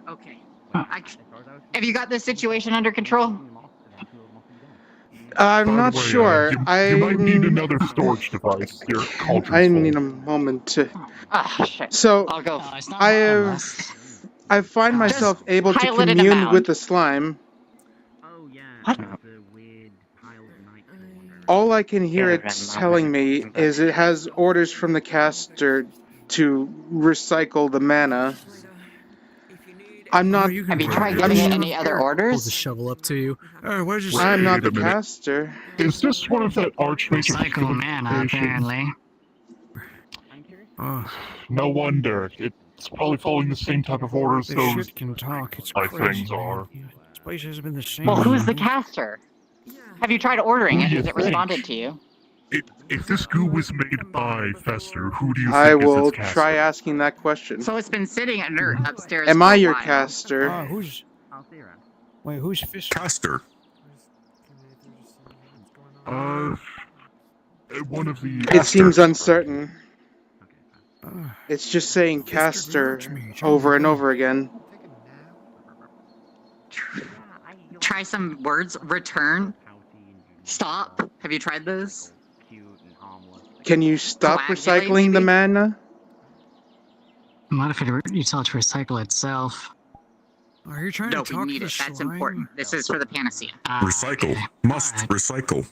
Okay. Have you got this situation under control? I'm By the not way, sure. you might need another storage device. Your cauldron's I full. need a moment to. Ah, shit. So I'll go. I find myself able to pilot in a commune mound. with the slime. What? All I can hear it telling me is it has orders from the caster to recycle the mana. I'm not. Have you tried giving it any other orders? Hold the shovel up to you. Where's your I'm not Wait a the minute. caster. Is this one of that archmage Recycle mana, apparently. No wonder. It's probably following the same type of orders This those shit can talk. It's my crazy. things are. This place hasn't been the same. Well, who's the caster? Have you tried ordering Who it? do Has you it think? responded to you? If this goo was made by Fester, who do you I think will is its caster? try asking that question. So it's been sitting under upstairs. Am for I a your while. caster? Who's? Wait, who's fish? Caster. One of the. It seems uncertain. It's just saying caster over and over again. Try some words. Return. Stop. Have you tried those? Can you stop Coagulate, recycling the maybe? mana? What if you tell it to recycle itself? Are you trying No, to we talk need to it. the That's slime? important. This is for the panacea. Recycle. Must recycle.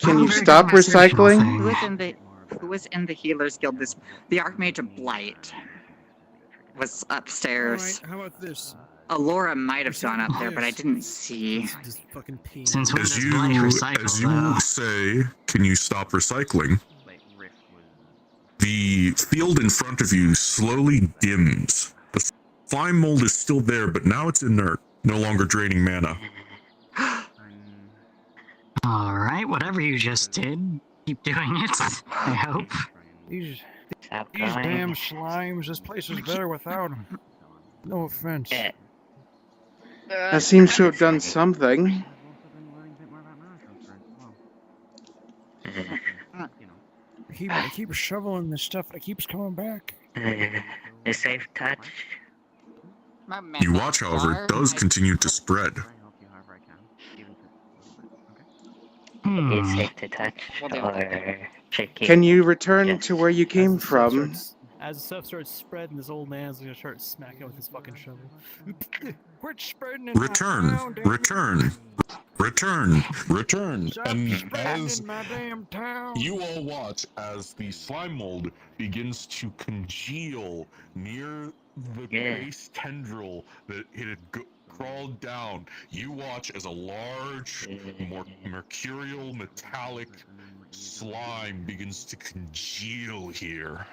Can you Very stop conversational recycling? thing. Who was in the Healers Guild? The Archmage of Blight was upstairs. Alright, how about this? Alora might have gone up there, but I didn't see. This fucking pee. Since when As does you Blight recycle, though? say, can you stop recycling? The field in front of you slowly dims. The slime mold is still there, but now it's inert, no longer draining mana. Alright, whatever you just did, keep doing it, I hope. These damn slimes. This place is better without them. No offense. That seems to have done something. I keep shoveling this stuff and it keeps coming back. A safe touch. You watch, however, it does continue to spread. It's safe to touch or shaky. Can you return to where you came from? As the stuff starts spreading, this old man's gonna start smacking it with his fucking shovel. Quit spreading it Return, around, damn it. return. Stop And spreading as in my damn town. you all watch as the slime mold begins to congeal near the base tendril that it had crawled down, you watch as a large, mercurial, metallic slime begins to congeal here.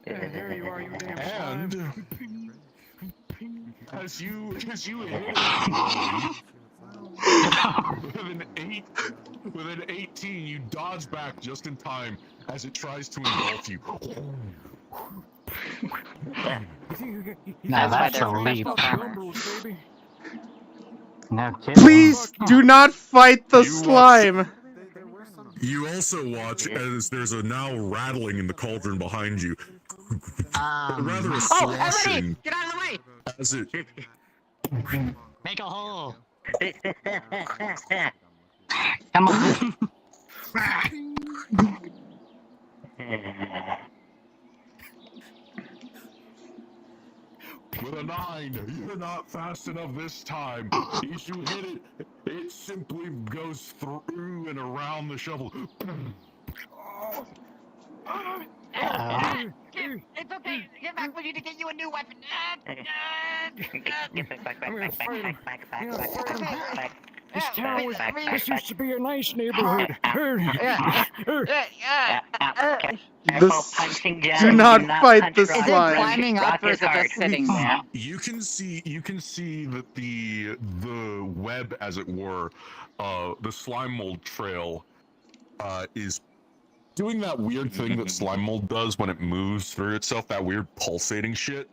Yeah, there you are, you damn And slime. as you with an 18, you dodge back just in time as it tries to engulf you. Now that's a leap. No kidding. Please do not fight the slime. You also watch as there's a now rattling in the cauldron behind you. Rather a Oh, sloshing get out of the way! as it. Make a hole. Come on. With a 9, you're not fast enough this time. As you hit it, it simply goes through and around the shovel. It's okay. Get back. We need to get you a new weapon. This town was. This used to be a nice neighborhood. Do not fight the Is it slime. climbing up or is it just sitting there? You can see that the web, as it were, the slime mold trail, is doing that weird thing that slime mold does when it moves through itself. That weird pulsating shit.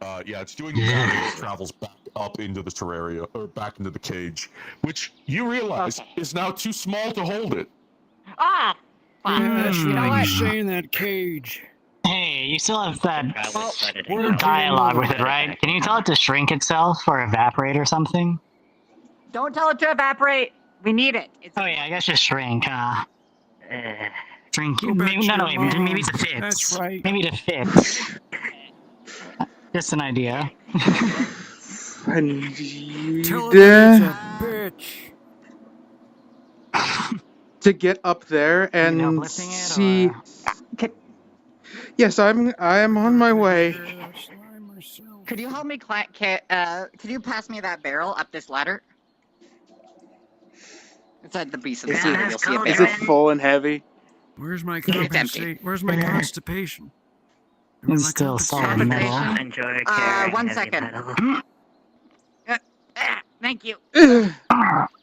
Yeah, it's doing that as it travels back up into the terraria or back into the cage, which you realize is now too small to hold it. Ah! Yes, You know you what? stay in that cage. Hey, you still have that Where'd you dialogue move with it, right? Can you tell it to shrink itself or evaporate or something? Don't tell it to evaporate. We need it. Oh yeah, I guess just shrink. Shrink. Go back Maybe, to no, your maybe mom. to fit. That's right. Maybe to fit. Just an idea. I need Tell her he's a bitch. to get up there and see. Yes, I am on my way. Could you help me could you pass me that barrel up this ladder? It's at the base of the ladder. You'll see a Is barrel. it full and heavy? Where's my It's empty. compensation? Where's my constipation? It's still solid metal. Enjoy 1 second. Thank you. And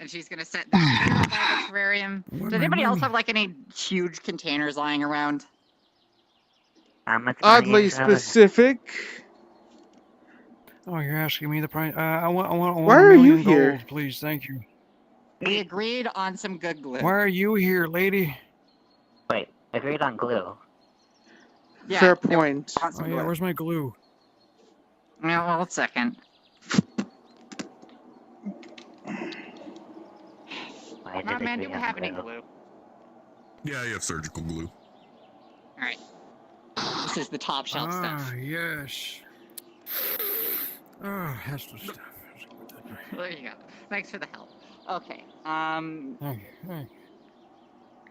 she's gonna set that by the terrarium. Does anybody else have like any huge containers lying around? Oddly specific. Oh, you're asking me the price? I want Why a are you million here? gold, please. Thank you. We agreed on some good glue. Why are you here, lady? Wait, agreed on glue. Yeah, Fair point. Oh yeah, where's my glue? Yeah, well, 1 second. Oh, man, do we have any glue? Yeah, you have surgical glue. Alright. This is the top shelf stuff. Ah, yes. Oh, that's the stuff. There you go. Thanks for the help. Okay. Thank you. I'm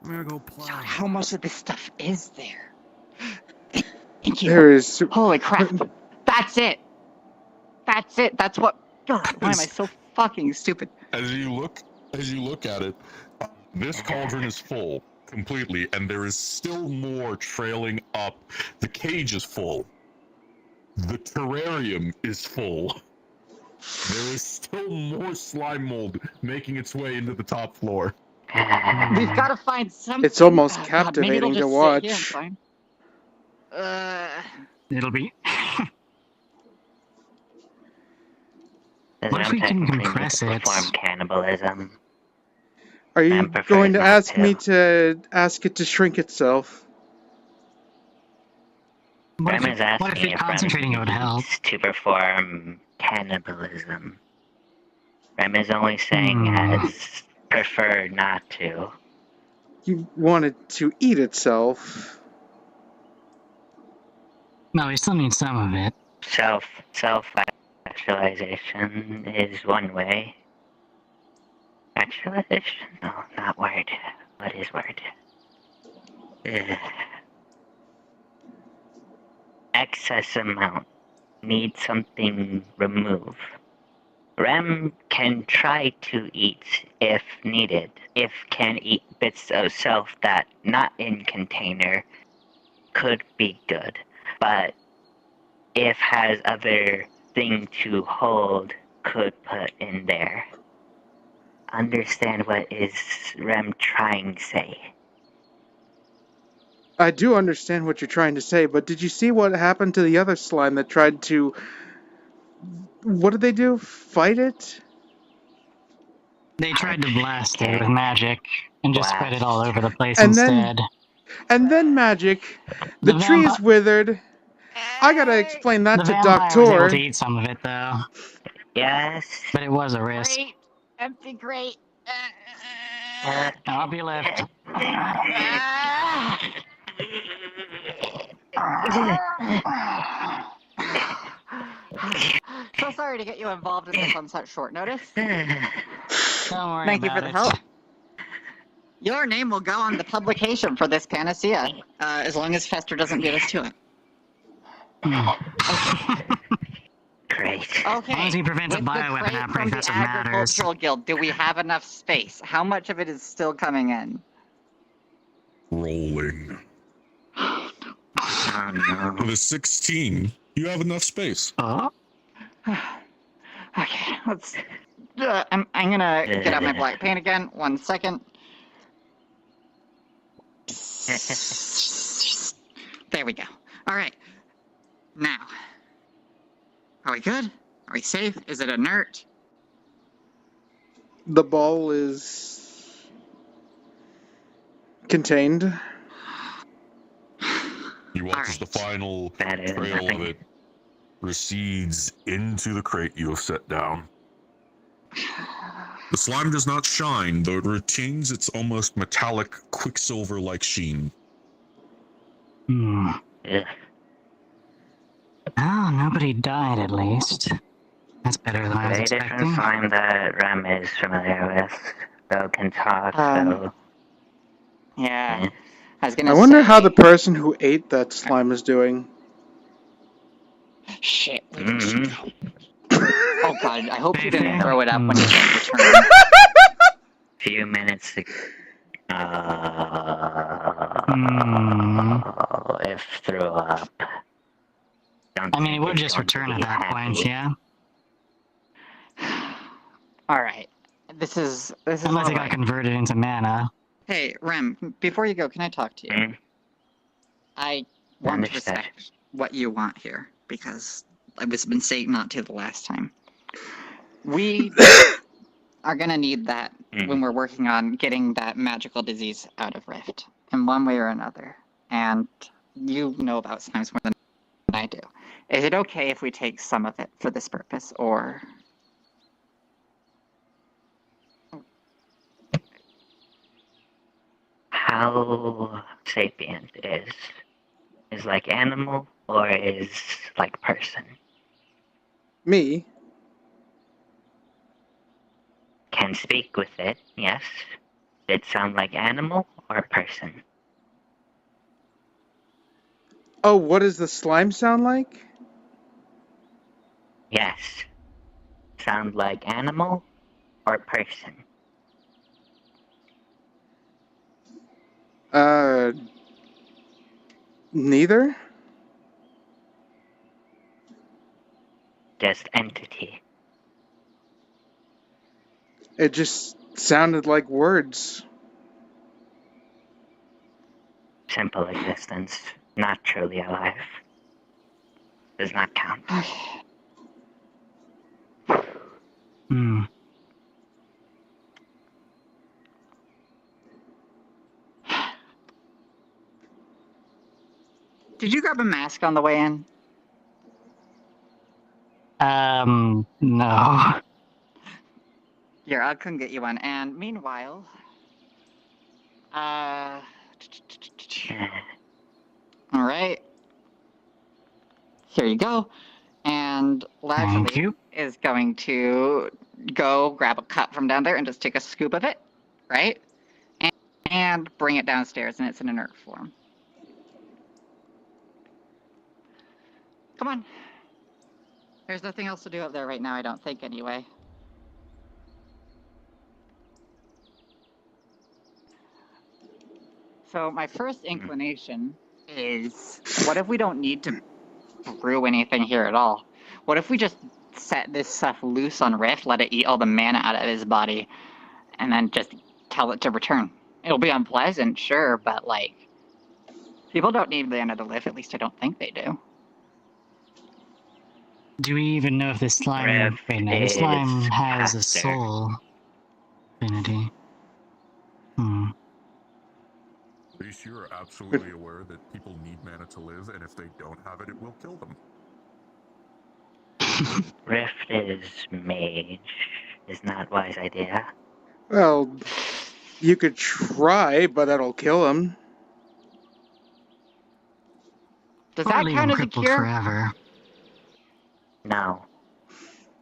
gonna go plow. So how much of this stuff is there? Thank you. There is. Holy crap. That's it. That's it. That's what. God, why am I so fucking stupid? As you look at it, this cauldron is full completely, and there is still more trailing up. The cage is full. The terrarium is full. There is still more slime mold making its way into the top floor. We've got to find something. It's almost God, maybe it'll captivating to just watch. sit here and fine. It'll be. Does What if we can compress it? perform cannibalism? Are you Ram prefers going to not ask to. me to ask it to shrink itself? What Ram if is asking it if concentrating it would help? to perform cannibalism. Rem is only saying has preferred not to. You wanted to eat itself. No, we still need some of it. Self-actualization is one way. Actualization? No, not word. What is word? Ugh. Excess amount. Need something remove. Rem can try to eat if needed. If can eat bits of self that not in container could be good. But if has other thing to hold could put in there. Understand what is Rem trying to say? I do understand what you're trying to say, but did you see what happened to the other slime that tried to... What did they do? Fight it? They tried to blast it with magic and just spread it all over the place And instead. then magic. The The tree is withered. I gotta explain that The to vampire was able to Doctor. eat some of it, though. Yes. But it was a risk. Great. Empty crate. I'll be left. So sorry to get you involved in this on such short notice. Don't worry Thank you for about the it. help. Your name will go on the publication for this panacea, as long as Fester doesn't beat us to it. Great. Okay. As long as he prevents a with the bioweapon crate outbreak, from the that's what matters. Agricultural Guild, do we have enough space? How much of it is still coming in? Rolling. Oh no. For the 16, you have enough space. Okay, let's. I'm gonna get out my black paint again. 1 second. There we go. All right. Now, are we good? Are we safe? Is it inert? The ball is contained. You watch as the final trail of it recedes into the crate you have set down. The slime does not shine, though it retains its almost metallic, quicksilver-like sheen. Oh, nobody died at least. That's better than I was Very expecting. different slime that Rem is familiar with. Though can talk, so... Yeah. I was gonna I wonder say... how the person who ate that slime is doing. Shit. Oh god, I hope you didn't throw it up when you said return. Few minutes ago. If threw up. I mean, it would just return at that point, yeah? Alright. This is Unless it got converted into mana. Hey, Rem, before you go, can I talk to you? I want to respect what you want here, because I was been saying not to the last time. We are gonna need that when we're working on getting that magical disease out of Rift, in one way or another. And you know about slimes more than I do. Is it okay if we take some of it for this purpose, or... How sapient is like animal or is like person? Me? Can speak with it, yes. Did it sound like animal or person? Oh, what does the slime sound like? Yes. Sound like animal or person? Neither? Just entity. It just sounded like words. Simple existence, not truly alive. Does not count. Did you grab a mask on the way in? No. Here, I'll come get you one. And meanwhile, all right. Here you go. And Lazuli is going to go grab a cup from down there and just take a scoop of it, right? And bring it downstairs, and it's in inert form. Come on. There's nothing else to do up there right now, I don't think, anyway. So my first inclination is, what if we don't need to brew anything here at all? What if we just set this stuff loose on Rift, let it eat all the mana out of his body, and then just tell it to return? It'll be unpleasant, sure, but like, people don't need the end of the lift, at least I don't think they do. Do we even know if this slime... Wait, no, this slime has a soul. affinity. Hmm. At least you're absolutely aware that people need mana to live, and if they don't have it, it will kill them. Rift is mage. Is not wise idea. Well, you could try, but that'll kill him. Does Or that leave count him as a crippled cure? forever. No.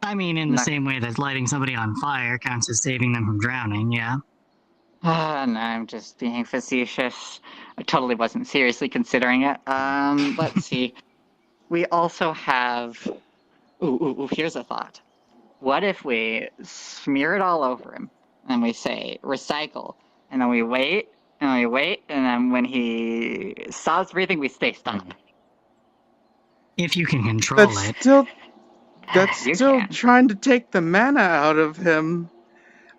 I mean, in the same way that lighting somebody on fire counts as saving them from drowning, yeah. No, I'm just being facetious. I totally wasn't seriously considering it. Let's see. We also have... Ooh, here's a thought. What if we smear it all over him, and we say, recycle, and then we wait, and then when he stops breathing, we stay stop. If you can control it. That's still trying to take the mana out of him,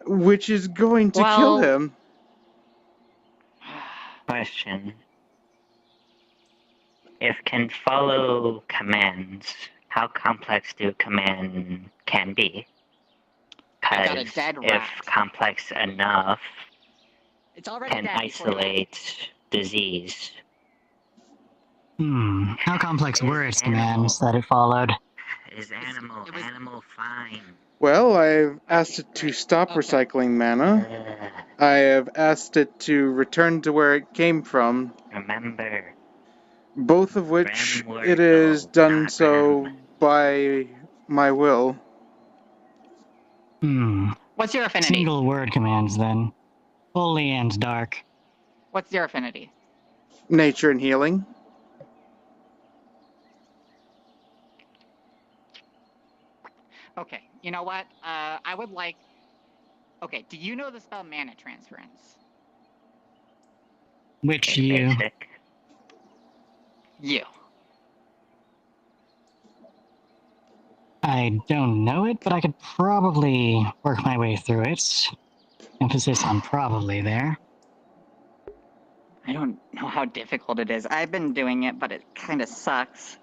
which is going to kill him. Question. If can follow commands, how complex do command can be? Because if complex enough, can isolate disease. How complex were its commands that it followed? Is animal fine? Well, I've asked it to stop recycling mana. I have asked it to return to where it came from. Remember. Both of which it is done so by my will. What's your affinity? Single word commands then. Holy and dark. What's your affinity? Nature and healing. Okay, you know what? I would like... Okay, do you know the spell Mana Transference? Which you? You. I don't know it, but I could probably work my way through it. Emphasis on probably there. I don't know how difficult it is. I've been doing it, but it kind of sucks.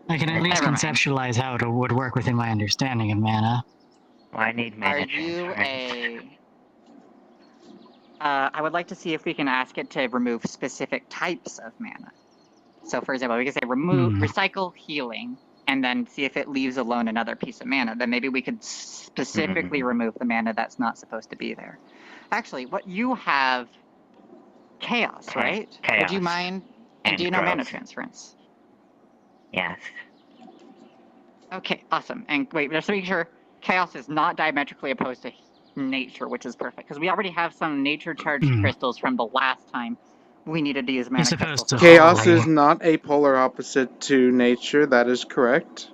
I can at least conceptualize how it would work within my understanding of mana. Well, I need mana. Are you a... I would like to see if we can ask it to remove specific types of mana. So, for example, we can say remove, recycle, healing, and then see if it leaves alone another piece of mana. Then maybe we could specifically remove the mana that's not supposed to be there. Actually, what you have... Chaos, right? Chaos. Would you mind? And do you know Mana Transference? Yes. Okay, awesome. And wait, just to make sure, Chaos is not diametrically opposed to Nature, which is perfect, because we already have some Nature-charged crystals from the last time we needed to use Mana Crystals. Chaos is not a polar opposite to Nature, that is correct.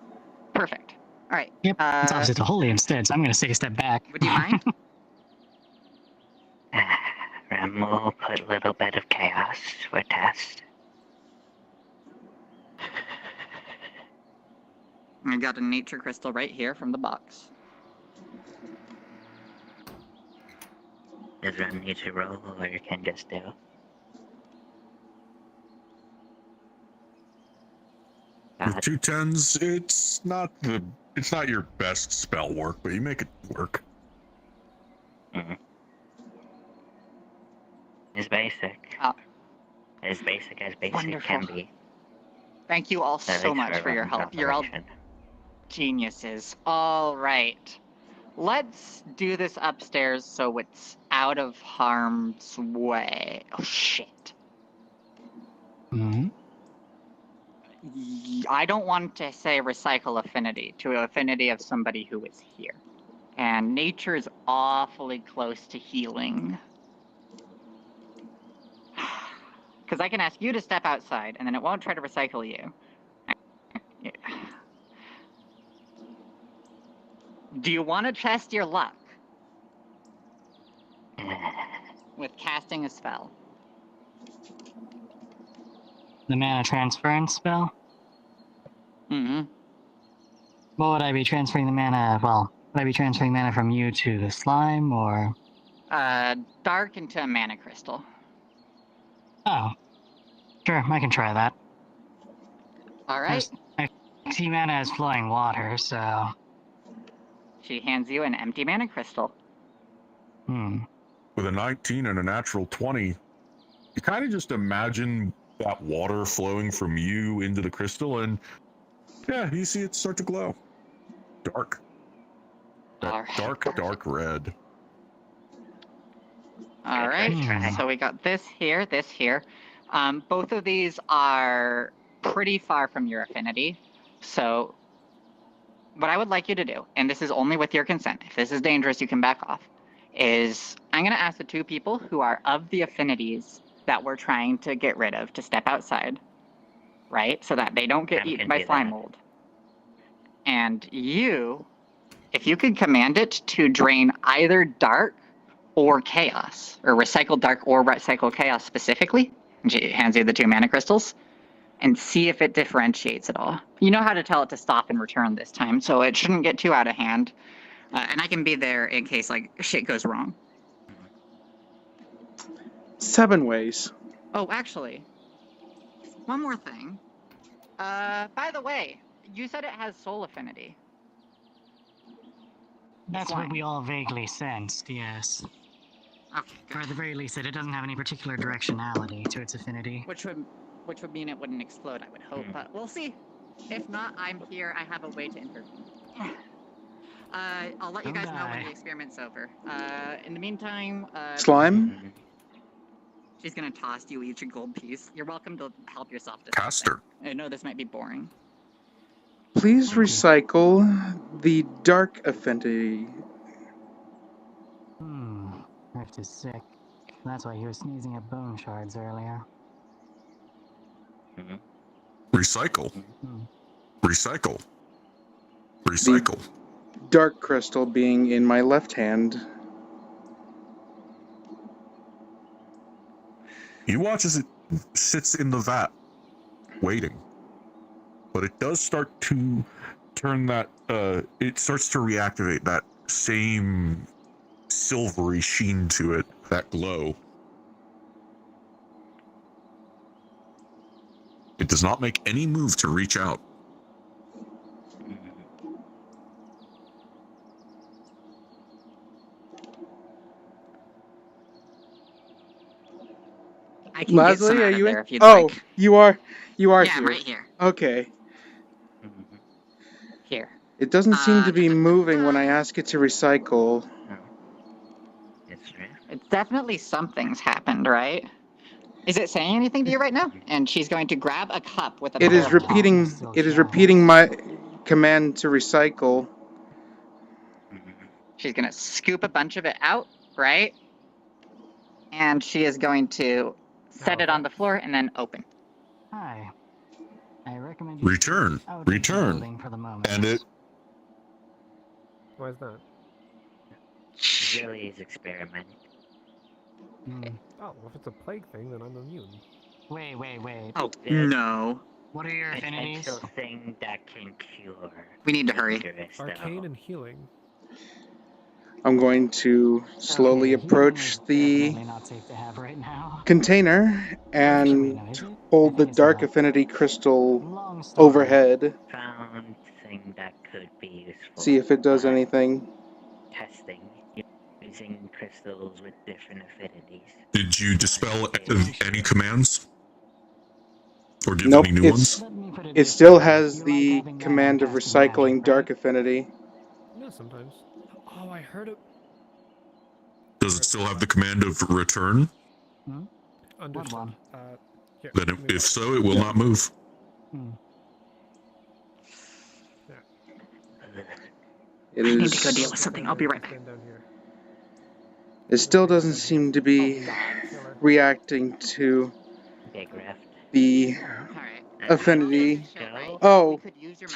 Perfect. Alright. Yep, it's opposite to Holy instead, so I'm going to take a step back. Would you mind? Rem will put a little bit of chaos for test. I got a Nature Crystal right here from the box. Does Rem need to roll, or you can just do? With 2 10s, it's not your best spell work, but you make it work. It's basic. As basic as basic can be. Thank you all so much for your help. You're all geniuses. All right. Let's do this upstairs so it's out of harm's way. Oh, shit. I don't want to say recycle affinity to affinity of somebody who is here. And nature is awfully close to healing. Because I can ask you to step outside, and then it won't try to recycle you. Do you want to test your luck? With casting a spell. The Mana Transference spell? What would I be transferring the mana, would I be transferring mana from you to the slime, or? Dark into a mana crystal. Oh. Sure, I can try that. Alright. I see mana as flowing water, so... She hands you an empty mana crystal. With a 19 and a natural 20, you kind of just imagine that water flowing from you into the crystal, and yeah, you see it start to glow. Dark. That dark red. All right, so we got this here, this here. Both of these are pretty far from your affinity. So what I would like you to do, and this is only with your consent, if this is dangerous, you can back off, is I'm going to ask the two people who are of the affinities that we're trying to get rid of to step outside, right? So that they don't get eaten by slime mold. And you, if you could command it to drain either dark or chaos, or recycle dark or recycle chaos specifically, and she hands you the 2 mana crystals, and see if it differentiates at all. You know how to tell it to stop and return this time, so it shouldn't get too out of hand. And I can be there in case like shit goes wrong. 7 ways. Oh, actually, one more thing. By the way, you said it has soul affinity. That's what we all vaguely sensed, yes. Okay, good. Or at the very least, that it doesn't have any particular directionality to its affinity. Which would mean it wouldn't explode, I would hope, but we'll see. If not, I'm here. I have a way to intervene. I'll let you guys know when the experiment's over. In the meantime, Slime? She's gonna toss you each a gold piece. You're welcome to help yourself to Caster. I know this might be boring. Please recycle the dark affinity. Rift is sick. That's why he was sneezing at bone shards earlier. Recycle. Recycle. Recycle. The dark crystal being in my left hand. You watch as it sits in the vat, waiting. But it does start to turn that, it starts to reactivate that same silvery sheen to it, that glow. It does not make any move to reach out. I can get some Leslie, out are of you there in? if you'd Oh, like. you are Yeah, here. I'm right here. Okay. Here. It doesn't seem to be moving when I ask it to recycle. It's definitely something's happened, right? Is it saying anything to you right now? And she's going to grab a cup with a It is pair of repeating. tongs. It is repeating my command to recycle. She's gonna scoop a bunch of it out, right? And she is going to set it on the floor and then open. Hi. I recommend you Return. out of the Return. building for the moment. And it... Why is that? Lily's experiment. Oh, well, if it's a plague thing, then I'm immune. Wait. Oh, no. What are your affinities? Potential thing that can cure. We need to hurry. Arcane and healing. I'm going to slowly approach the Not safe to have right now. container and hold the dark affinity crystal overhead. Found thing that could be useful. See if it does anything. Testing using crystals with different affinities. Did you dispel any commands? Or give Nope, any new ones? it still has the command of recycling dark affinity. Yeah, sometimes. Oh, I heard it. Does it still have the command of return? Understood. Here, Then if so, it will not move. It I need is. to go deal with something. I'll be right back. It still doesn't seem to be reacting to the affinity. Oh,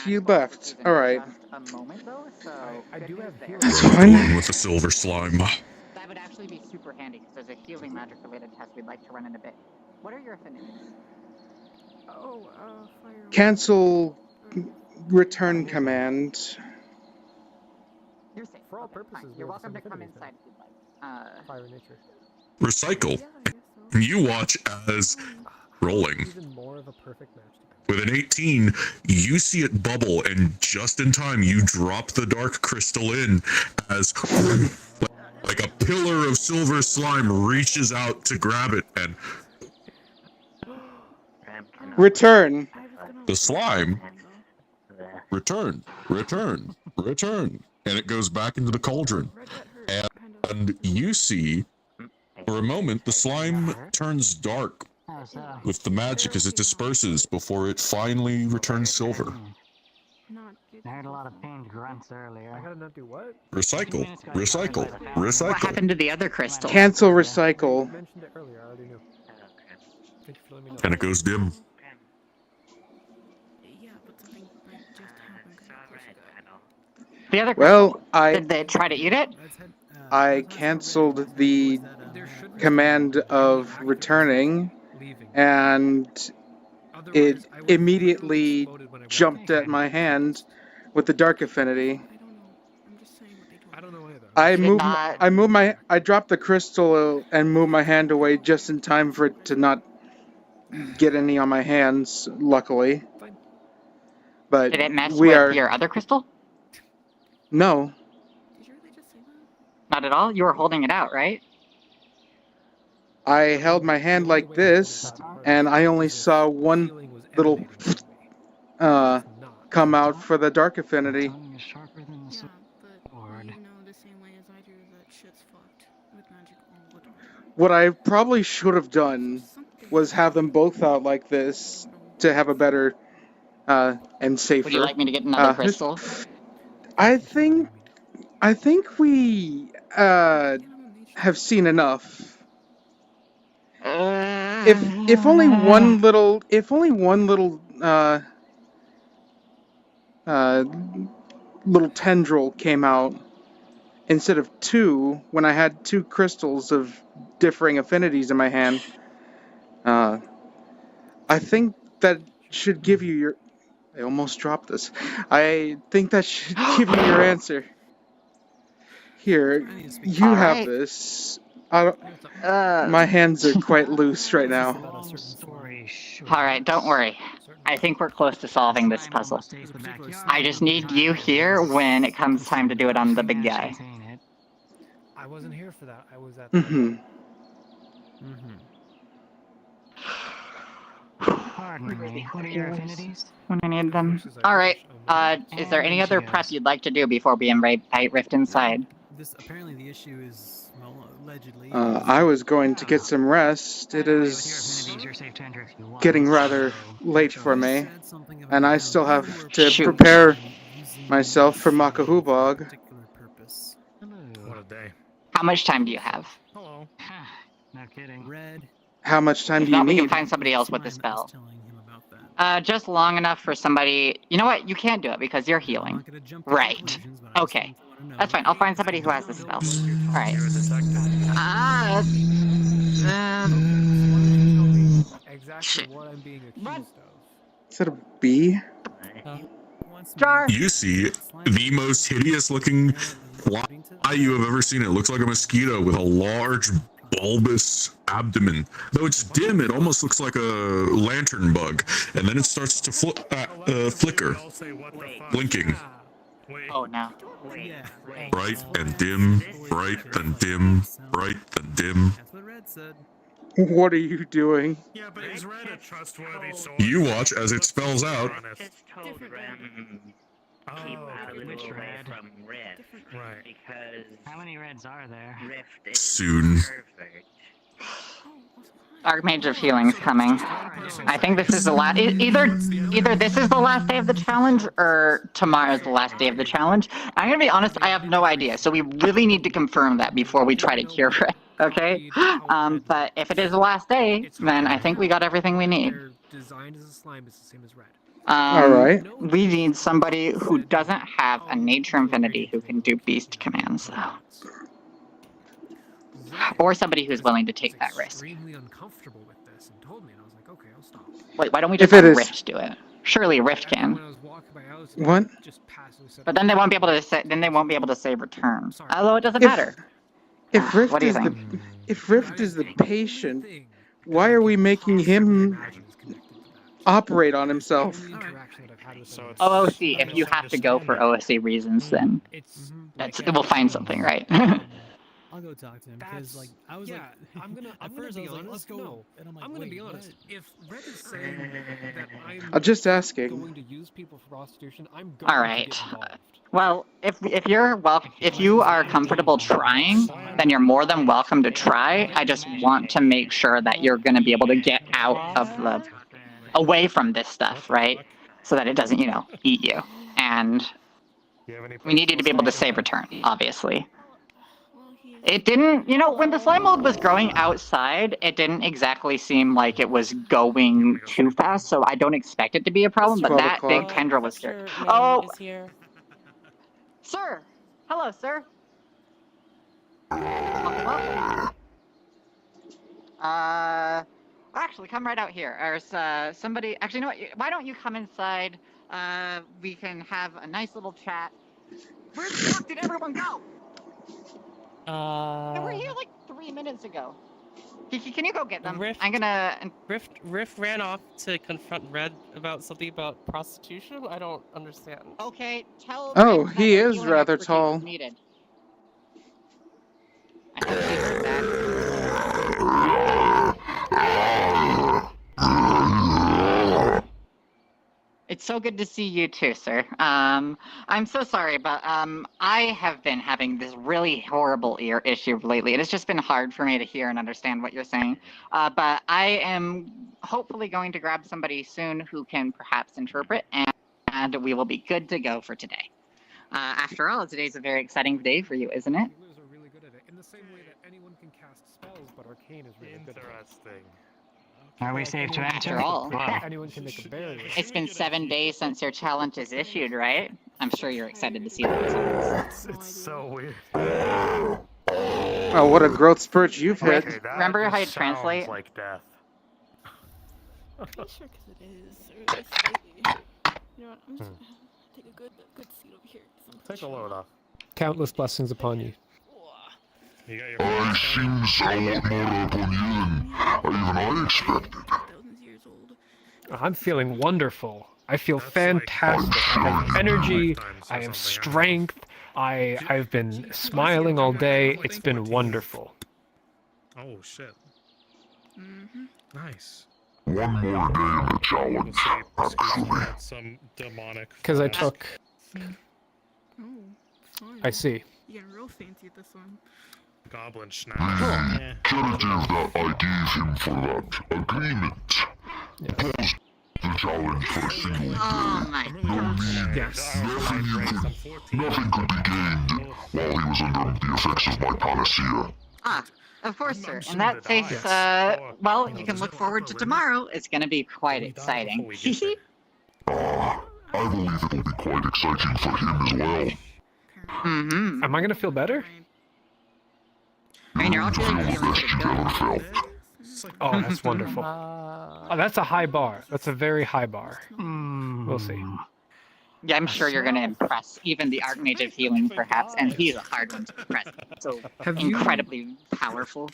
you left. All right. I do have healing. That's fine. With the silver slime. That would actually be super handy because there's a healing magic related test we'd like to run in a bit. What are your affinities? Oh, fire. Cancel return command. You're safe. For all purposes, You're welcome to come inside if you'd like. Fire nature. Recycle. You watch as rolling. Even more of a perfect match. With an 18, you see it bubble, and just in time, you drop the dark crystal in as like a pillar pillar of silver slime reaches out to grab it, and Return. the slime return, and it goes back into the cauldron. And you see, for a moment, the slime turns dark with the magic as it disperses before it finally returns silver. I heard a lot of pained grunts earlier. I gotta not do what? Recycle. What happened to the other crystal? Cancel recycle. You mentioned it earlier, I already knew. Thank you for letting me know. And it goes dim. The other Well, did they try to eat it? I canceled the command of returning, and it immediately jumped at my hand with the dark affinity. I dropped the crystal and moved my hand away just in time for it to not get any on my hands, luckily. But did it mess with your other crystal? No. Not at all? You were holding it out, right? I held my hand like this, and I only saw one little come out for the dark affinity. What I probably should have done was have them both out like this to have a better and safer. Would you like me to get another crystal? I think we have seen enough. If only one little little tendril came out instead of two when I had two crystals of differing affinities in my hand. I think that should give you your... I almost dropped this. I think that should give you your answer. Here, you have this. My hands are quite loose right now. Alright, don't worry. I think we're close to solving this puzzle. I just need you here when it comes time to do it on the big guy. I wasn't here for that. I was at Pardon me, what are your affinities? When I need them. Alright, is there any other prep you'd like to do before we invite Rift inside? Apparently the issue is, well, allegedly... I was going to get some rest. It is getting rather late for me, and I still have to prepare myself for Makahubog. What a day. How much time do you have? Hello. No kidding. How much time If do you not, we need? can find somebody else with the spell. Just long enough for somebody... You know what? You can't do it because you're healing. Right. Okay. That's fine. I'll find somebody who has the spell. Alright. Exactly what I'm being accused of. Is that a bee? You see the most hideous looking fly you have ever seen. It looks like a mosquito with a large bulbous abdomen. Though it's dim, it almost looks like a lantern bug. And then it starts to flicker, blinking. Oh no. Bright and dim, bright and dim, bright and dim. What are you doing? Yeah, but is Red a trustworthy source? You watch as it spells out. Keep out of the way from Rift. Right. Because how many reds are there? Rift is soon. Perfect. Archmage of Healing's coming. I think this is the last... Either this is the last day of the challenge, or tomorrow's the last day of the challenge. I'm gonna be honest, I have no idea, so we really need to confirm that before we try to cure it, okay? But if it is the last day, then I think we got everything we need. Designed as a slime is the same as red. Alright. We need somebody who doesn't have a nature infinity who can do beast commands, though. Or somebody who's willing to take that risk. Uncomfortable with this and told me, and I was like, okay, I'll stop. Wait, why don't we just have Rift do it? Surely Rift can. What? But then they won't be able to say. Then they won't be able to say return. Although it doesn't matter. If Rift what do you is think? if Rift is the patient, why are we making him operate on himself? OOC. If you have to go for OOC reasons, then we'll find something, right? I'll go talk to him because That's like I was yeah. like I'm gonna. at first I was like, let's go. No, And I'm like, I'm gonna wait, be honest. what? If Red is saying that I'm I'm just asking. going to use people for prostitution, I'm going All to right. get involved. Well, if you are comfortable trying, then you're more than welcome to try. I just want to make sure that you're going to be able to get out of away from this stuff, right? So that it doesn't, eat you. And we need you to be able to save return, obviously. It didn't, when the slime mold was growing outside, it didn't exactly seem like it was going too fast, so I don't expect it to be a problem, but that big tendril was scared. Oh, sir! Hello, sir. Welcome. Actually, come right out here. There's somebody, actually, you know what, why don't you come inside? We can have a nice little chat. Where the fuck did everyone go? They were here like 3 minutes ago. Can you go get them? I'm gonna... Riff ran off to confront Red about something about prostitution? I don't understand. Okay, tell Oh, Rhys he that is healing rather expertise tall. is needed. I think she heard that. It's so good to see you too, sir. I'm so sorry, but I have been having this really horrible ear issue lately. It has just been hard for me to hear and understand what you're saying. But I am hopefully going to grab somebody soon who can perhaps interpret, and we will be good to go for today. After all, today's a very exciting day for you, isn't it? Healers are really good at it, in the same way that anyone can cast spells, but Arcane is really good at it. Interesting. Are we safe to enter? After all, Anyone can make a barrier. it's been 7 days since your challenge is issued, right? I'm sure you're excited to see the results. It's so weird. Oh, what a growth spurt you've hit. Okay, that Remember how you sounds translate? like death. Pretty sure because it is. Or it's slightly. You know what? I'm just gonna take a good seat over here. Take a load off. Countless blessings upon you. You got your I seem somewhat more upon you than even I expected. Thousands years old. I'm feeling wonderful. I feel fantastic. I have energy. I have strength. I've been smiling all day. It's been wonderful. Oh shit. Nice. One more day in the challenge, actually. Some demonic. Because I took. Oh, fun. I see. You're getting real fancy at this one. Goblin The schnack. curative that I gave him for that agreement paused the challenge for a single day. Oh my god. Yes. Nothing could be gained while he was under the effects of my panacea. Of course, sir. In that case, well, you can look forward to tomorrow. It's going to be quite exciting. I believe it will be quite exciting for him as well. Mm-hmm. Am I gonna feel better? I mean, you're all feeling Feel the pretty best you've ever good. felt. Oh, that's wonderful. Oh, that's a high bar. That's a very high bar. We'll see. Yeah, I'm sure you're going to impress even the Archmage of Healing, perhaps, and he's a hard one to impress. So incredibly powerful.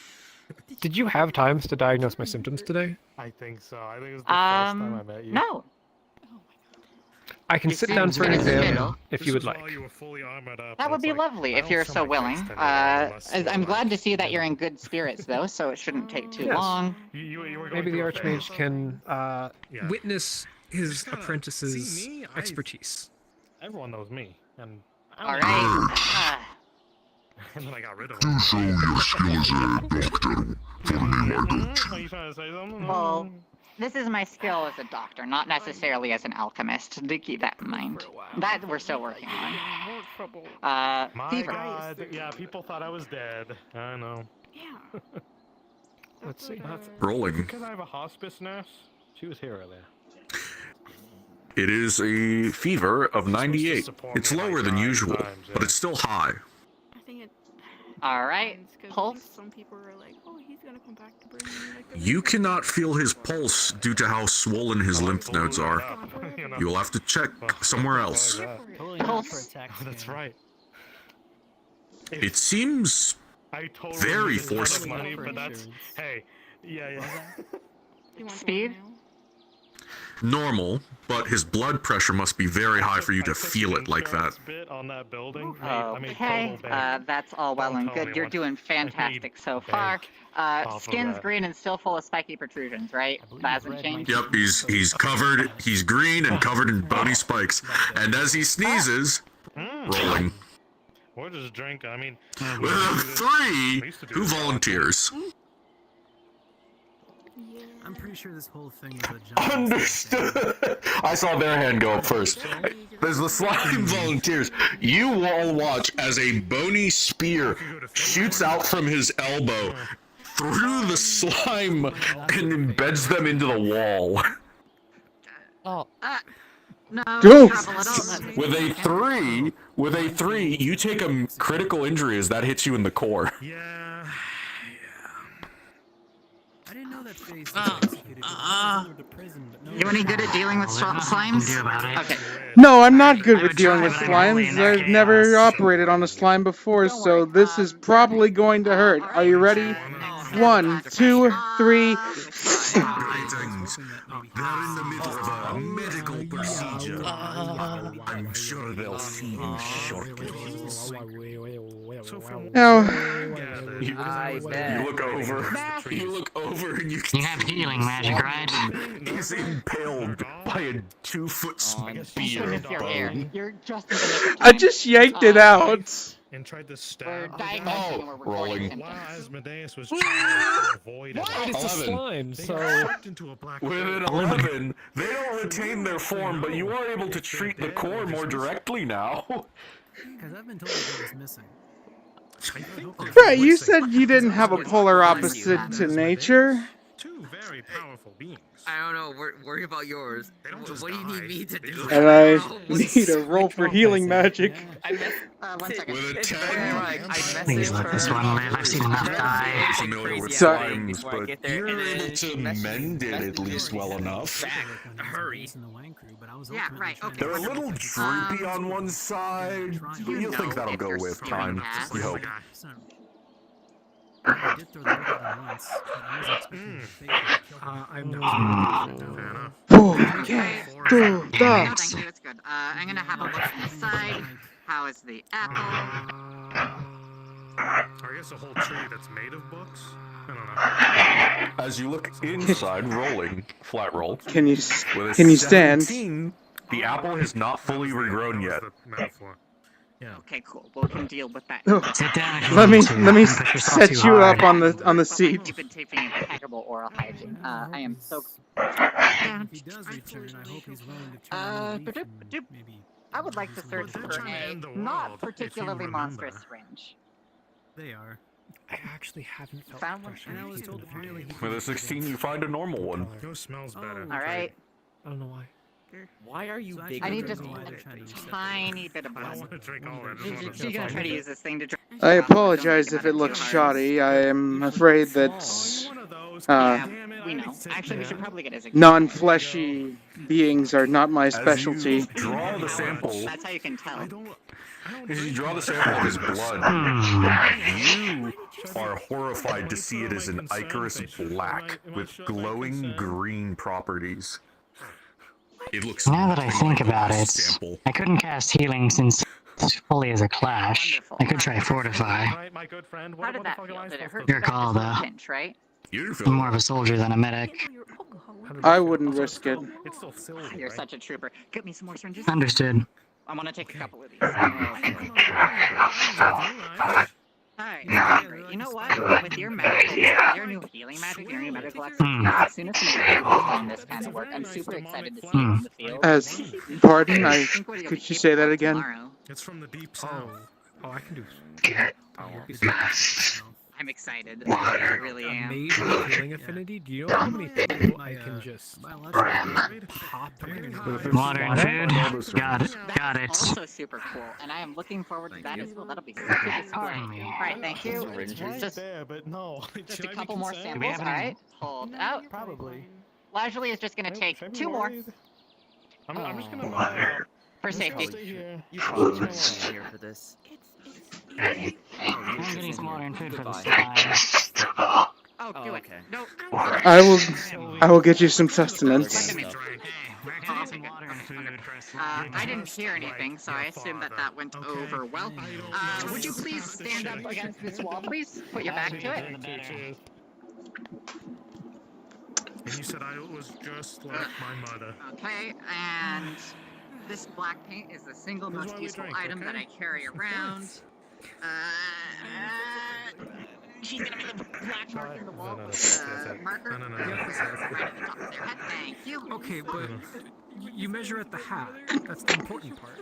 Did you have times to diagnose my symptoms today? I think so. I think it was the first time I met you. No. I can sit down for an exam if you would like. That would be lovely if you're so willing. I'm glad to see that you're in good spirits, though, so it shouldn't take too Yes. long. Maybe the Archmage can witness his apprentice's See, me? expertise. Everyone knows me, and All right. and then I got rid of Do him. show your skill as a doctor for me, why don't you? Are you trying to say something? Well, this is my skill as a doctor, not necessarily as an alchemist. Do keep that in mind. That we're still working on. My Fever. God, yeah, people thought I was dead. I know. Yeah. Let's see. Rolling. Because I have a hospice nurse. She was here earlier. It is a fever of 98. It's lower than usual, but it's still high. I think it. All right. Pulse. Some people are like, oh, he's gonna come back to bring me like. You cannot feel his pulse due to how swollen his lymph nodes are. You will have to check somewhere else. Pulse. That's right. It seems I totally very needed forceful. money, but that's hey, yeah. You want Speed? normal, but his blood pressure must be very high for you to feel it like that. Bit on that building. Okay, that's all well and good. You're doing fantastic so far. Skin's green and still full of spiky protrusions, right? That hasn't changed? Yep, he's covered, he's green and covered in bony spikes. And as he sneezes, rolling. What is drink? I mean, with a 3, who volunteers? I'm pretty sure this whole thing is a giant. Understood. I saw their hand go up first. There's the slime volunteers. You all watch as a bony spear shoots out from his elbow through the slime and embeds them into the wall. Oh. No. Go! With a 3, you take a critical injury as that hits you in the core. I didn't know that phase You any good at dealing with slimes? Okay. No, I'm not good with dealing with slimes. I've never operated on a slime before, so this is probably going to hurt. Are you ready? 1, 2, 3. They're in the middle of a medical procedure. I'm sure they'll see you shortly. Now, you look over and you have healing magic, right? He's impaled by a 2-foot spear bone. I just yanked it out. And tried to stab. Rolling. While Asmodeus was trying to avoid it. It's a slime, so... With an 11, they don't retain their form, but you are able to treat the core more directly now. Because I've been told that it's missing. Right, you said you didn't have a polar opposite to nature. Two very powerful beings. I don't know. Worry about yours. What do you need me to do? And I need a roll for healing magic. I missed. 1 second. With a 10, Please let this one live. I've seen enough die. familiar with Sorry. slimes, but you're able to mend it at least well enough. Hurry. Yeah, right, okay. They're a little droopy on one side, but you'll think that'll go with time. You hope. I did throw the book at him once, but I was expecting to fake it. I'm not. Okay. No, thank you, it's good. I'm gonna have a look inside. How is the apple? I guess a whole tree that's made of books? I don't know. As you look inside, rolling, flat roll. Can you With a stand? 17, the apple has not fully regrown yet. Yeah. Okay, cool. We can deal with that. Sit down. Let me set you up on the seat. You've been taking impeccable oral hygiene. I am so. If he does return, I hope he's willing to turn maybe. I would like to search for a not particularly monstrous syringe. They are. I actually haven't felt Found one? And I was told apparently he With a 16, you find a normal one. Yours smells better. All right. I don't know why. Why are you big? I need just a tiny bit of I don't blood. want to drink all that. She's gonna try to use this thing to drink. I apologize if it looks shoddy. I am afraid that We know. Actually, we should probably get his. non-fleshy beings are not my As specialty. you draw the sample, That's how you can tell. as you draw the sample of his blood, you are horrified to see it as an ichorous black with glowing green properties. It looks Now that I think like about a it, sample. I couldn't cast healing since it's fully as a clash. I could try fortify. My good friend, How did that feel? Did it hurt? Your call, though. Pinch, right? I'm more of a soldier than a medic. I wouldn't risk it. It's still silver. You're such a trooper. Get me some more syringes. Understood. I want to take a couple of these. Alright, great. You know what? With your magic, your new healing magic, your new medical expertise, as soon as we find this kind of work, I'm super excited to see it in the field. Pardon? Could you say that again? Tomorrow. It's from the deep south. Oh, I can do. I'm excited. I really am. Amazing healing affinity. Do you know how many people I can just pop in? Water and food. Got it. Got it. Also super cool, and I am looking forward to that as well. That'll be super cool. Alright, thank you. Just there, but no. a couple more samples. Alright, hold out. Probably. Lazuli is just gonna take 2 more. I'm just gonna. For safety. Stay here. You probably won't be here for this. I'm getting some water and food for this time. Oh, do it. Okay. No. I will get you some sustenance. I didn't hear anything, so I assume that went over well. Would you please stand up against this wall, please? Put your back to it. And you said I was just like my mother. Okay, and this black paint is the single most useful item that I carry around. She's gonna be the black mark in the wall with the marker. Right at the top of their head. Thank you. Okay, but you measure at the hat. That's the important part.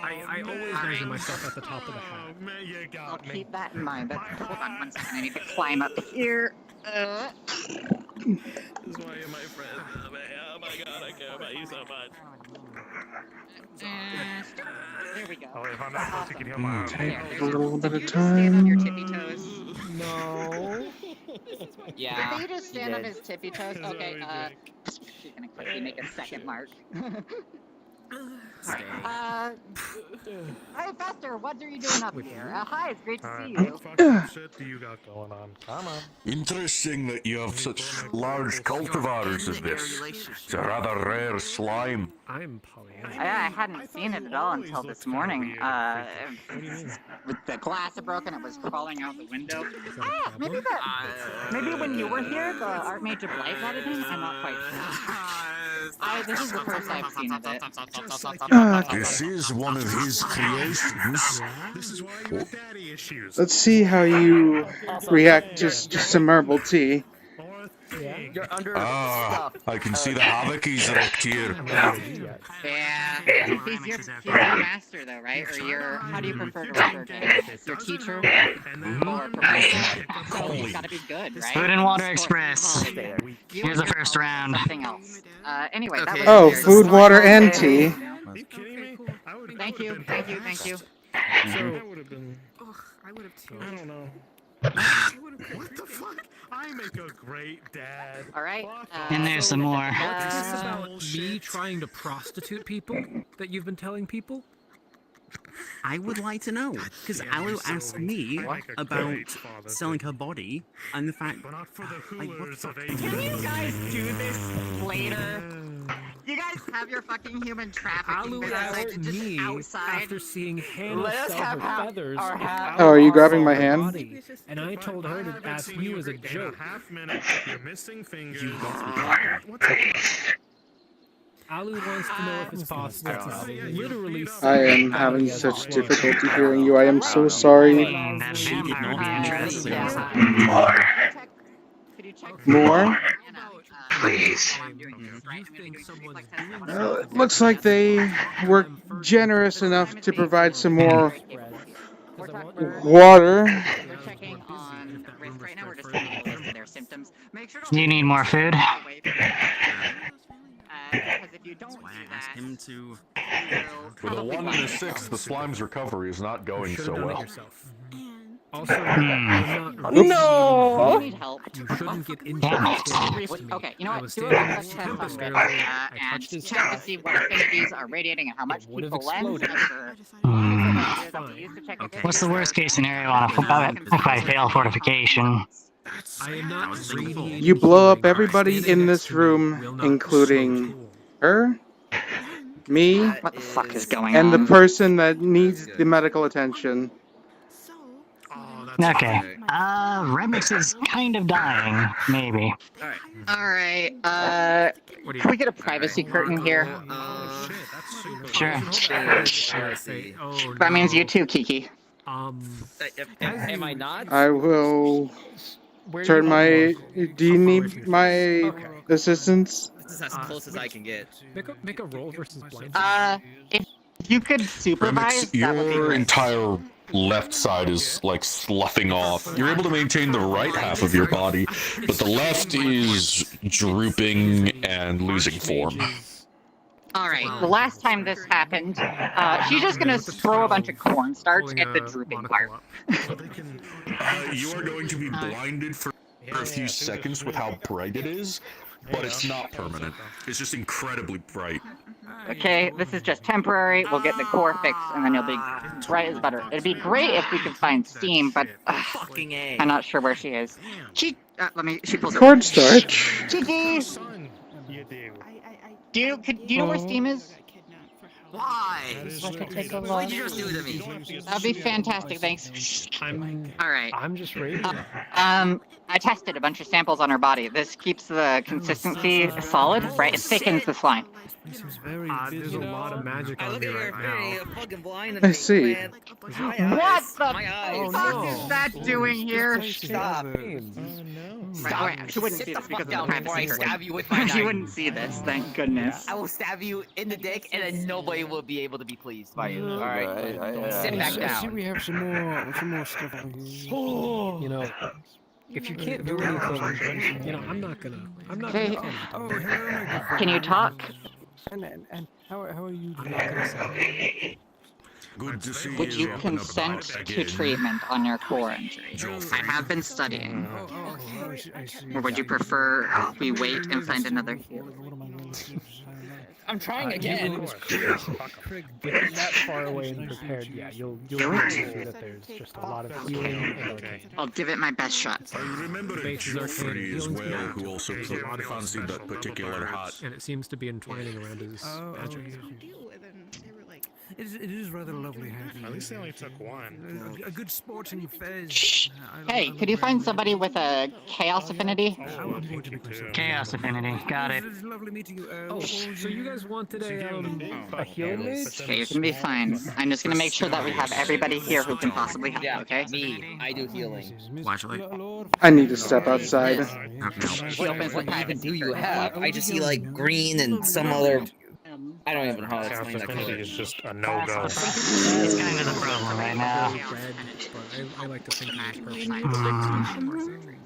I always measure myself at the top of the hat. I'll keep that in mind. But hold on 1 second. I need to climb up here. This is why you're my friend. Oh my god, I care about you so much. There we go. Oh, if I'm not close, you can heal my arm. Take a little bit of Stand on your time. tippy toes. No. Yeah. Did you just stand on his tippy toes? Okay, she's gonna quickly make a second mark. Alright, hey Fester, what are you doing up here? Hi, it's great to see you. What fucking shit do you got going on? Come on. Interesting that you have such large cultivars of this. It's a rather rare slime. I'm polyamorous. I hadn't seen it at all until this morning. With the glass had broken, it was crawling out the window. Maybe when you were here, the Archmage of Light got it in? I'm not quite sure. This is the first I've seen of it. This is one of his creations. This is why you have daddy issues. Let's see how you react to some herbal tea. You're under Ah, I can see the havoc he's wreaked here. Yeah, he's your master though, right? Or your, how do you prefer to refer to him? Your teacher? Or professor? So he's gotta be good, right? Food and Water Express. Here's the first round. Something else. Anyway, that was Oh, food, water, and tea. Are you kidding me? Thank you, thank you, thank you. So, I would have been. I would have too. I don't know. What the fuck? I make a great dad. Alright. And there's some more. What's this about me trying to prostitute people that you've been telling people? I would like to know, because Alu asked me about selling her body, and the fact. But not for the hooers of Can you guys do this later? You guys have your fucking human trafficking Alu business asked me outside. after seeing Hannah Let us sell have her feathers. Oh, are you grabbing my hand? Body, and I told her to ask you as a joke. You're missing fingers. Alu wants to know if it's possible to literally. I am having such difficulty hearing you. I am so sorry. She did not be interested. More? Please. It looks like they were generous enough to provide some more water. We're checking on Rhys right now. We're just taking a list of their symptoms. Make sure to Do you need more food? because if you don't do Ask that, him to. With a 1 and a 6, the slime's recovery is not going so well. Also, no! You need help. You shouldn't get into Okay, you know what? Do a reflex test on Rhys, and check to see what affinities are radiating and how much people lens What's the worst case scenario on if I fail fortification? You blow up everybody in this room, including her, me, what the fuck is going and on? the person that needs the medical attention. Okay. Remix is kind of dying, maybe. Alright, can we get a privacy curtain here? Sure. That means you too, Kiki. Am I not? I will turn my... Do you need my assistance? This is as close as I can get. Make a roll versus blind. If you could supervise, Remix, that would be your great. entire left side is like sloughing off. You're able to maintain the right half of your body, but the left is drooping and losing form. Alright, the last time this happened, she's just gonna throw a bunch of cornstarch at the drooping part. You are going to be blinded for a few seconds with how bright it is, but it's not permanent. It's just incredibly bright. Okay, this is just temporary. We'll get the core fixed, and then you'll be bright as butter. It'd be great if we could find Steam, but I'm not sure where she is. She pulls her. Cornstarch? Kiki! Do you know where Steam is? Why? I could take a What'd you look. just do to me? That'd be fantastic. Thanks. All right. I'm just ready. I tested a bunch of samples on her body. This keeps the consistency solid, right? It thickens the slime. This is very There's a lot of magic on me right now. I see. What the Oh, fuck no. is that doing here? Stop. Right, she wouldn't see this because of the before I privacy curtain. stab you with my She knife. wouldn't see this, thank goodness. I will stab you in the dick, and then nobody will be able to be pleased by you. All right, sit back I see down. we have some more stuff over here. You know, if you can't do anything, you know, I'm not gonna. Hey, Oh, can you talk? And how are you doing? Good to see Would you up and consent about to again. treatment on your core injury? I have been studying. Or would you prefer we wait and find another healer? I'm trying again. Craig, getting that far away and prepared, yeah, you'll see that there's just a lot of healing. And I'll give it my best shot. I remember a Bases are Joffrey as healing well, spell. who also fancied that particular hat. And it seems to be entwining around his magic. It is rather lovely hat. At least they only took one. A good sporting fez. Hey, could you find somebody with a chaos affinity? Chaos affinity, got it. It is lovely meeting you. Oh, so you guys wanted a healing mage? Okay, you can be fine. I'm just gonna make sure that we have everybody here who can possibly help, Yeah, okay? me. I do healing. Actually, I need to step outside. What even do you have? I just see like green and some other. I don't even know how to Chaos explain that Affinity color. is just a no-go. It's kind of the problem right now. But I like to think it's perfect.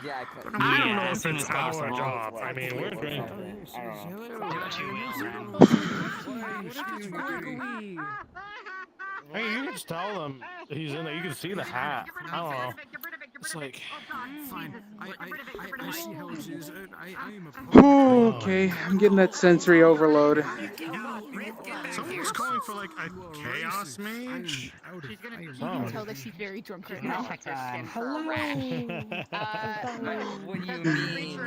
Yeah, I don't know Yeah, as if soon it's as our possible. job. I mean, we're drinking. I mean, you can just tell them he's in there. You can see the hat. I don't know. It's like, Fine. I see how it is. I am a Okay, I'm getting that sensory overload. someone was calling for like a chaos mage. You can tell that she's very drunk right now. Hello. What do you mean?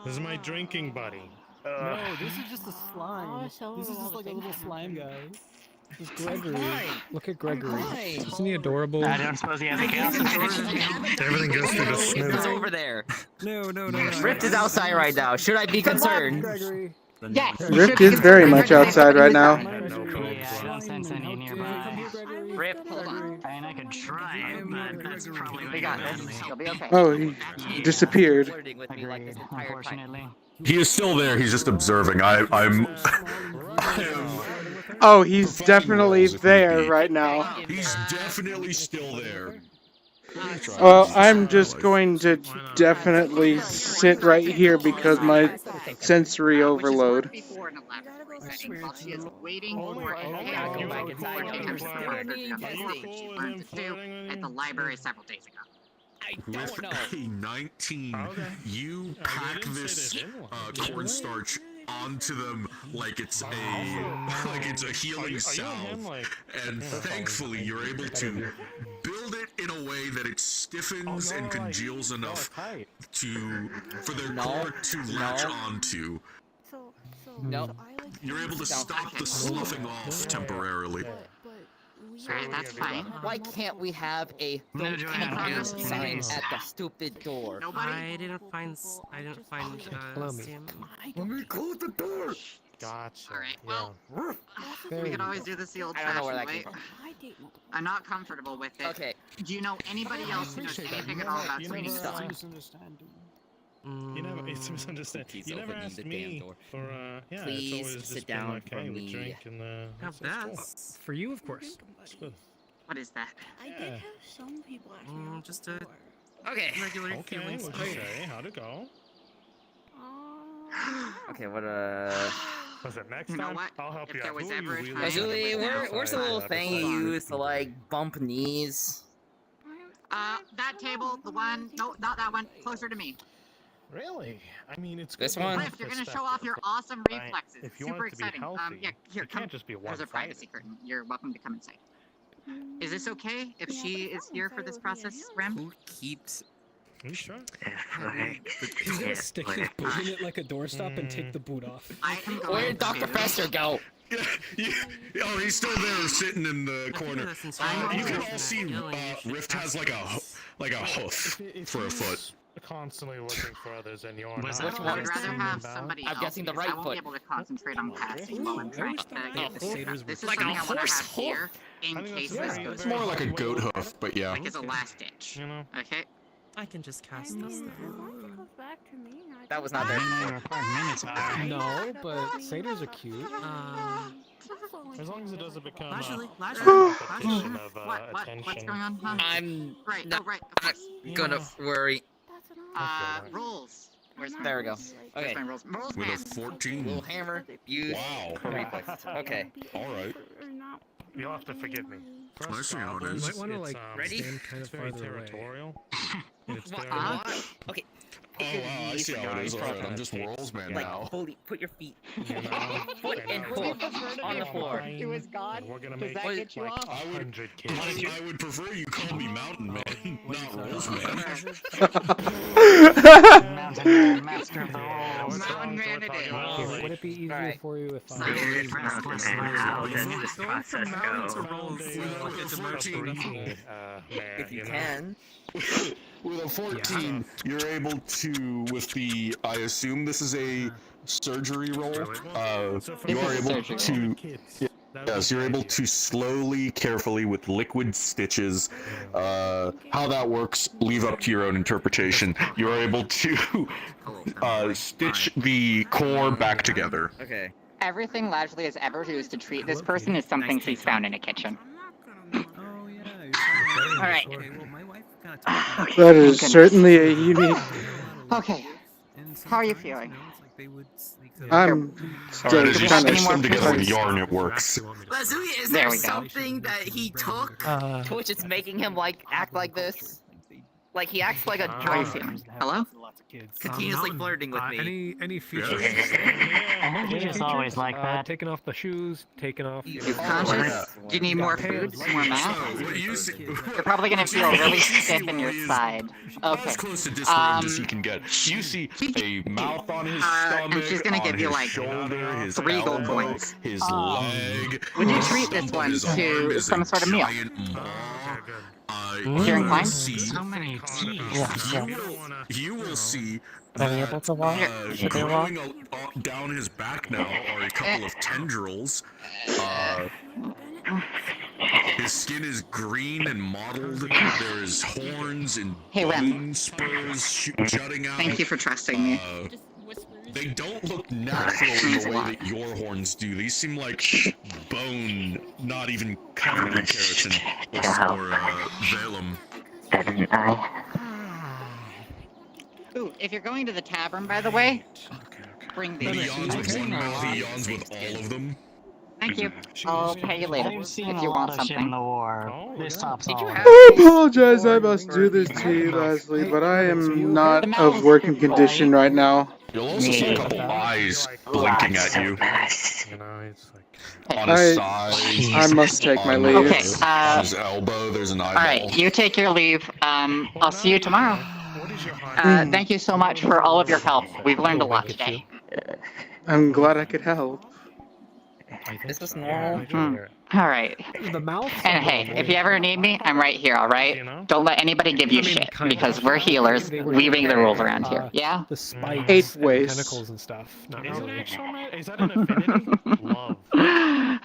This is my drinking buddy. No, this is just a slime. This is just like a little slime guy. This is Gregory. Look at Gregory. Fine. Isn't he adorable? I don't suppose he has a chaos affinity. Everything goes through the Rift is smooth. over there. No. Rift is outside right now. Should I be concerned? Gregory. Yes. Rift is very much outside right now. Yeah, I don't sense any nearby. Rip, hold on. I mean, I could try, but that's probably We got this. You'll be okay. Oh, he disappeared. Flirting with me like this entire time. unfortunately. He is still there, he's just observing. I'm Oh, he's definitely there right now. He's definitely still there. Well, I'm just going to definitely sit right here because my sensory overload. Before an elaborate setting, while she is waiting for a chaos event she learned to do at the library several days ago. With a 19, you pack this cornstarch onto them like it's a healing salve, and thankfully you're able to build it in a way that it stiffens and congeals enough for their core to latch onto. Nope. You're able to stop the sloughing off temporarily. Alright, that's fine. Why can't we have a don't enter sign at the stupid door? I didn't find Sam. Let me close the door. Gotcha. Alright, well, we can always do this the I don't know where that old-fashioned came way. from. I'm not comfortable with it. Okay. Do you know anybody else who knows anything at all about screening stuff? You never, it's a misunderstanding. He's You never opening asked the damn me door. for, yeah, Please it's always sit just down been like, for hey, we me. drink and, Have that's For you, of course. cool. What is that? I did have some people actually. Just a Okay. regular Okay, healing what'd spell. you say? How'd it go? Okay, what Listen, next You know time, what? I'll help If you there out. was Who are you ever a really time- Julie, where's the little thing you use? use to like bump knees? That table, the one, no, not that one, closer to me. Really? I mean, it's This good to one? have Rift, you're gonna show perspective. off your awesome Right. reflexes. If you Super want it to be exciting. healthy, Yeah, here, it come. can't just be There's a one-sided. privacy curtain. You're welcome to come inside. Is this okay if she is here for this process, Rem? Who keeps Are you sure? He's gonna stick his boot in it like a doorstop and take the boot off. Where did Dr. Fester go? Oh, he's still there, sitting in the corner. You can all see Rift has like a hoof for a foot. Constantly looking for others in your I'd rather have somebody I'm else, guessing the because right I won't foot. be able to concentrate on passing while I'm trying to get this stuff. This is Like a something I want to horse have here in case this goes It's more like a goat hoof, but yeah. like as a last ditch. Okay? I can just cast this. That was not very No, but satyrs are cute. As long as it doesn't become Lashley, a Lashley. competition of What's attention. going on? Huh? I'm Right, not, oh right, of course. gonna worry. Rules. Where's my There we go. rules? Okay. Where's my rules? Rules, With man. a 14. Little hammer. Use Wow. reflex. Okay. Alright. You'll have to forgive me. I see how it You is. might want to like ready? stand kind of very territorial. It's What? very What? Okay. Oh wow, I see how it is. Alright, I'm just World's Man Like, now. fully put your feet. You know, Foot and hook on the floor. To his god. We're gonna make that get you like I would, 100 kids. I would prefer you call me Mountain Man, not Rolls Man. Mountain Master of the Rolls. Mountain Man it is. Would it be easier Alright. for you if I... How does this process go? If you can. With a 14, you're able to, with the, I assume this is a surgery roll, you are able to, yes, you're able to slowly, carefully, with liquid stitches, how that works, leave up to your own interpretation. You are able to stitch the core back together. Okay. Everything Lashley has ever used to treat this person is something she's found in a kitchen. Alright. That is certainly a unique. Okay. How are you feeling? I'm still Alright, as you kind of stitch them together with yarn, it works. Lazuli, is There there we go. something that he took to which it's making him like act like this? Like he acts like a How are you drunk, feeling? Hello? continuously flirting with me. Any features? I think he's always like that. Taking off the shoes, taking off... You conscious? Do you need more food? More math? What you see, You're probably gonna feel really stiff in your side. Okay. as close to disarmed as he can get. You see a mouth on his stomach, and she's gonna on give you his like shoulder, his 3 gold elbow, coins. his leg. Would you the treat stump this of one his arm to is some a sort of meal? giant maw. You're inclined? So many teeth. You will see Are we able to walk? Should we walk? growing down his back now are a couple of tendrils. His skin is green and mottled. There's horns and bone spurs jutting out. Thank you for trusting me. They don't look natural in the way that your horns do. These seem like bone, not even covered in keratin or velum. Ooh, if you're going to the tavern, by the way, bring these. He yawns with one mouth, he yawns with all of them. Thank you. I'll pay you later I've seen if a you lot want of shit in something. the war. This tops all. I apologize I must do this to you, Leslie, but I am not of working condition right now. You'll also see a couple eyes blinking at you. On his side. I must take my leave. Okay, on his elbow, there's an eyeball. Alright, you take your leave. I'll see you tomorrow. Thank you so much for all of your help. We've learned a lot today. I'm glad I could help. Is this normal? Alright. The mouth? And hey, if you ever need me, I'm right here, alright? Don't let anybody give you shit, because we're healers. We make the rules around here. Yeah? The spikes 8 and ways. tentacles and stuff. Not Is it really. actual Is that an affinity? Love.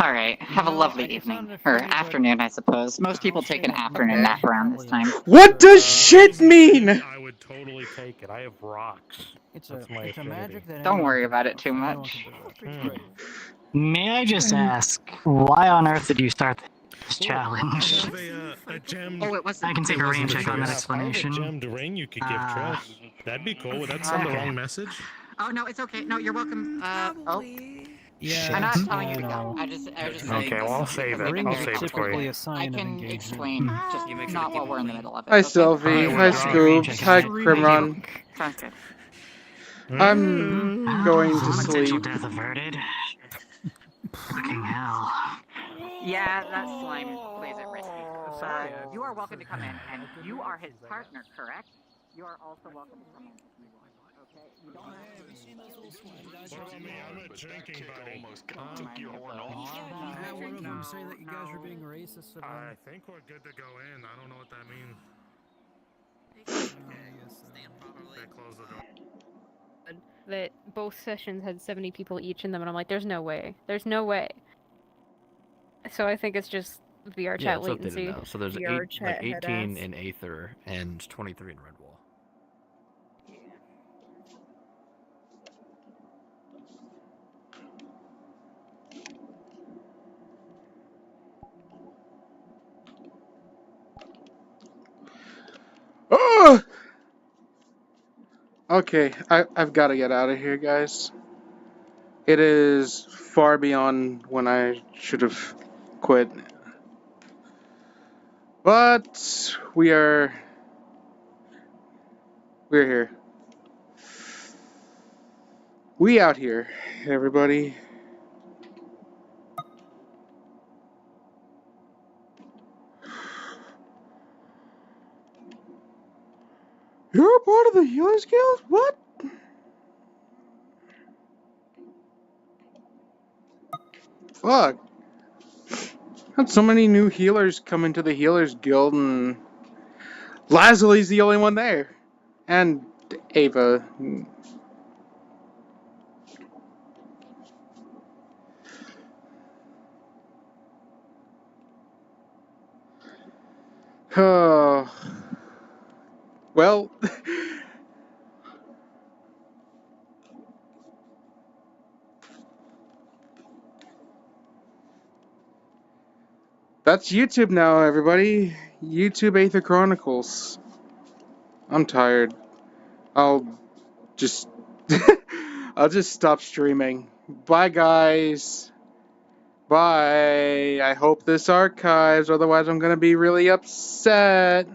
Alright, have a lovely evening. Or afternoon, I suppose. Most people take an afternoon nap around this time. What does shit mean? I would totally take it. I have rocks. It's That's my a magic that Don't worry about it too much. May I just ask, why on earth did you start this challenge? Oh, it wasn't. I can take a rain check on that If I explanation. had a gemmed ring you could give Tress. That'd be cool. Would that send the Okay. wrong message? Oh, no, it's okay. No, you're welcome. Oh. Yeah, I'm not telling you to go. I was just saying Okay, well, I'll save it. Ring I'll is save it for typically you. a sign I of can engagement. explain, just not while we're in the middle of it. Hi, okay? Sylvie. Hi, Scoops. Hi, Primron. Sounds good. I'm going to Potential sleep. death averted. Fucking hell. Yeah, that slime plays it risky. You are welcome to come in, and you are his partner, correct? You are also welcome to come in if you want. Okay? You don't have to. Have you seen those little slime guys? What about me? I'm a drinking buddy. Almost took your horn off. I had one of them say that you guys were being racist to them. I think we're good to go in. I don't know what that means. They close the door. That both sessions had 70 people each in them, and I'm like, there's no way. There's no way. So I think it's just VR chat it's latency. updated now. So there's VR 18 chat headass. in Aether and 23 in Redwall. Oh! Okay, I've got to get out of here, guys. It is far beyond when I should have quit. But we're here. We out here, everybody. You're a part of the Healers Guild? What? Fuck. Had so many new healers come into the Healers Guild, and Lasley's the only one there. And Ava. Oh. Well. That's YouTube now, everybody. YouTube Aether Chronicles. I'm tired. I'll just stop streaming. Bye, guys. Bye. I hope this archives, otherwise I'm gonna be really upset.